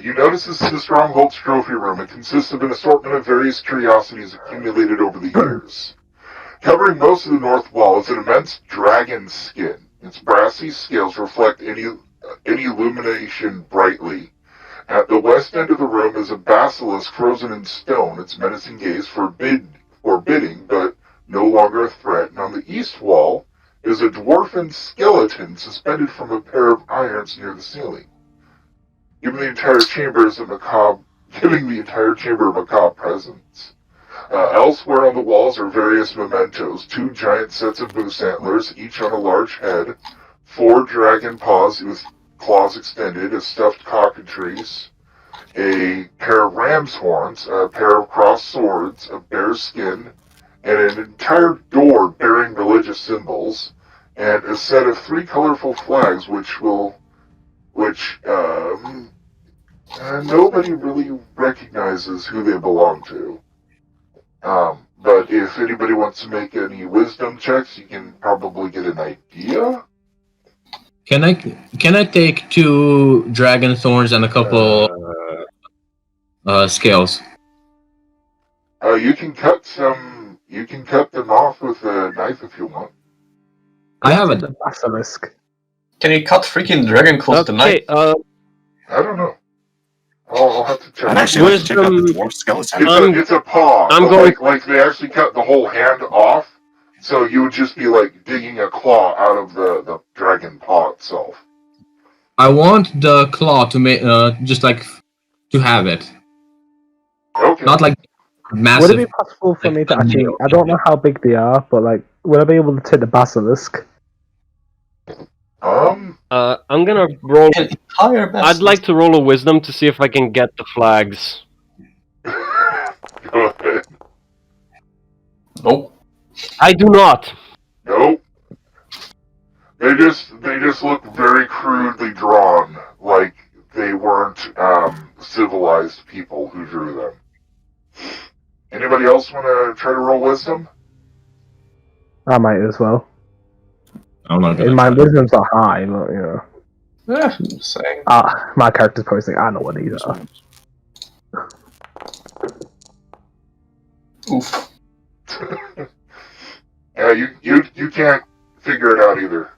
You notice this is the Strongholds trophy room. It consists of an assortment of various curiosities accumulated over the years. Covering most of the north wall is an immense dragon skin. Its brassy scales reflect any illumination brightly. At the west end of the room is a basilisk frozen in stone, its menacing gaze forbidding, but no longer a threat. And on the east wall is a dwarfen skeleton suspended from a pair of irons near the ceiling. Giving the entire chamber a macabre presence. Elsewhere on the walls are various mementos, 2 giant sets of moose antlers, each on a large head, 4 dragon paws with claws extended, a stuffed cockatrice, a pair of ram's horns, a pair of crossed swords, a bear's skin, and an entire door bearing religious symbols, and a set of 3 colorful flags which nobody really recognizes who they belong to. But if anybody wants to make any wisdom checks, you can probably get an idea. Can I take 2 dragon thorns and a couple scales? You can cut them off with a knife if you want. I have The a basilisk. Can you cut freaking dragon claws tonight? Okay, I don't know. I'll have to check. I'd actually like to check out the dwarf skeleton. It's a paw. I'm but going- like they actually cut the whole hand off, so you would just be like digging a claw out of the dragon paw itself. I want the claw to make just like to have it, Okay. not like Would massive. it be possible for me to actually? I don't know how big they are, but like, would I be able to take the basilisk? I'm gonna roll. An entire mess. I'd like to roll a wisdom to see if I can get the flags. Go ahead. Nope. I do not. Nope. They just look very crudely drawn, like they weren't civilized people who drew them. Anybody else want to try to roll wisdom? I might as well. I'm not gonna. My wisdom's not high, but I'm just saying. my character's probably saying, I know what these are. Oof. Yeah, you can't figure it out either.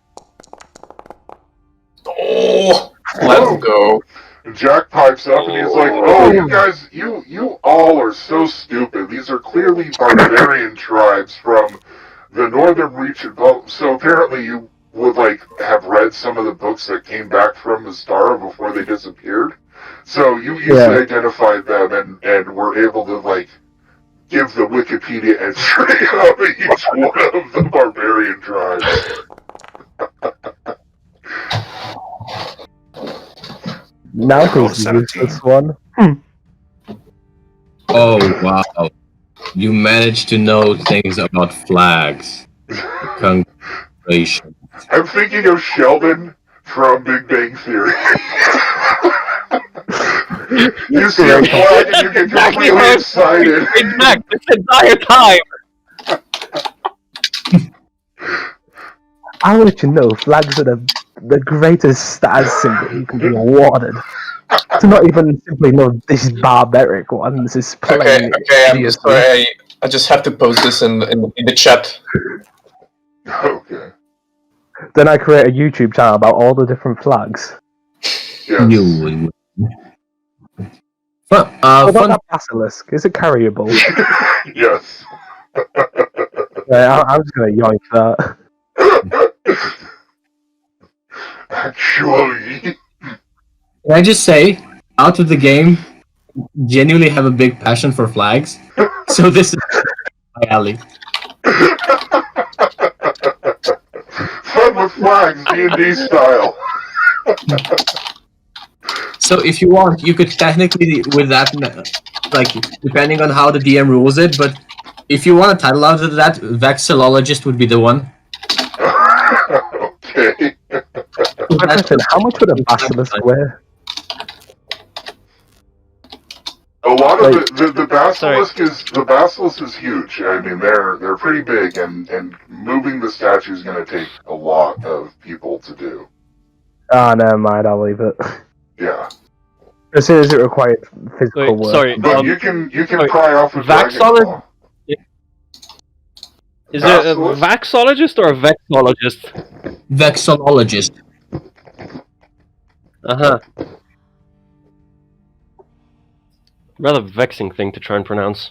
Oh, let's go. And Jack pipes up and he's like, "Oh, you guys, you all are so stupid. These are clearly barbarian tribes from the northern reach. So apparently you would like have read some of the books that came back from Mystara before they disappeared. So you easily identified them and were able to like give the Wikipedia entry of each one of the barbarian tribes." Now I rolled who's 17. this one? Oh wow! You managed to know things about flags. Congratulations. I'm thinking of Sheldon from Big Bang Theory. You see a flag and you get completely excited. Exact this entire time. I'll let you know, flags are the greatest status symbol you can be awarded. To not even simply know this is barbaric one, this is plain. Okay, I'm sorry. I just have to post this in the chat. Okay. Then I create a YouTube channel about all the different flags. Yes. You. What about Fun. that basilisk? Is it carryable? Yes. I'm just gonna yoink that. Actually. Can I just say, out of the game, genuinely have a big passion for flags. So this is my alley. Fun with flags, D&D style. So if you want, you could technically, with that, like, depending on how the DM rules it, but if you want a title out of that, Vexillologist would be the one. Okay. Question, how much would a basilisk weigh? A lot of Like- the basilisk is huge. I mean, they're pretty big, and moving the statue is going to take a lot of people to do. Ah, never mind. I'll leave it. Yeah, As soon as it requires physical Wait, work. sorry. but you can sorry, pry off a dragon Vaxolog- claw. Is it a Basilisk? vaxologist or a vexologist? Vexillologist. Uh-huh. Rather vexing thing to try and pronounce.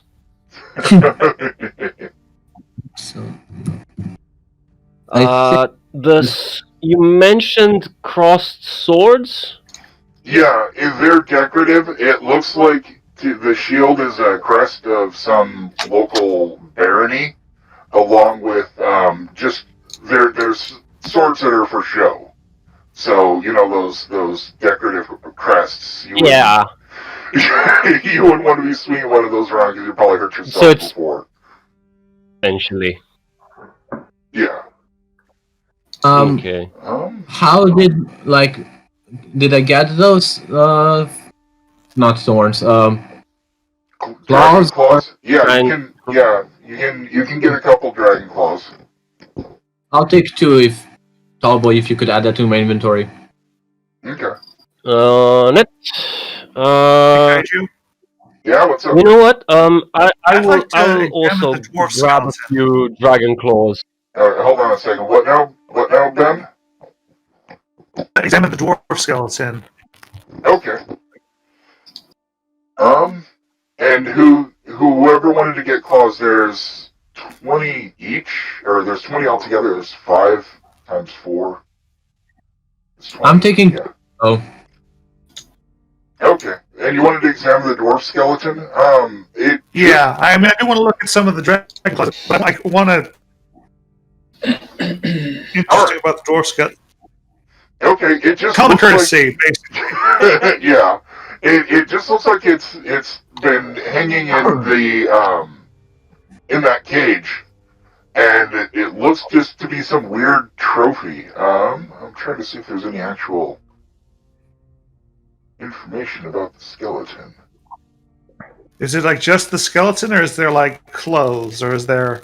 So, I You mentioned crossed swords? Yeah, if they're decorative, it looks like the shield is a crest of some local barony, along with just there's swords that are for show. So those decorative crests. You Yeah. you wouldn't want to be swinging one of those around because you probably hurt yourself So it's- before. Essentially. Yeah. Okay. how did I get those? Not thorns. Dragon Claws? claws. Yeah, Dragon- you can. Yeah, you can get a couple dragon claws. I'll take 2 if Tallboy, if you could add that to my inventory. Okay. Net. Kaiju? Yeah. What's up? You know what? I I'd will. like to I will examine also the dwarf grab a skeleton. few dragon claws. Hold on a second. What now? What now, Ben? Examine the dwarf skeleton. Okay. And whoever wanted to get claws, there's 20 each, or there's 20 altogether. There's 5 times 4. It's 20. I'm taking. Yeah. Oh, Okay. And you wanted to examine the dwarf skeleton? Yeah, I mean, I do want to look at some of the dragon claws, but I want to. Interesting about the dwarf skeleton. Okay. It just Common looks like- courtesy, basically. Yeah. It just looks like it's been hanging in that cage, and it looks just to be some weird trophy. I'm trying to see if there's any actual information about the skeleton. Is it like just the skeleton, or is there like clothes, or is there?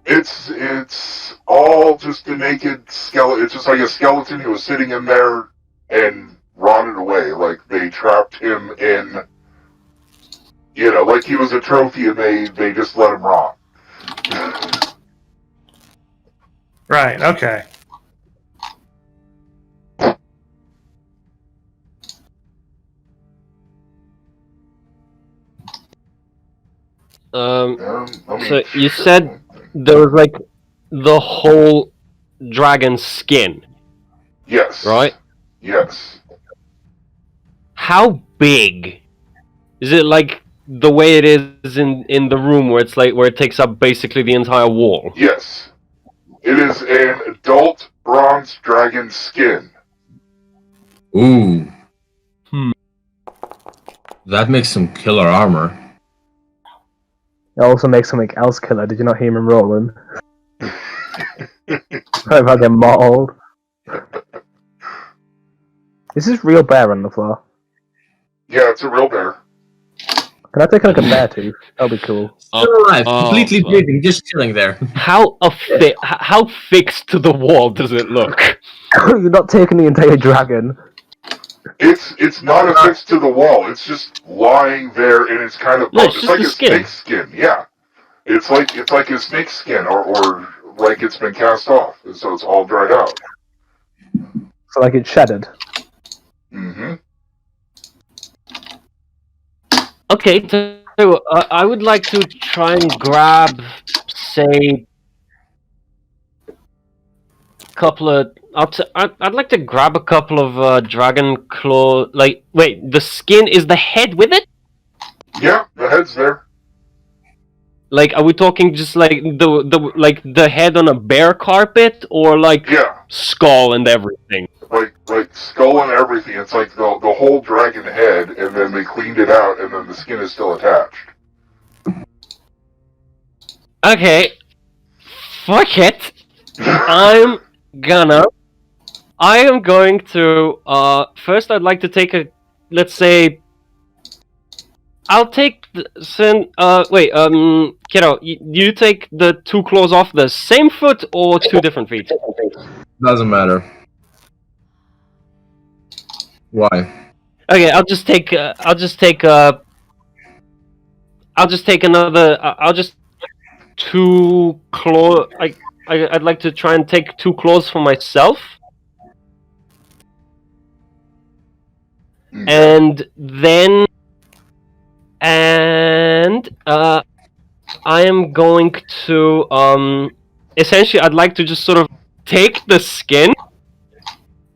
It's all just a naked skeleton. It's just like a skeleton who was sitting in there and rotted away. Like they trapped him in, like he was a trophy, and they just let him rot. Right. Okay. Let me So you check said one thing. there was like the whole dragon skin, Yes. right? Yes. How big? Is it like the way it is in the room where it's like where it takes up basically the entire wall? Yes. It is an adult bronze dragon skin. ooh. That makes some killer armor. It also makes something else killer. Did you not hear him rolling? If I get mauled. Is this real bear on the floor? Yeah, it's a real bear. Can I take like a bear tooth? That'd be cool. Still alive, completely fuck. breathing, just chilling there. How fixed to the wall does it look? You're not taking the entire dragon. It's not affixed to the wall. It's just lying there, and it's kind of No, it's it's just like the a skin. snake skin. Yeah, it's like a snake skin, or like it's been cast off, and so it's all dried out. So like it's shedded. Mm-hmm. Okay, so I would like to try and grab, say, couple of. I'd like to grab a couple of dragon claw. Like, wait, the skin is the head with it? Yeah, the head's there. Like, are we talking just like the head on a bear carpet, or like Yeah, skull and everything? like skull and everything. It's like the whole dragon head, and then they cleaned it out, and then the skin is still attached. Okay, fuck it. I am going to first I'd like to take a, let's say, I'll take kiddo, you take the 2 claws off the same foot or 2 different feet? Doesn't matter. Why? Okay, I'll just take another 2 claw. I'd like to try and take 2 claws for myself. And then I am going to essentially I'd like to just sort of take the skin,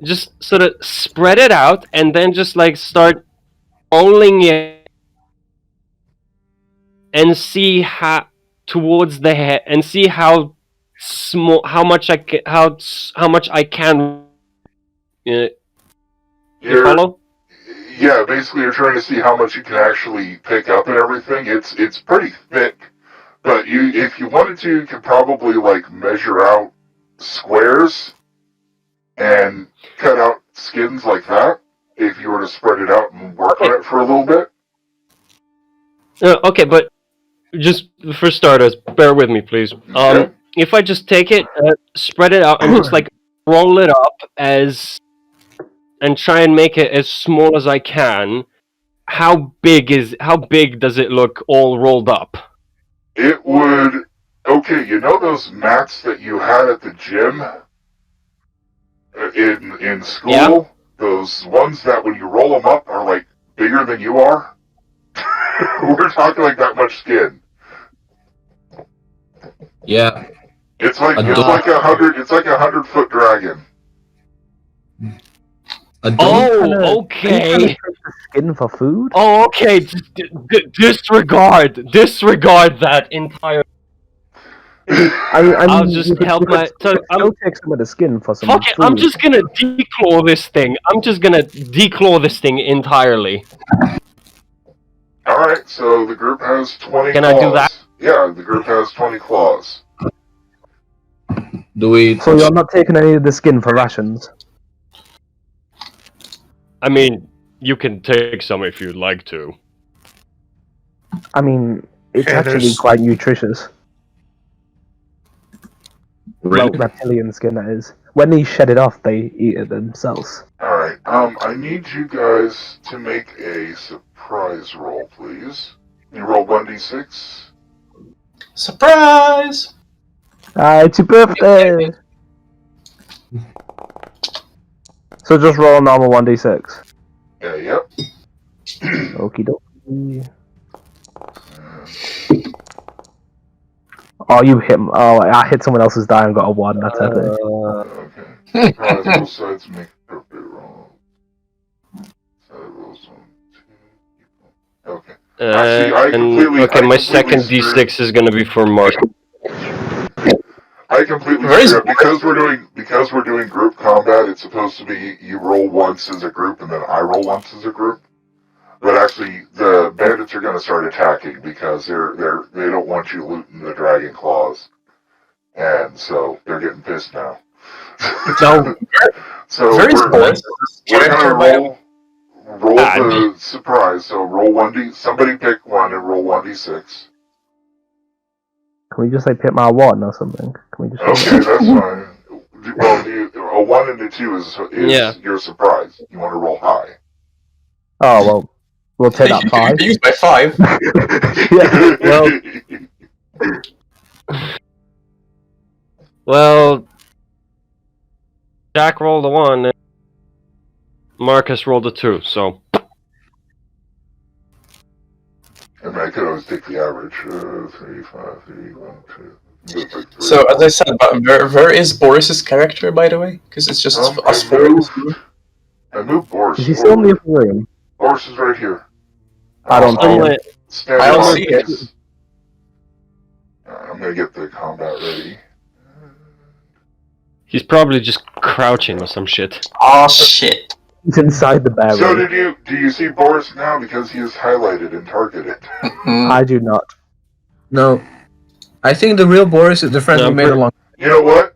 just sort of spread it out, and then just like start rolling it and see how towards the head, and see how small, how much I can. You follow? Yeah, basically you're trying to see how much you can actually pick up and everything. It's pretty thick, but if you wanted to, you could probably like measure out squares and cut out skins like that if you were to spread it out and work on it for a little bit. Okay, but just for starters, bear with me, please. Okay. If I just take it, spread it out, and just like roll it up and try and make it as small as I can, how big does it look all rolled up? It would. Okay, you know those mats that you had at the gym in school? Yeah. Those ones that when you roll them up are like bigger than you are? We're talking like that much skin. Yeah. It's like 100-foot dragon. Okay. Skin for food? Oh, okay. Disregard that entire. I'll just help my. So I'll take some of the skin for some fuck it. food. I'm just gonna declaw this thing. Entirely. Alright, so the group has 20 Can claws. I do that? Yeah, the group has 20 claws. Do we? So you're not taking any of the skin for rations? I mean, you can take some if you'd like to. I mean, it's Yeah, actually there's- quite nutritious. Really? Well, reptilian skin, that is. When they shed it off, they eat it themselves. Alright, I need you guys to make a surprise roll, please. You roll 1d6. Surprise! It's your birthday! So just roll a normal 1d6. Yeah, yep. Okie dokie. Oh, you hit. Oh, I hit someone else's die and got a 1. That's epic. Okay. Surprise roll sides make appropriate roll. Side rolls 1, 2. Okay. I completely my second screwed- d6 is gonna be for Mark. I completely Where is screwed up because we're doing group combat. It's supposed to be you roll once as a group and then I roll once as a group. But actually, the bandits are going to start attacking because they don't want you looting the dragon claws, and so they're getting pissed now. No. So Very we're going to roll Ah, the surprise. So roll 1d. Somebody pick one and roll 1d6. Can we just like pick my 1 or something? Can we just? Okay, that's fine. Well, a 1 and a 2 is Yeah. your surprise. You want to roll high. Oh well, we'll take that 5. I used my 5. Yeah. Well, Jack rolled a 1, and Marcus rolled a 2, so... I mean, I could always take the average. 3, 5, 3, 1, 2. Like 3. So, as I said, but where is Boris's character, by the way? Because it's just us four. I moved Boris. Is he still in the other room? Boris is right here. I don't see him. Stand I don't by, see it. please. I'm gonna get the combat ready. He's probably just crouching or some shit. Oh shit! He's inside the barrel. So do you see Boris now because he is highlighted and targeted? I do not. No. I think the real Boris is the friend we made along. You know what?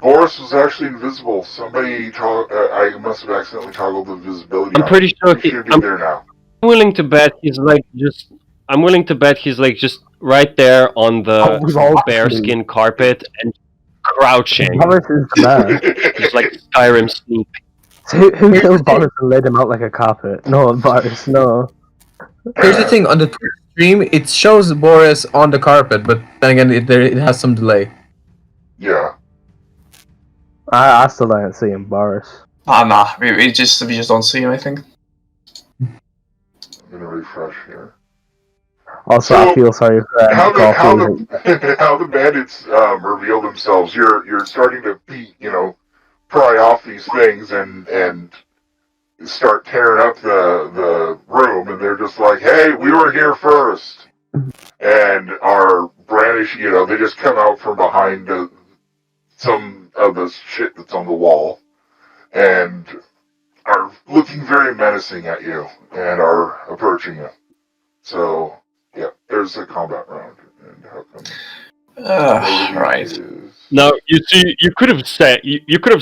Boris was actually invisible. Somebody, I must have accidentally toggled the visibility. I'm pretty sure he should be I'm there now. willing to bet he's like just. I'm willing to bet he's like just right there on the bearskin carpet and crouching, Boris is there. just like Skyrim Snoop. Who killed Boris and laid him out like a carpet? No, Boris, no. Here's the thing, on the Twitch stream, it shows Boris on the carpet, but then again, it has some delay. Yeah. I still don't see him, Boris. Nah. We just don't see him. I think. I'm gonna refresh here. Also, So, I feel sorry for how the bandits reveal themselves. You're starting to pry off these things and start tearing up the room, and they're just like, "Hey, we were here first," and are brandish. They just come out from behind some of the shit that's on the wall, and are looking very menacing at you and are approaching you. So. Yeah, there's a combat round. And how come Right. Now you see, you could have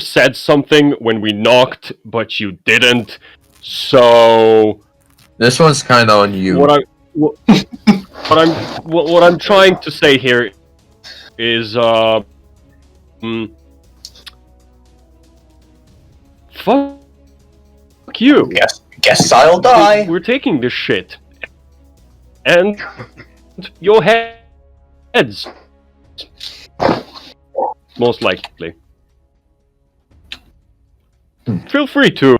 said something when we knocked, but you didn't. So This one's kind of on you. What I'm trying to say here is fuck you. Guess I'll die. We're taking this shit. And your heads. Most likely. Feel free to.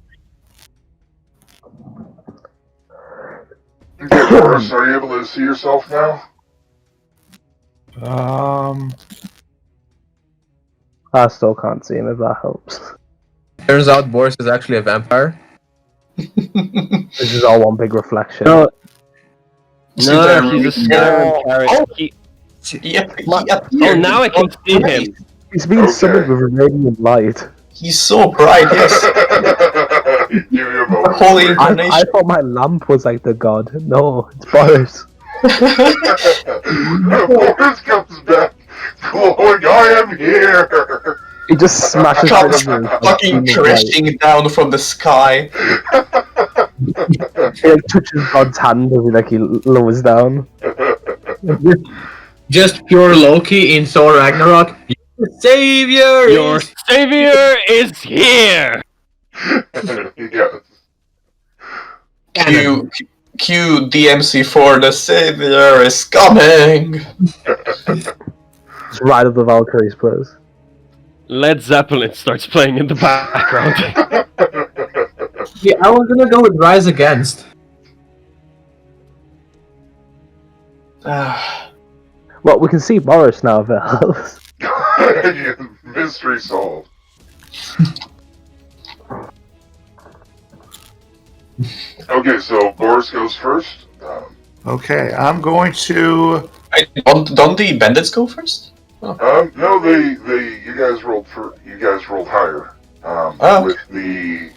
Okay, Boris, are you able to see yourself now? I still can't see him, if that helps. Turns out Boris is actually a vampire. This is all one big reflection. No, he's a Skyrim character. Oh, now I can see him. He's being summoned with a radiant light. He's so bright, yes. Give me a moment. Holy incarnation. I thought my lamp was like the god. No, it's Boris. Boris comes back glowing, I am here! He just smashes Comes through the fucking crashing down from the sky. He like touches God's hand as he lowers down. Just pure Loki in Thor Ragnarok. Your savior is here! Yes. Q DMC4, the savior is coming! Just right up the Valkyries, please. Led Zeppelin starts playing in the background. Yeah, I was gonna go with Rise Against. Well, we can see Boris now, if it helps. Mystery solved. Okay, so Boris goes first. Okay, I'm going to. Don't the bandits go first? No, you guys rolled higher. With the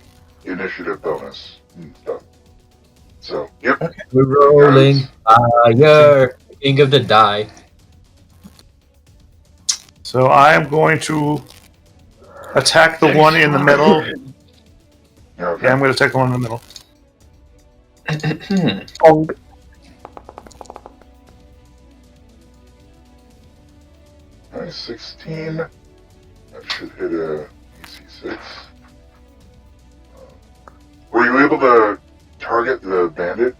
initiative bonus and stuff. So, yep. Okay. We're rolling fire. King of the die. So I am going to attack the one in the middle. Okay. Yeah, I'm going to attack the one in the middle. Bonk. Nice, 16. That should hit a EC6. Were you able to target the bandit?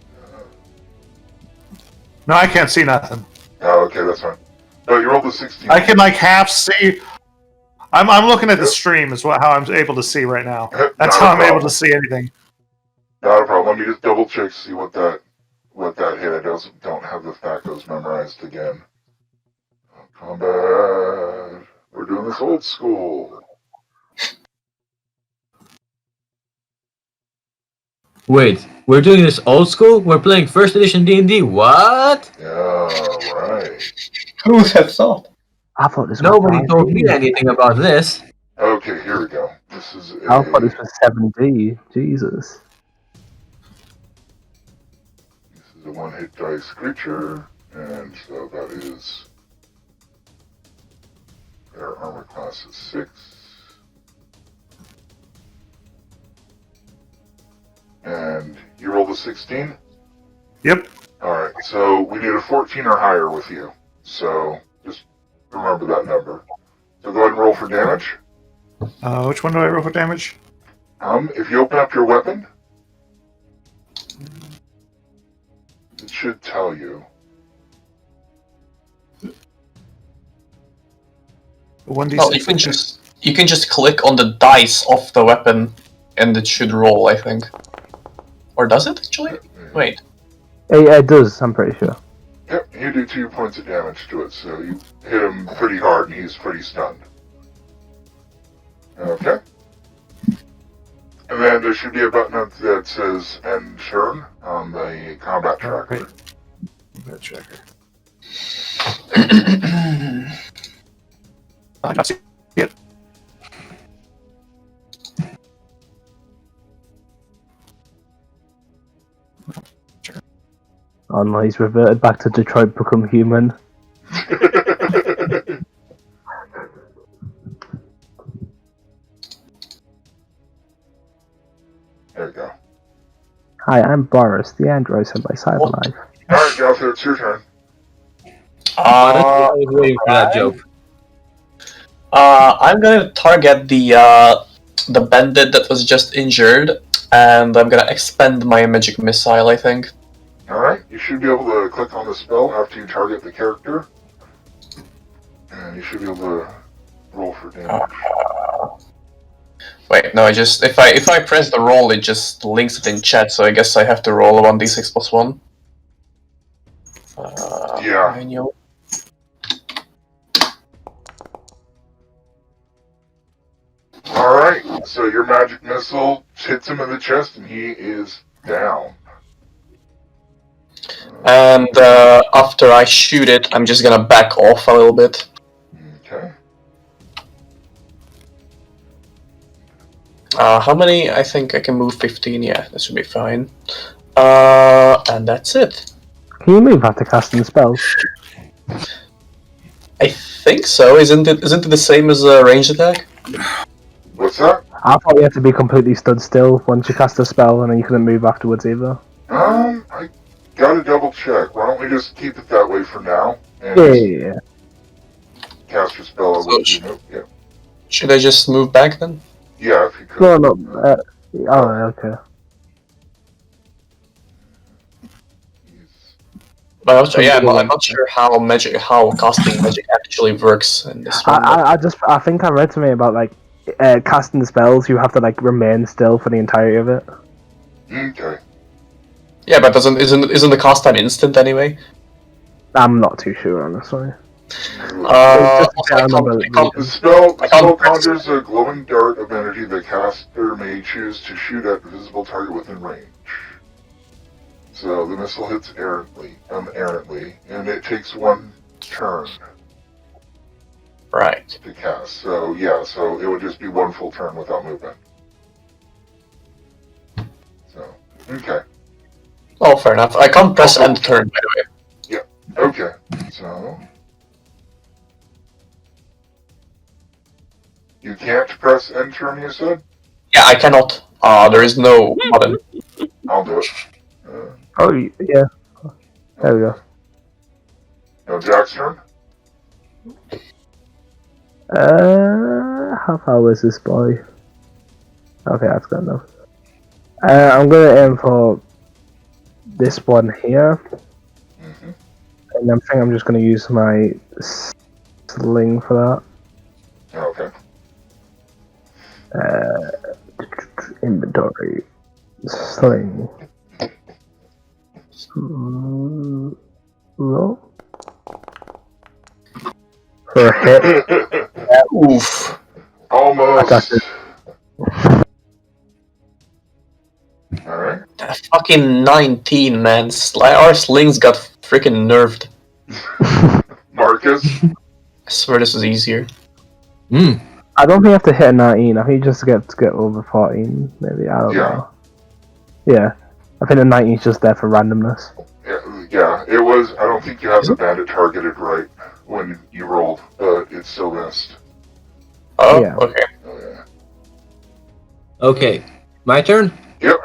No, I can't see nothing. Oh, okay, that's fine. But you rolled a 16. I can half see. I'm looking at the stream. Is how I'm able to see right now. That's how I'm able to see anything. Not a problem. Let me just double check to see what that hit. I don't have the factos memorized again. Combat. We're doing this old school. Wait, we're doing this old school? We're playing first edition D&D? What? Yeah, right. Who would have thought? I thought this was Nobody 5D. told me anything about this. Okay, here we go. This is I thought this was 7D. Jesus. This is a one-hit dice creature, and so that is their armor class is 6. And you rolled a 16? Yep. Alright, so we need a 14 or higher with you. So just remember that number. So go ahead and roll for damage. Which one do I roll for damage? If you open up your weapon, it should tell you. 1d6. No, you can just click on the dice of the weapon, and it should roll. I think. Or does it actually? Wait. It does, I'm pretty sure. Yep, you do 2 points of damage to it, so you hit him pretty hard and he's pretty stunned. Okay. And then there should be a button up that says End Turn on the combat tracker. Combat tracker. I got see it. Oh no, he's reverted back to Detroit Become Human. There we go. Hi, I'm Boris, the android sent by Cyberlife. Alright, Gother, it's your turn. I was waiting for that joke. I'm gonna target the bandit that was just injured, and I'm gonna expend my magic missile. I think. Alright, you should be able to click on the spell after you target the character. And you should be able to roll for damage. Wait, no. If I press the roll, it just links it in chat. So I guess I have to roll a 1d6 plus 1. Yeah. Manual. Alright, so your magic missile hits him in the chest and he is down. And after I shoot it, I'm just gonna back off a little bit. Okay. How many? I think I can move 15. Yeah, that should be fine. And that's it. Can you move after casting spells? I think so. Isn't it the same as a ranged attack? What's that? I thought you had to be completely stood still once you cast a spell and then you couldn't move afterwards either. I gotta double check. Why don't we just keep it that way for now? And Yeah. cast your spell over the move. Yeah. Should I just move back then? Yeah, if you could. No, no. Oh, okay. But I'm not sure how casting magic actually works in this one. I think I read something about like casting spells. You have to like remain still for the entirety of it. Okay. Yeah, but isn't the cast time instant anyway? I'm not too sure, honestly. Also, The spell conjures a glowing dart of energy the caster may choose to shoot at a visible target within range. So the missile hits errantly, and it takes 1 turn right. to cast. So yeah, so it would just be 1 full turn without movement. So, okay. Oh, fair enough. I can't press end turn, by the way. Okay, so... You can't press end turn, you said? Yeah, I cannot. There is no button. I'll do it. Oh yeah. There we go. No, Jack's turn? How far was this boy? Okay, that's good enough. I'm gonna aim for this one here. Mm-hmm. And I think I'm just gonna use my sling for that. Okay. Inventory. Sling. Roll. For a hit. Oof. I Almost. got it. Alright. Fucking 19, man. Our slings got freaking nerfed. Marcus. I swear this was easier. Hmm. I don't think you have to hit a 19. I think you just get to get over 14. Maybe. I don't know. Yeah. I think the 19 is just there for randomness. Yeah, it was. I don't think you have the bandit targeted right when you rolled, but it still missed. Oh, Yeah. okay. Oh, yeah. Okay, my turn. Yep.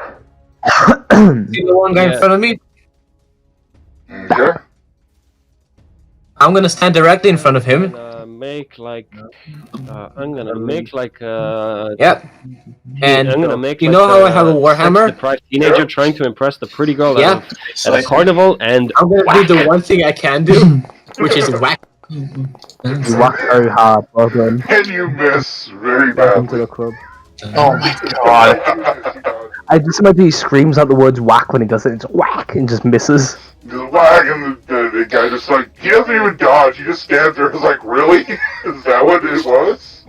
See the one guy in Yeah. front of me? Okay. I'm gonna stand directly in front of him. I'm gonna make like a. Yep. And I'm gonna make. you like know how I have a warhammer? sex-deprived teenager trying to impress the pretty girl Yeah. at a carnival, and I'm gonna do the one thing I can do, which is whack. You whack very hard. Well done. And you miss very Welcome to badly. the club. Oh my god. I just imagine he screams out the words whack when he does it. It's whack and just misses. The whack and the guy just like, he doesn't even dodge, he just stands there. It's like, really? Is that what it was?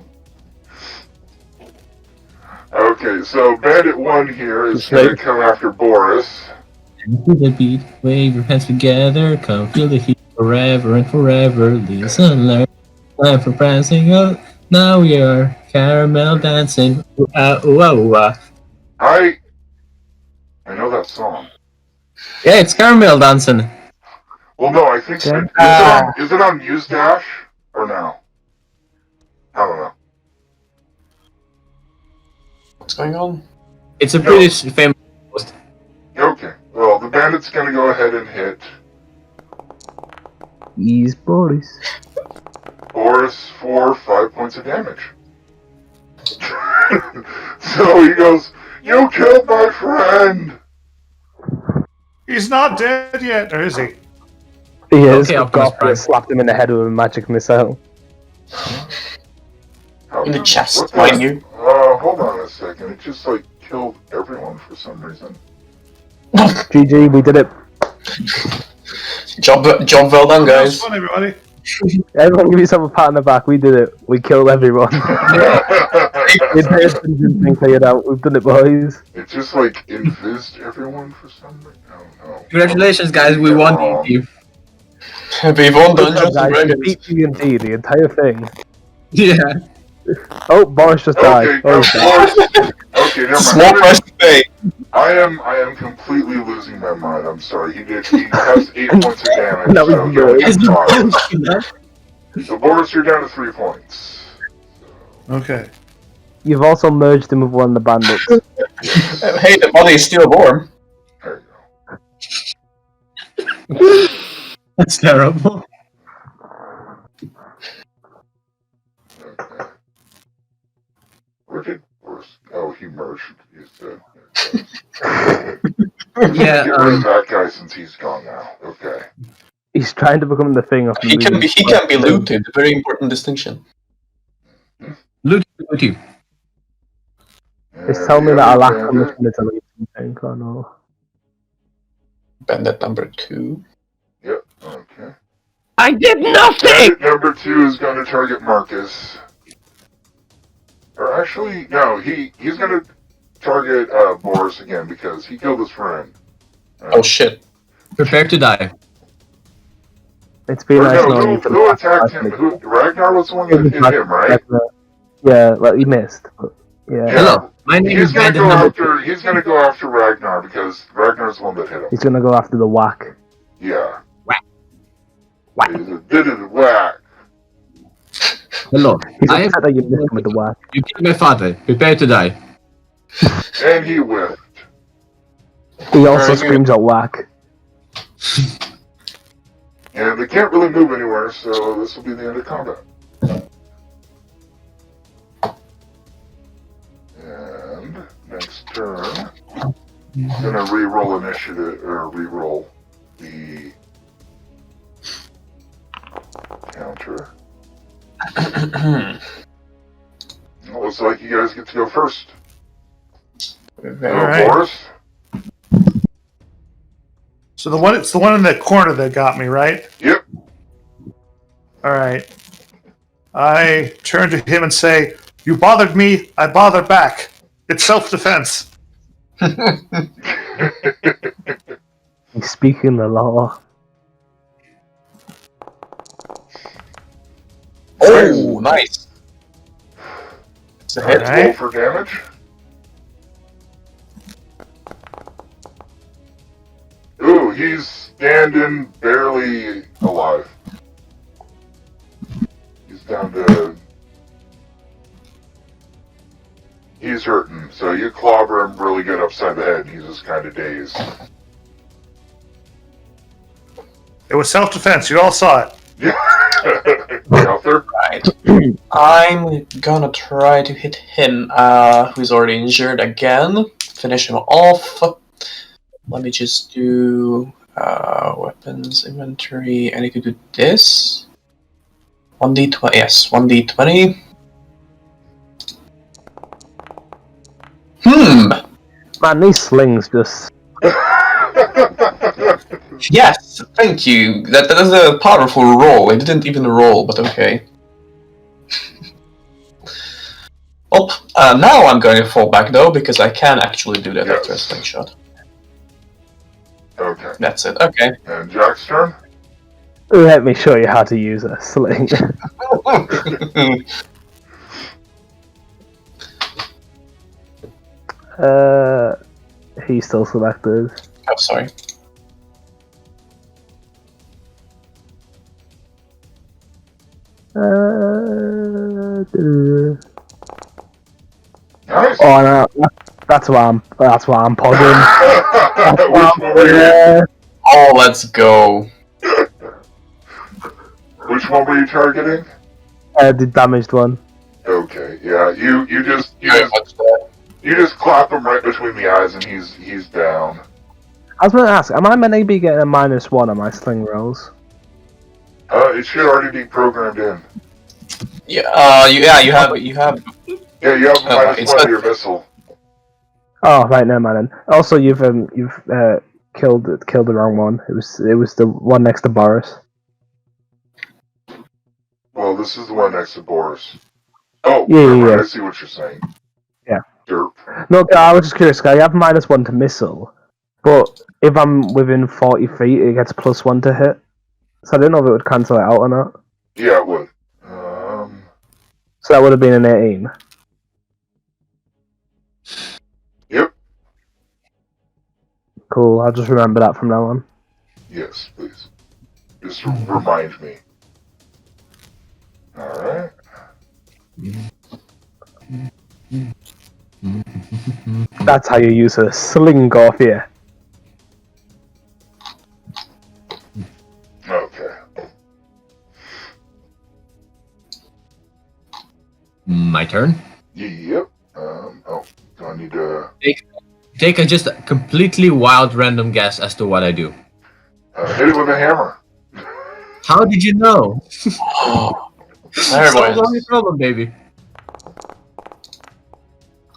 Okay, so Bandit 1 here is going to come after Boris. To the beat, wave your hands together, come feel the heat forever and forever. Listen, learn, time for prancing. Oh, now we are caramel dancing. Whoa. I know that song. Yeah, it's caramel dancing. Well, no, I think is it on Muse Dash or no? I don't know. What's going on? It's a pretty famous post. Okay, well, the bandit's gonna go ahead and hit He's Boris. Boris for 5 points of damage. So he goes, "You killed my friend!" He's not dead yet, or is he? He is. Okay, Optimus Prime. Slapped him in the head with a magic missile. In the chest, What mind you. Hold on a second. It just like killed everyone for some reason. GG, we did it. Job well done, That was guys. fun, everybody. Everyone give yourself a pat on the back. We did it. We killed everyone. We did thing cleared out. We've done it, boys. It just like invised everyone for some reason. I don't know. Congratulations, guys, we won the team. We won Dungeons and Guys, we Dragons. beat D&D, the entire thing. Yeah. Oh, Boris just died. Okay, Oh, of course. Okay, never Small mind. price to pay. I am completely losing my mind. I'm sorry. He has 8 points of damage. No, So, he's he only good. gets 5. So Boris, you're down to 3 points. Okay. You've also merged him with one of the bandits. Hey, the body is still warm. There you go. That's terrible. Okay. Where did Boris? Oh, he merged. He's dead. Yeah, Get rid of that guy since he's gone now. Okay. He's trying to become the thing of the He can movie. be looted. Very important distinction. Luke. It's telling me that I lack on this military thing, I know. Bandit number 2. Yep. Okay. I did nothing. Bandit number 2 is going to target Marcus. Or actually, no. He's going to target Boris again because he killed his friend. Oh shit. Prepare to die. It's been Or nice no, knowing you for the who past attacked 5 him? minutes. Ragnar was the one that hit him, right? Yeah, like he missed. But yeah. Hello, my name He's is gonna Bandit go number after. He's gonna go after Ragnar because Ragnar's the one that hit him. He's gonna go after the whack. Yeah. Whack. Did it whack. Hello, He's I am. upset that you missed him with the whack. You killed my father. Prepare to die. And he whiffed. He also Very good. screams out whack. And they can't really move anywhere, so this will be the end of combat. And next turn, I'm gonna re-roll initiative, or re-roll the counter. Well, let's looks like you guys get to go first. Very All right. Boris? So it's the one in the corner that got me, right? Yep. All right. I turn to him and say, "You bothered me, I bothered back. It's self-defense." He's speaking the law. Oh, nice. It's a hit. All right. Roll for damage. Ooh, he's standing barely alive. He's down to... He's hurting, so you clobber him really good upside the head, and he's just kind of dazed. It was self-defense. You all saw it. Yeah. Arthur? Right. I'm gonna try to hit him, who's already injured again. Finish him off. Let me just do weapons inventory. I need to do this. 1d20. Yes, 1d20. Man, these slings just... Yes, thank you. That is a powerful roll. I didn't even roll, but okay. Well, now I'm going to fall back though, because I can actually do that Yes. after a slingshot. Okay. That's it. Okay. And Jack's turn? Let me show you how to use a sling. He's still selected. Oh, sorry. Nice. Oh no, that's why I'm podding. Which one were you? Oh, let's go. Which one were you targeting? The damaged one. Okay, yeah, you just What's that? clap him right between the eyes and he's down. I was going to ask, am I meant to be getting a -1 on my sling rolls? It should already be programmed in. Yeah, you have. Yeah, you have a Oh, it's -1 not- to your missile. Oh, right, never mind then. Also, you've killed the wrong one. It was the one next to Boris. Well, this is the one next to Boris. Oh, Yeah, never mind, yeah. I see what you're saying. Yeah. Derp. No, I was just curious. I have -1 to missile, but if I'm within 40 feet, it gets +1 to hit. So I don't know if it would cancel it out or not. Yeah, it would. So that would have been an 18. Yep. Cool. I'll just remember that from now on. Yes, please. Just remind me. Alright. That's how you use a sling off here. Okay. My turn. Yep. Oh, do I need to Take a just completely wild random guess as to what I do. hit it with a hammer? How did you know? There, Solve boys. all your problem, baby.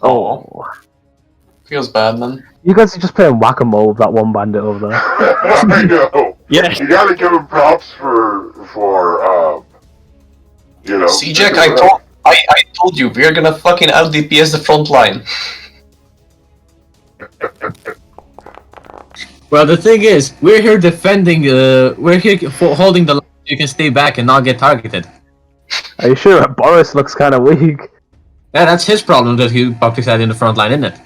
Oh, feels bad, man. You guys are just playing whack-a-mole with that one bandit over there. I know. Yes. You gotta give him props for you know. See, Jack, I told you we're gonna fucking out DPS the front line. Well, the thing is, we're here defending. We're here holding the line. So you can stay back and not get targeted. Are you sure? Boris looks kind of weak. Yeah, that's his problem that he popped his head in the front line, isn't it?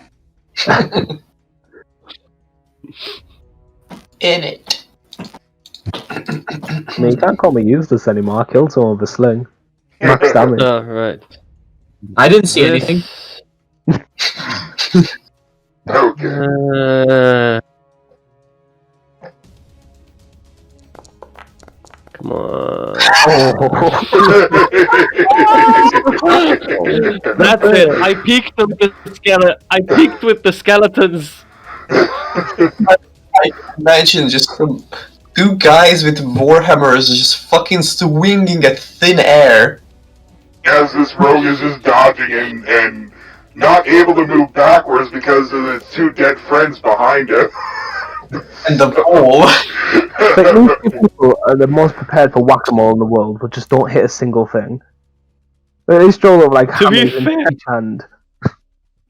In it. I mean, you can't call me useless anymore. I killed someone with a sling. Max damage. Right. I didn't see anything. Okay. Come on. That's it. I peeked with the skeleton. I peeked with the skeletons. I imagine just two guys with warhammers just fucking swinging at thin air. as this rogue is just dodging and not able to move backwards because of the two dead friends behind him. And the pole. Like, these people are the most prepared for whack-a-mole in the world, but just don't hit a single thing. They stroll up like To be hammers in fair- each hand.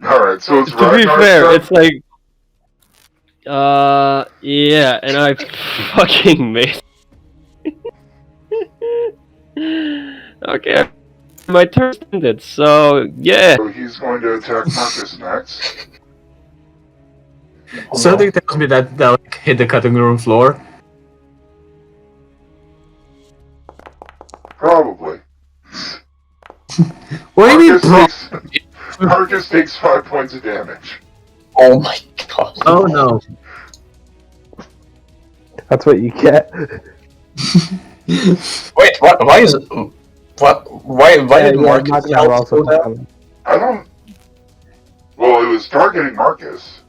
Alright, so it's To be Ragnar's fair, turn? it's like, yeah, and I fucking missed. Okay, my turn ended, so yeah. So he's going to attack Marcus next. Something tells me that like, hit the cutting room floor. Probably. What do you mean, bro? Marcus takes 5 points of damage. Oh my god. Oh no. That's what you get. Wait, what? Why is it? What? Why did Marcus Magna health also go down? come. I don't... Well, it was targeting Marcus.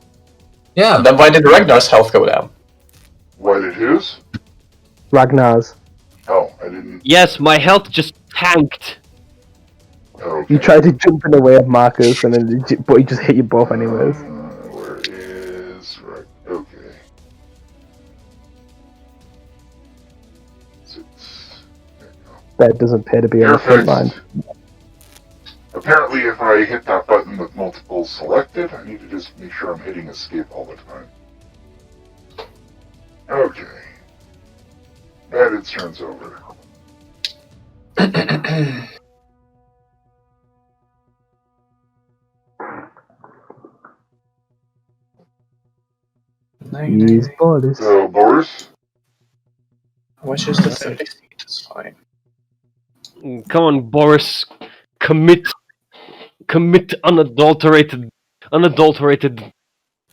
Yeah. Then why did Ragnar's health go down? Why did whose? Ragnar's. Oh, I didn't... Yes, my health just tanked. Okay. You tried to jump in the way of Marcus, and then but he just hit you both anyways. Where is... Right, okay. 6. There you go. That doesn't pay to be on You're the front line. fixed. Apparently, if I hit that button with multiple selected, I need to just make sure I'm hitting escape all the time. Okay. Bandit's turn's over. These bodies. So, Boris? Which is the 30 feet? It's fine. Come on, Boris, commit unadulterated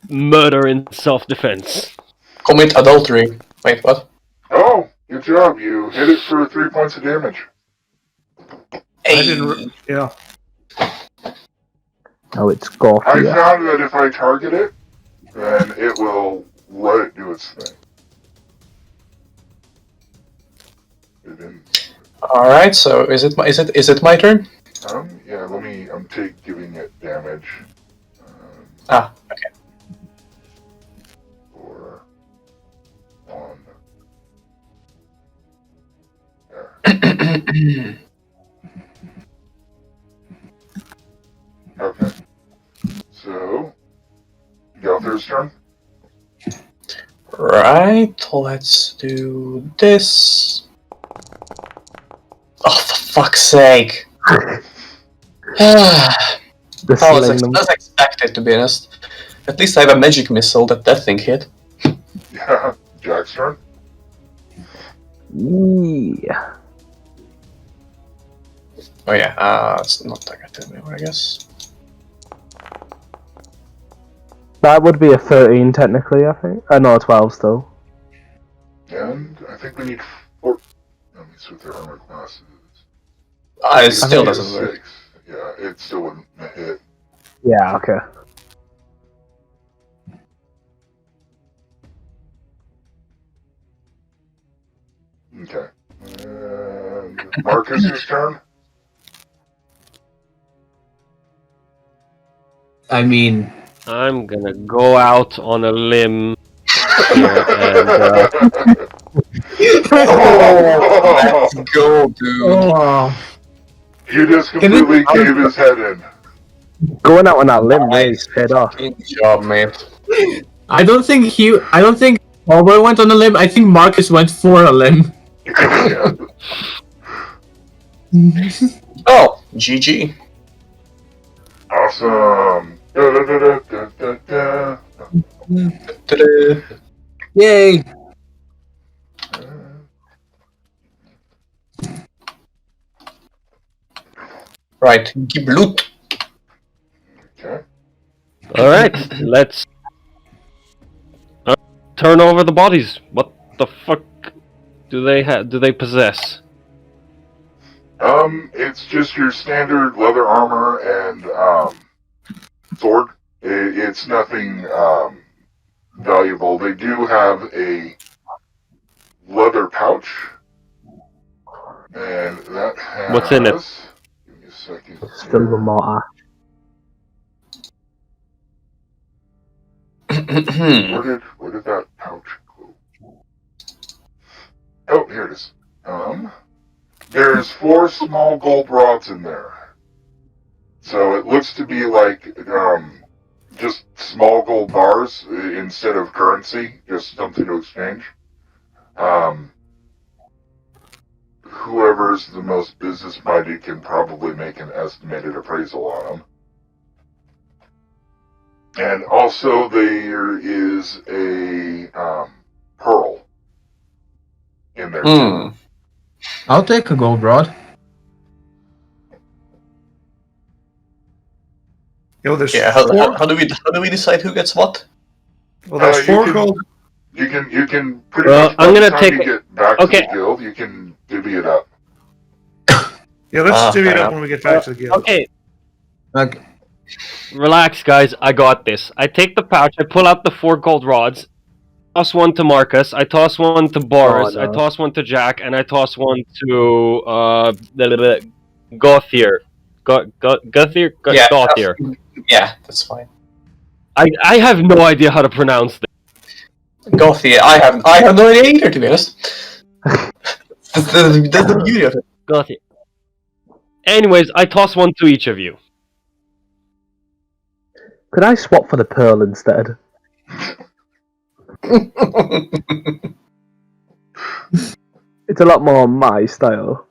murder in self-defense. Commit adultery. Wait, what? Oh, good job. You hit it for 3 points of damage. Hey. I didn't. Yeah. Oh, it's I Gorfia. found that if I target it, then it will let it do its thing. It didn't. All right. So is it my turn? Yeah, I'm giving it damage. Ah, okay. 4, 1. There. Okay. So, Gelther's turn. Right. Let's do this. Oh, for fuck's sake! I The was sling. expected, to be honest. At least I have a magic missile that thing hit. Yeah, Jack's turn. Yeah. Oh yeah. It's not targeted anymore, I guess. That would be a 13 technically, I think. No, 12 still. And I think we need 4. Let me see what their armor class is. It still think it's doesn't work. 6. Yeah, it still wouldn't hit. Yeah, okay. Okay. And Marcus's turn. I mean, I'm gonna go out on a limb here and Oh, Let's go, dude. oh, you just Can we- completely cave his head in. Going out on that limb really paid off. Good job, mate. I don't think Cowboy went on a limb. I think Marcus went for a limb. Yeah. Oh, GG. Awesome. Da, da, da, da, da, da, Ta-da. Yay! da. Right, give loot. Okay. all right, let's turn over the bodies. What the fuck do they have? Do they possess? It's just your standard leather armor and sword. It's nothing valuable. They do have a leather pouch, and that has. What's in it? Give me a second. Still with more Where did that pouch go? Oh, here it is. There's 4 small gold rods in there. So it looks to be like just small gold bars instead of currency, just something to exchange. Whoever's the most business-minded can probably make an estimated appraisal on them. And also there is a pearl in there too. I'll take a gold rod. There's Yeah, how do we decide who gets what? well, there's You 4 can- gold. You can pretty Well, much by I'm the gonna time take you it- get back okay. to the guild, you can divvy it up. Yeah, let's divvy it fair up when we get back to the guild. Okay, Okay. relax, guys. I got this. I take the pouch. I pull out the 4 gold rods. Toss one to Marcus. I toss one to Boris. Oh, I no. toss one to Jack, and I toss one to Gothier. Gothier. Yeah. Gothier. Yeah, that's fine. I have no idea how to pronounce this. Gothier, I have no idea either, to be honest. that's the beauty of it. Gothier. Anyways, I toss one to each of you. Could I swap for the pearl instead? It's a lot more my style.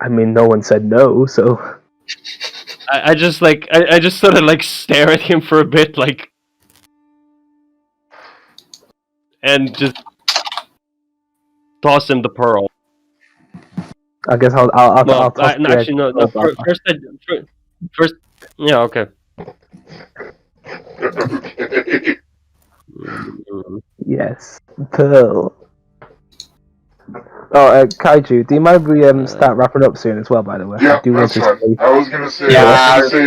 I mean, no one said no, so I just sort of like stare at him for a bit, like, and just toss him the pearl. I guess I'll Well, toss the actually, no. gold back. First, yeah, okay. Okay. Yes, pearl. Oh, Kaiju, do you mind if we start wrapping up soon as well? By the way, Yeah, I do want that's to fine. say. I was gonna say,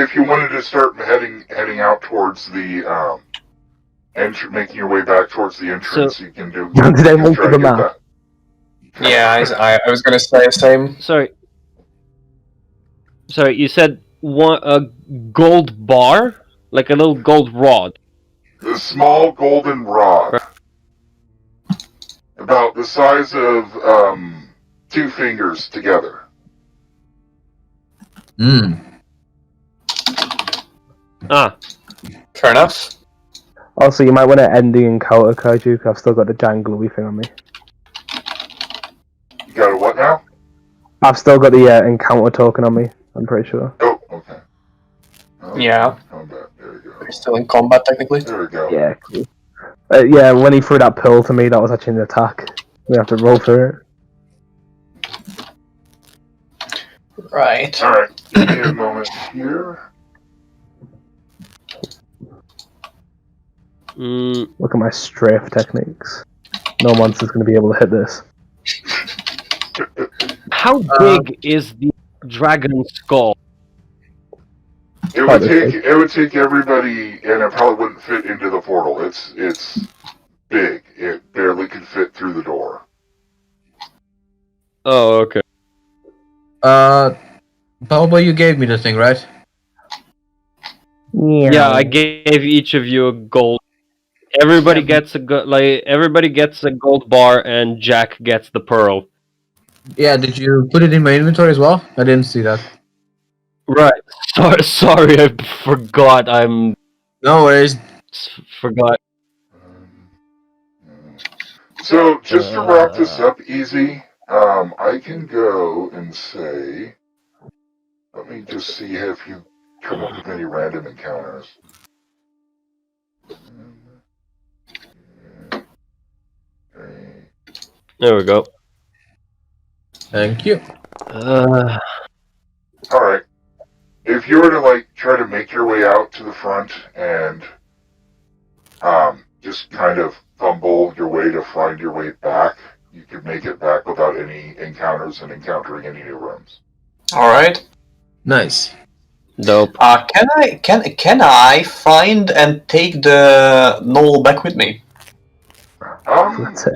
if you wanted to start heading out towards the making your way back towards the entrance, you can do. Did I move try to to the get map? that. Yeah, I was gonna say the same. Sorry, you said a gold bar, like a little gold rod. The small golden rod, about the size of 2 fingers together. Ah, Fair enough. Also, you might want to end the encounter, Kaiju, 'cause I've still got the jangly thing on me. You got a what now? I've still got the encounter token on me, I'm pretty sure. Oh, okay. Oh, Yeah. Combat. There you go. We're still in combat, technically. There we go. Yeah, cool. Yeah, when he threw that pearl to me, that was actually an attack. We have to roll for it. Right. All right. Give me a moment here. Look at my strafe techniques. No monster's going to be able to hit this. how big is the dragon skull? It would take everybody, and it probably wouldn't fit into the portal. It's big. It barely could fit through the door. Oh, okay. Bobo, you gave me the thing, right? Yeah, I gave each of you a gold. Everybody gets a gold bar, and Jack gets the pearl. Yeah, did you put it in my inventory as well? I didn't see that. Right. Sorry, I forgot. No worries. Forgot. So, just to wrap this up easy, I can go and say, let me just see if you come up with any random encounters. There we go. Thank you. Alright. If you were to, try to make your way out to the front and, just kind of fumble your way to find your way back, you could make it back without any encounters and encountering any new rooms. Alright. Nice. Dope. Can I find and take the knoll back with me? That's it.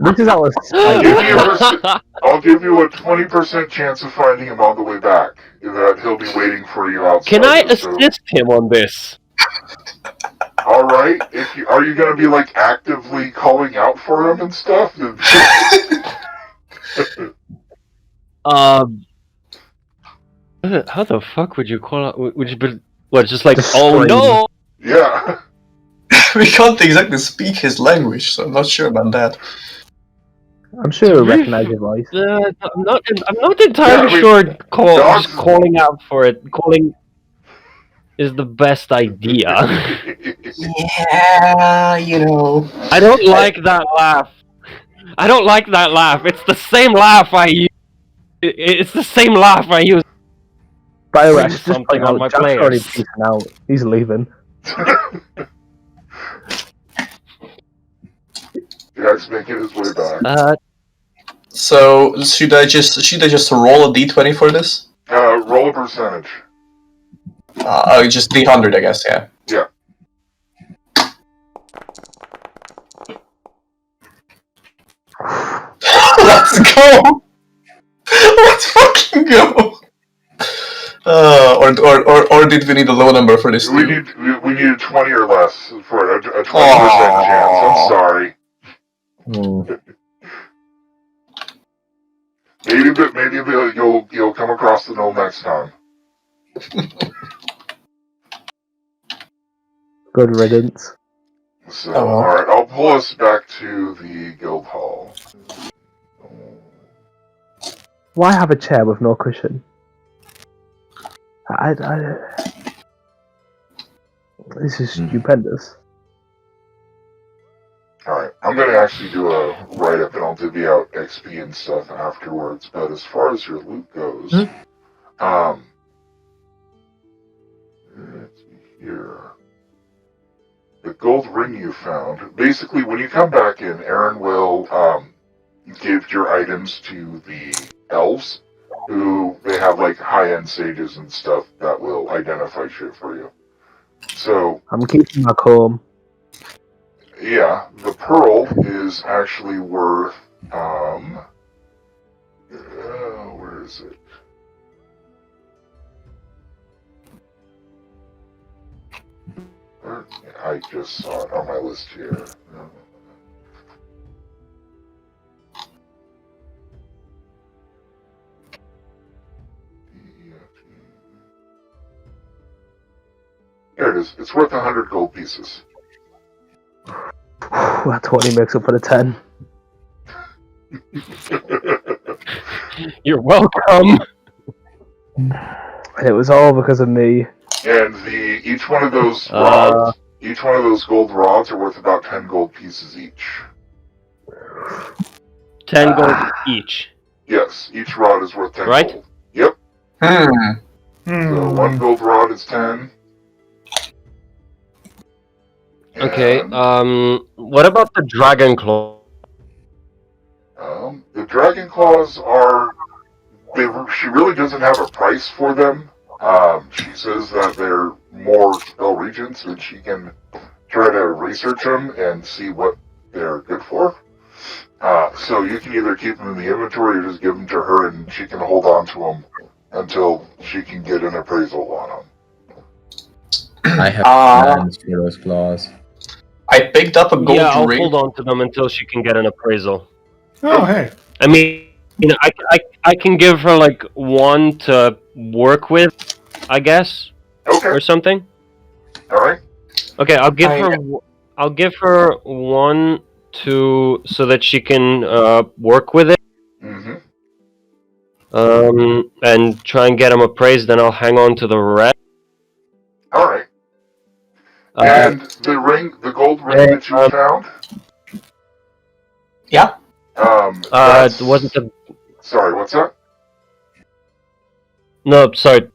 This is our I'll give you a 20% chance of finding him on the way back. That he'll be waiting for you outside. Can I so- assist him on this? All right. Are you going to be like actively calling out for him and stuff? How the fuck would you call out? Would you be what? Just like, Just oh scream. no! Yeah. We can't exactly speak his language, so I'm not sure about that. I'm sure you'll recognize your voice. I'm not entirely Yeah, I mean, sure. dogs- Just calling out for it. Calling is the best idea. Yeah, you know. I don't like that laugh. I don't like that laugh. It's the same laugh I use. It's the same laugh I use. By the way, I Scream should just something point on out, my Jack's already players. peacing out. He's leaving. Jack's making his way back. So should I just roll a d20 for this? Roll a percentage. Just d100, I guess. Yeah. Yeah. Let's go. Let's fucking go. Or did we need a low number for this? We too? need a 20 or less for a 20% Aww. chance. I'm sorry. Maybe you'll come across the null next time. Good riddance. So, Oh, well. alright, I'll pull us back to the guild hall. Why have a chair with no cushion? This is stupendous. Alright, I'm gonna actually do a write-up and I'll divvy out XP and stuff afterwards, but as far as your loot goes, let's see here. The gold ring you found, basically when you come back in, Aaron will give your items to the elves, who they have like high-end sages and stuff that will identify shit for you. So, I'm keeping my comb. yeah, the pearl is actually worth, where is it? I just saw it on my list here. There it is. It's worth 100 gold pieces. That 20 makes up for the 10. You're welcome. And it was all because of me. And each one of those rods, each one of those gold rods are worth about 10 gold pieces each. 10 gold each. Yes, each rod is worth 10 Right? gold. Yep. So one gold rod is 10. Okay, And, what about the dragon claw? the dragon claws are... she really doesn't have a price for them. She says that they're more spell regents and she can try to research them and see what they're good for. So you can either keep them in the inventory or just give them to her and she can hold on to them until she can get an appraisal on them. I have plans for those claws. I picked up a gold Yeah, I'll ring. hold on to them until she can get an appraisal. Oh, hey. I mean, I can give her like one to work with, I guess, Okay, or something. alright. Okay, I'll give her one to so that she can work with it. Mm-hmm. And try and get them appraised. Then I'll hang on to the rest. Alright. And the gold ring that you found? Yeah. Was it the? Sorry, what's that? No, sorry.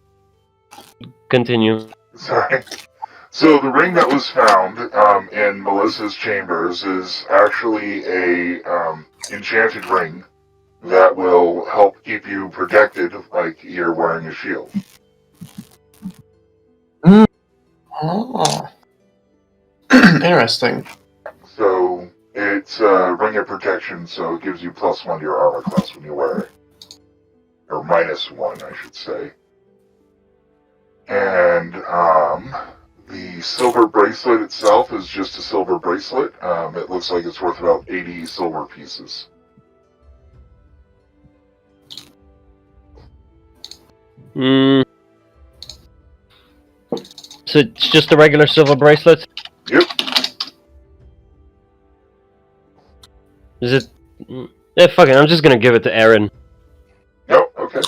Continue. Sorry. So the ring that was found in Melissa's chambers is actually a enchanted ring that will help keep you protected like you're wearing a shield. Oh. Interesting. So it's ring of protection, so it gives you +1 to your armor class when you wear it. Or -1, I should say. And the silver bracelet itself is just a silver bracelet. It looks like it's worth about 80 silver pieces. Hmm. So it's just a regular silver bracelet? Yep. Is it? Yeah, fuck it. I'm just gonna give it to Aaron. Nope, okay.